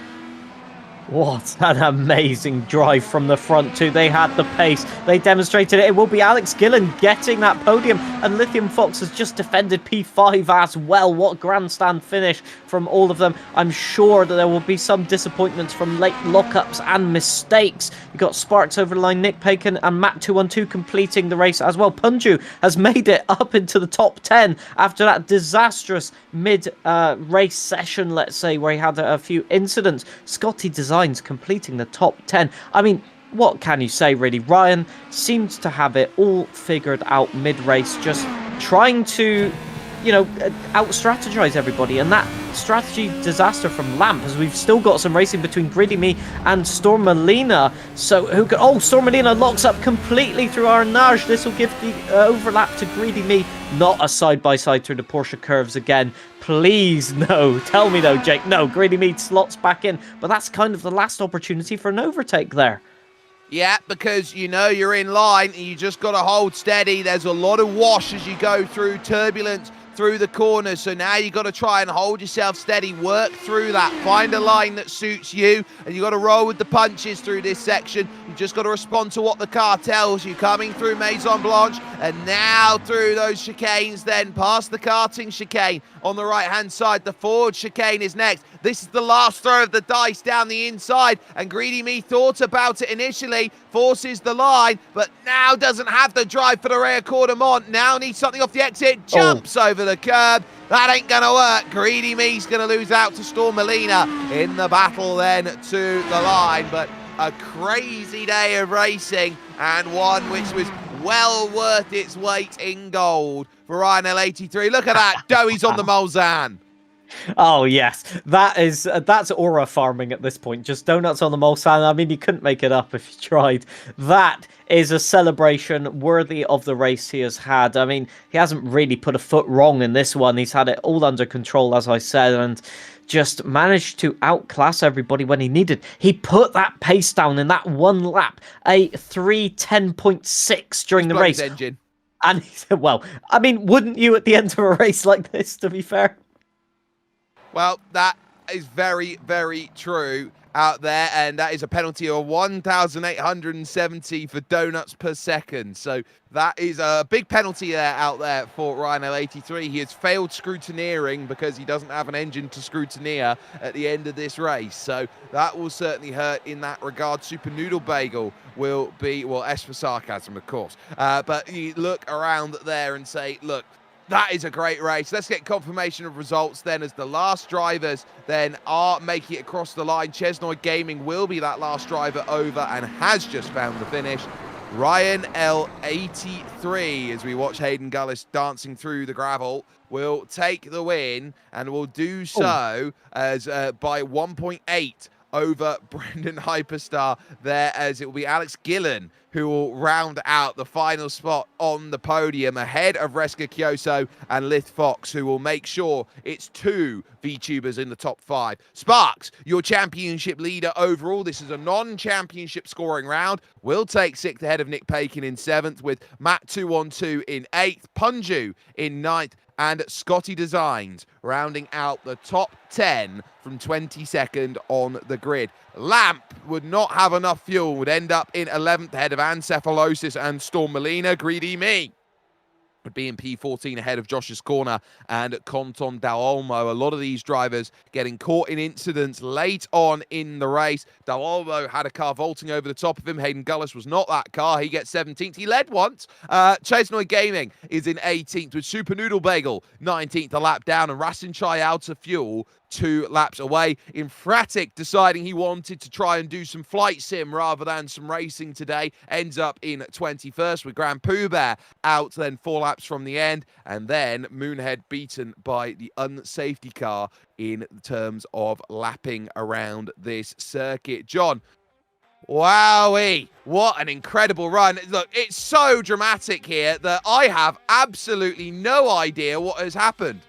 What an amazing drive from the front too. They had the pace. They demonstrated it. It will be Alex Gillen getting that podium. And Lithium Fox has just defended P5 as well. What grandstand finish from all of them. I'm sure that there will be some disappointments from late lockups and mistakes. You got Sparks over the line, Nick Pakin and Matt212 completing the race as well. Punju has made it up into the top 10 after that disastrous mid-race session, let's say, where he had a few incidents. Scotty Designs completing the top 10. I mean, what can you say, really? Ryan seems to have it all figured out mid-race, just trying to, you know, out-strategize everybody, and that strategy disaster from Lamp, as we've still got some racing between Greedy Me and Storm Molina. So who could... Oh, Storm Molina locks up completely through Arnage. This will give the overlap to Greedy Me. Not a side-by-side through the Porsche curves again. Please, no. Tell me no, Jake. No, Greedy Me slots back in. But that's kind of the last opportunity for an overtake there. Yeah, because you know you're in line and you just got to hold steady. There's a lot of wash as you go through turbulence through the corners, so now you got to try and hold yourself steady, work through that, find a line that suits you, and you got to roll with the punches through this section. You just got to respond to what the car tells you. Coming through Maison Blanche, and now through those chicanes, then past the karting chicane on the right hand side. The Ford chicane is next. This is the last throw of the dice down the inside, and Greedy Me thought about it initially, forces the line, but now doesn't have the drive for the rear quarter mont. Now needs something off the exit, jumps over the curb. That ain't gonna work. Greedy Me's gonna lose out to Storm Molina in the battle then to the line. But a crazy day of racing, and one which was well worth its weight in gold for Ryan L83. Look at that, Doey's on the Mulsanne. Oh yes, that's aura farming at this point. Just donuts on the Mulsanne. I mean, you couldn't make it up if you tried. That is a celebration worthy of the race he has had. I mean, he hasn't really put a foot wrong in this one. He's had it all under control, as I said, and just managed to outclass everybody when he needed. He put that pace down in that one lap, a 3:10.6 during the race. Engine. And he said, well, I mean, wouldn't you at the end of a race like this, to be fair? Well, that is very, very true out there, and that is a penalty of 1,870 for donuts per second. So that is a big penalty there out there for Ryan L83. He has failed scrutineering because he doesn't have an engine to scrutineer at the end of this race. So that will certainly hurt in that regard. Super Noodle Bagel will be, well, S for sarcasm, of course. But you look around there and say, look, that is a great race. Let's get confirmation of results then, as the last drivers then are making it across the line. Chesnoy Gaming will be that last driver over and has just found the finish. Ryan L83, as we watch Hayden Gullis dancing through the gravel, will take the win, and will do so as by 1.8 over Brendan Hyperstar there, as it will be Alex Gillen who will round out the final spot on the podium ahead of Reska Kyoso and Lith Fox, who will make sure it's 2 VTubers in the top 5. Sparks, your championship leader overall. This is a non-championship scoring round. Will take 6th ahead of Nick Pakin in 7th, with Matt212 in 8th, Punju in 9th, and Scotty Designs rounding out the top 10 from 22nd on the grid. Lamp would not have enough fuel, would end up in 11th ahead of Ancephalosis and Storm Molina. Greedy Me being P14 ahead of Josh's Corner and Conton Dal-Olmo. A lot of these drivers getting caught in incidents late on in the race. Dal-Olmo had a car vaulting over the top of him. Hayden Gullis was not that car. He gets 17th. He led once. Chesnoy Gaming is in 18th with Super Noodle Bagel 19th, a lap down, and Rasin Chai out of fuel 2 laps away. Infratic deciding he wanted to try and do some flight sim rather than some racing today. Ends up in 21st with Grand Pooh Bear out then 4 laps from the end. And then Moonhead beaten by the unsafety car in terms of lapping around this circuit. John, wowee, what an incredible run. Look, it's so dramatic here that I have absolutely no idea what has happened.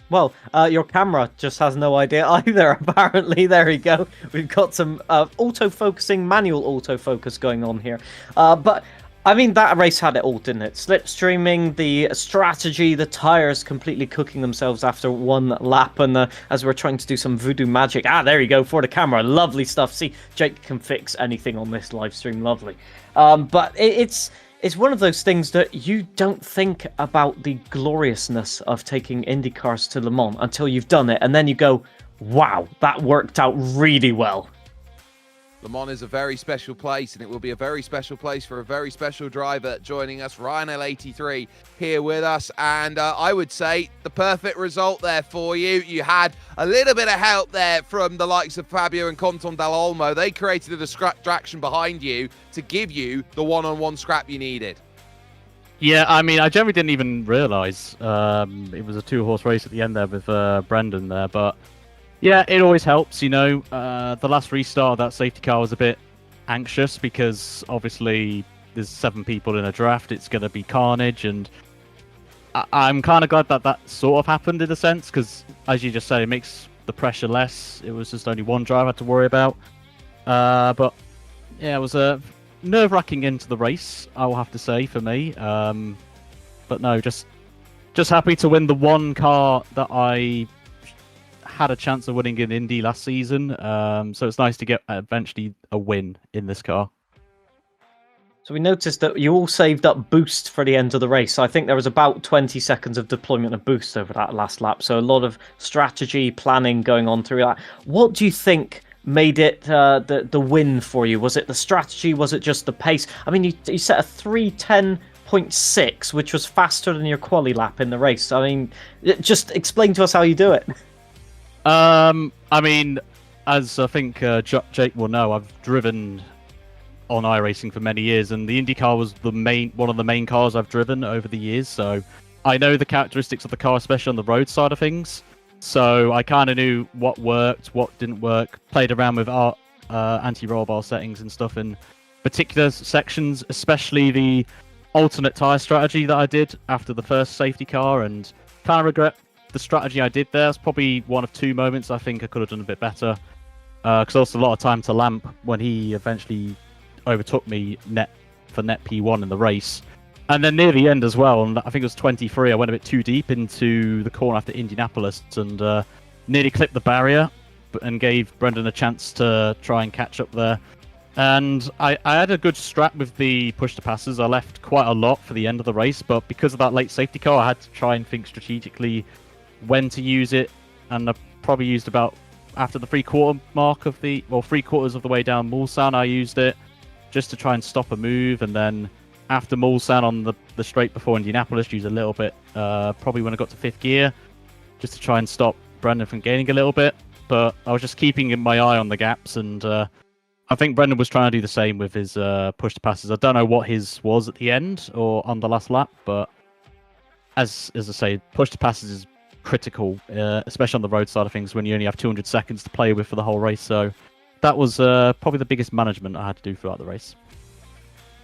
Well, your camera just has no idea either, apparently. There we go. We've got some auto-focusing, manual autofocus going on here. But, I mean, that race had it all, didn't it? Slipstreaming, the strategy, the tyres completely cooking themselves after 1 lap. And as we're trying to do some voodoo magic. There you go, for the camera. Lovely stuff. See, Jake can fix anything on this live stream. Lovely. But it's one of those things that you don't think about the gloriousness of taking Indy Cars to Le Mans until you've done it, and then you go, wow, that worked out really well. Le Mans is a very special place, and it will be a very special place for a very special driver joining us, Ryan L83, here with us. And I would say the perfect result there for you. You had a little bit of help there from the likes of Fabio and Conton Dal-Olmo. They created a distraction behind you to give you the one-on-one scrap you needed. Yeah, I mean, I generally didn't even realise it was a 2-horse race at the end there with Brendan there, but yeah, it always helps, you know. The last restart of that safety car was a bit anxious because obviously there's 7 people in a draft. It's going to be carnage, and I'm kind of glad that that sort of happened in a sense because, as you just said, it makes the pressure less. It was just only one driver I had to worry about. But yeah, it was a nerve-wracking into the race, I will have to say, for me. But no, just happy to win the one car that I had a chance of winning in Indy last season, so it's nice to get eventually a win in this car. So we noticed that you all saved up boost for the end of the race. I think there was about 20 seconds of deployment of boost over that last lap, so a lot of strategy planning going on through that. What do you think made it the win for you? Was it the strategy? Was it just the pace? I mean, you set a 3:10.6, which was faster than your quali lap in the race. I mean, just explain to us how you do it. I mean, as I think Jake will know, I've driven on iRacing for many years, and the Indy Car was one of the main cars I've driven over the years, so I know the characteristics of the car, especially on the road side of things. So I kind of knew what worked, what didn't work, played around with our anti-roll bar settings and stuff in particular sections, especially the alternate tyre strategy that I did after the first safety car, and kind of regret the strategy I did there. It's probably one of 2 moments I think I could have done a bit better, because I lost a lot of time to Lamp when he eventually overtook me net P1 in the race. And then near the end as well, and I think it was 23, I went a bit too deep into the corner after Indianapolis and nearly clipped the barrier and gave Brendan a chance to try and catch up there. And I had a good strat with the push to passes. I left quite a lot for the end of the race, but because of that late safety car, I had to try and think strategically when to use it, and I probably used about after the 3/4 mark of 3/4 of the way down Mulsanne, I used it just to try and stop a move, and then after Mulsanne on the straight before Indianapolis, used a little bit, probably when I got to 5th gear, just to try and stop Brendan from gaining a little bit. But I was just keeping my eye on the gaps, and I think Brendan was trying to do the same with his push to passes. I don't know what his was at the end or on the last lap, but as I say, push to passes is critical, especially on the road side of things when you only have 200 seconds to play with for the whole race. So that was probably the biggest management I had to do throughout the race.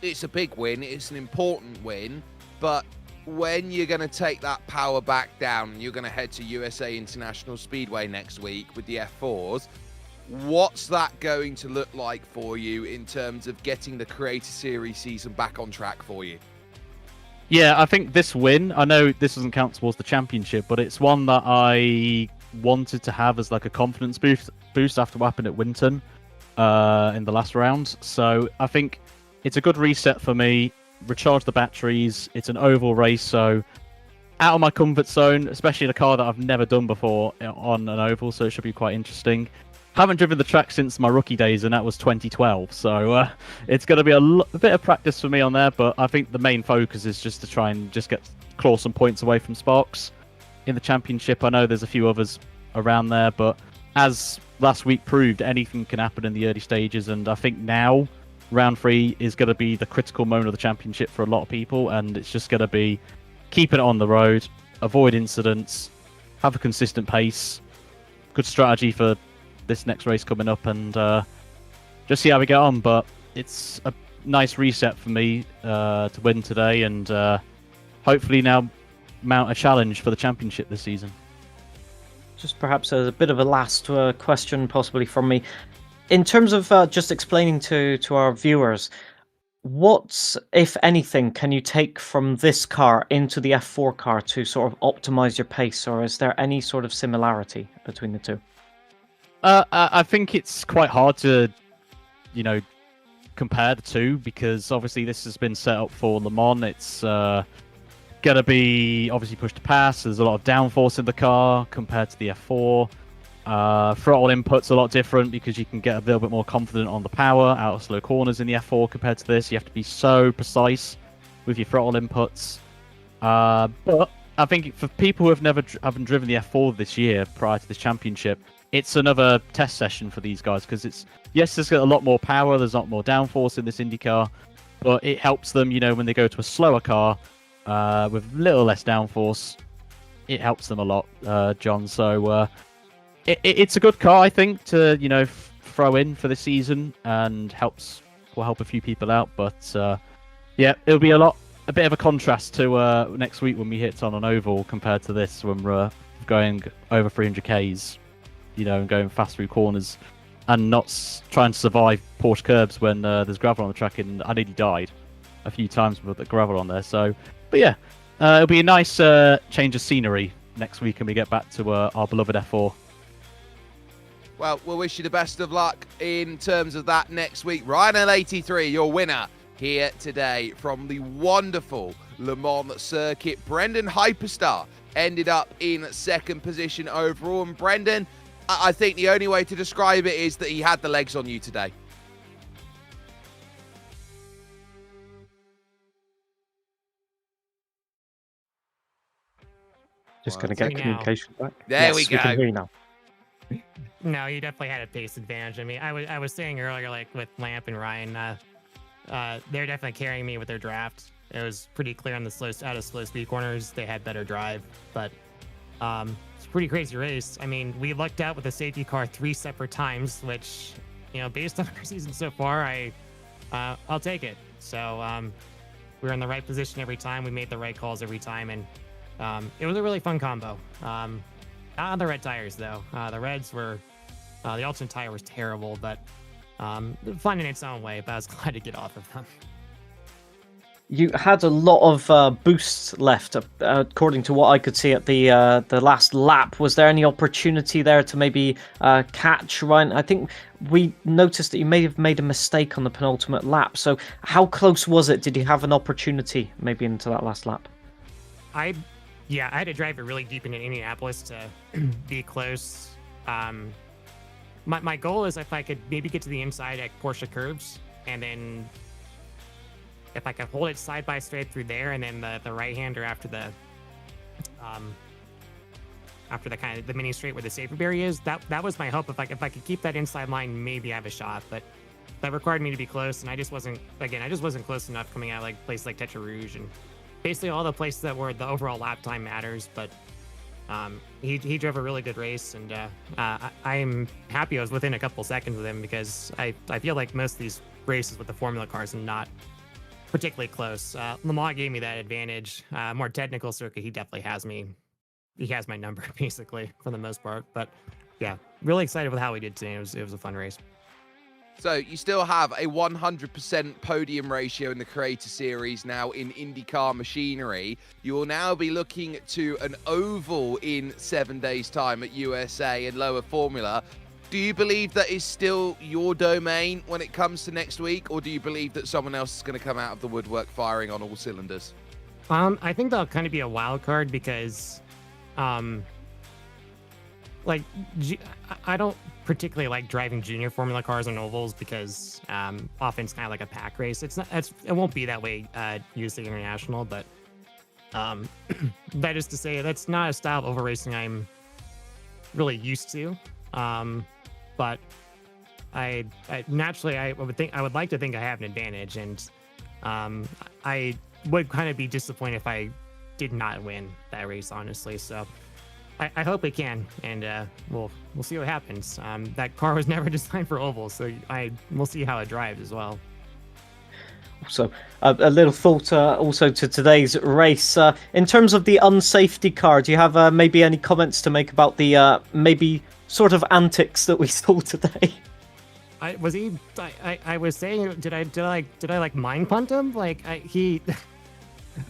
It's a big win, it's an important win, but when you're going to take that power back down and you're going to head to USA International Speedway next week with the F4s, what's that going to look like for you in terms of getting the Creator Series season back on track for you? Yeah, I think this win, I know this doesn't count towards the championship, but it's one that I wanted to have as like a confidence boost after what happened at Winton in the last round. So I think it's a good reset for me. recharge the batteries. It's an oval race, so out of my comfort zone, especially in a car that I've never done before on an oval, so it should be quite interesting. Haven't driven the track since my rookie days, and that was 2012, so it's going to be a bit of practice for me on there, but I think the main focus is just to try and just claw some points away from Sparks in the championship. I know there's a few others around there, but as last week proved, anything can happen in the early stages, and I think now round 3 is going to be the critical moment of the championship for a lot of people, and it's just going to be keeping it on the road, avoid incidents, have a consistent pace, good strategy for this next race coming up, and just see how we get on. But it's a nice reset for me to win today, and hopefully now mount a challenge for the championship this season. Just perhaps as a bit of a last question, possibly from me, in terms of just explaining to our viewers, what, if anything, can you take from this car into the F4 car to sort of optimize your pace, or is there any sort of similarity between the two? I think it's quite hard to, compare the two, because obviously this has been set up for Le Mans. It's gonna be obviously push to pass. There's a lot of downforce in the car compared to the F4. Throttle input's a lot different because you can get a little bit more confident on the power out of slow corners in the F4 compared to this. You have to be so precise with your throttle inputs. But I think for people who haven't driven the F4 this year prior to this championship, it's another test session for these guys, because there's got a lot more power, there's a lot more downforce in this Indy car, but it helps them, when they go to a slower car with a little less downforce, it helps them a lot, John. So it's a good car, I think, to throw in for the season, and will help a few people out. But it'll be a bit of a contrast to next week when we hit on an oval compared to this when we're going over 300 Ks. And going fast through corners and not trying to survive Porsche curbs when there's gravel on the track, and I nearly died a few times with the gravel on there. So, but yeah, it'll be a nice change of scenery next week, and we get back to our beloved F4. Well, we'll wish you the best of luck in terms of that next week. Ryan L83, your winner here today from the wonderful Le Mans circuit. Brendan Hyperstar ended up in second position overall, and Brendan, I think the only way to describe it is that he had the legs on you today. Just going to get communication back. There we go. We can hear you now. No, you definitely had a pace advantage. I mean, I was saying earlier, like with Lamp and Ryan, they're definitely carrying me with their draft. It was pretty clear on the out of slow speed corners, they had better drive, but it's a pretty crazy race. I mean, we lucked out with a safety car 3 separate times, which, based on our season so far, I'll take it. So we were in the right position every time. We made the right calls every time, and it was a really fun combo. Not on the red tires, though. The reds were, the alternate tire was terrible, but fun in its own way, but I was glad to get off of them. You had a lot of boosts left, according to what I could see at the last lap. Was there any opportunity there to maybe catch Ryan? I think we noticed that you may have made a mistake on the penultimate lap. So how close was it? Did you have an opportunity maybe into that last lap? I had to drive it really deep into Indianapolis to be close. My goal is if I could maybe get to the inside at Porsche curbs, and then if I could hold it side by straight through there, and then the right hander after the kind of the mini straight where the safety barrier is, that was my hope. If I could keep that inside line, maybe I have a shot. But that required me to be close, and I just wasn't close enough coming out like places like Tetra Rouge and basically all the places that where the overall lap time matters. But he drove a really good race, and I'm happy I was within a couple seconds with him, because I feel like most of these races with the Formula cars are not particularly close. Le Mans gave me that advantage. More technical circuit, he definitely has me. He has my number basically for the most part. But yeah, really excited with how we did today. It was a fun race. So you still have a 100% podium ratio in the Creator Series now in IndyCar machinery. You will now be looking to an oval in 7 days' time at USA and lower Formula. do you believe that is still your domain when it comes to next week, or do you believe that someone else is going to come out of the woodwork firing on all cylinders? I think that'll kind of be a wild card because, like, I don't particularly like driving junior Formula cars on ovals because often it's kind of like a pack race. It won't be that way USA International, but that is to say that's not a style of oval racing I'm really used to. But I naturally I would like to think I have an advantage, and I would kind of be disappointed if I did not win that race, honestly. So I hope it can, and we'll see what happens. That car was never designed for ovals, so we'll see how it drives as well. So a little thought also to today's race. In terms of the unsafety car, do you have maybe any comments to make about the maybe sort of antics that we saw today? I was saying, did I like mind punt him? Like he.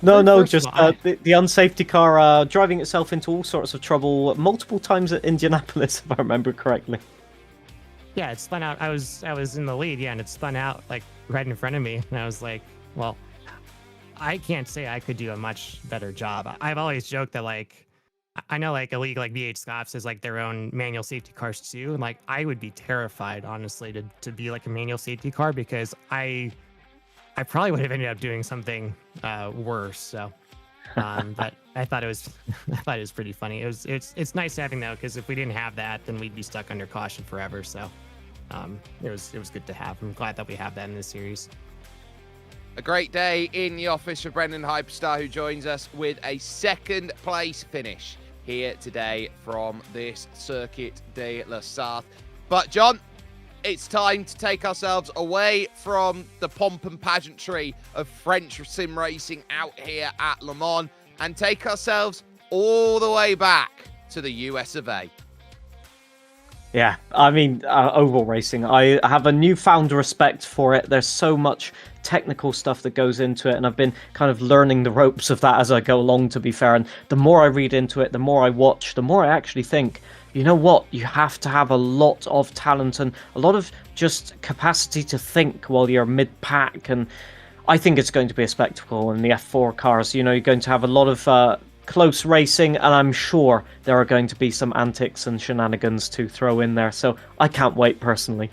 No, just the unsafety car driving itself into all sorts of trouble multiple times at Indianapolis, if I remember correctly. Yeah, it spun out. I was in the lead, yeah, and it spun out like right in front of me, and I was like, well, I can't say I could do a much better job. I've always joked that, like, I know like a league like V8 Scops has like their own manual safety cars too, and like I would be terrified, honestly, to be like a manual safety car because I probably would have ended up doing something worse. So, but I thought it was pretty funny. It's nice having though, because if we didn't have that, then we'd be stuck under caution forever. So, it was good to have. I'm glad that we have that in this series. A great day in the office for Brendan Hyperstar, who joins us with a second place finish here today from this Circuit de la Sarthe. But John, it's time to take ourselves away from the pomp and pageantry of French sim racing out here at Le Mans and take ourselves all the way back to the US of A. Yeah, I mean, oval racing, I have a newfound respect for it. There's so much technical stuff that goes into it, and I've been kind of learning the ropes of that as I go along, to be fair. And the more I read into it, the more I watch, the more I actually think, you know what, you have to have a lot of talent and a lot of just capacity to think while you're mid-pack. And I think it's going to be a spectacle in the F4 cars. You know, you're going to have a lot of close racing, and I'm sure there are going to be some antics and shenanigans to throw in there. So I can't wait personally.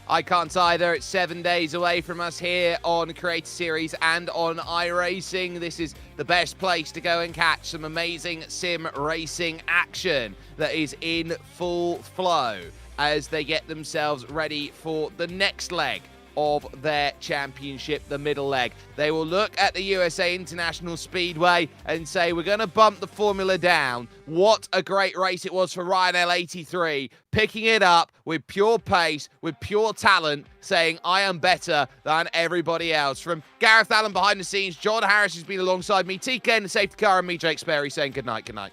I can't either. It's 7 days away from us here on Creator Series and on iRacing. This is the best place to go and catch some amazing sim racing action that is in full flow as they get themselves ready for the next leg of their championship, the middle leg. They will look at the USA International Speedway and say, we're going to bump the formula down. What a great race it was for Ryan L83, picking it up with pure pace, with pure talent, saying, I am better than everybody else. From Gareth Allen behind the scenes, John Harris has been alongside me, TK in the safety car, and me, Jake Sperry, saying good night, good night.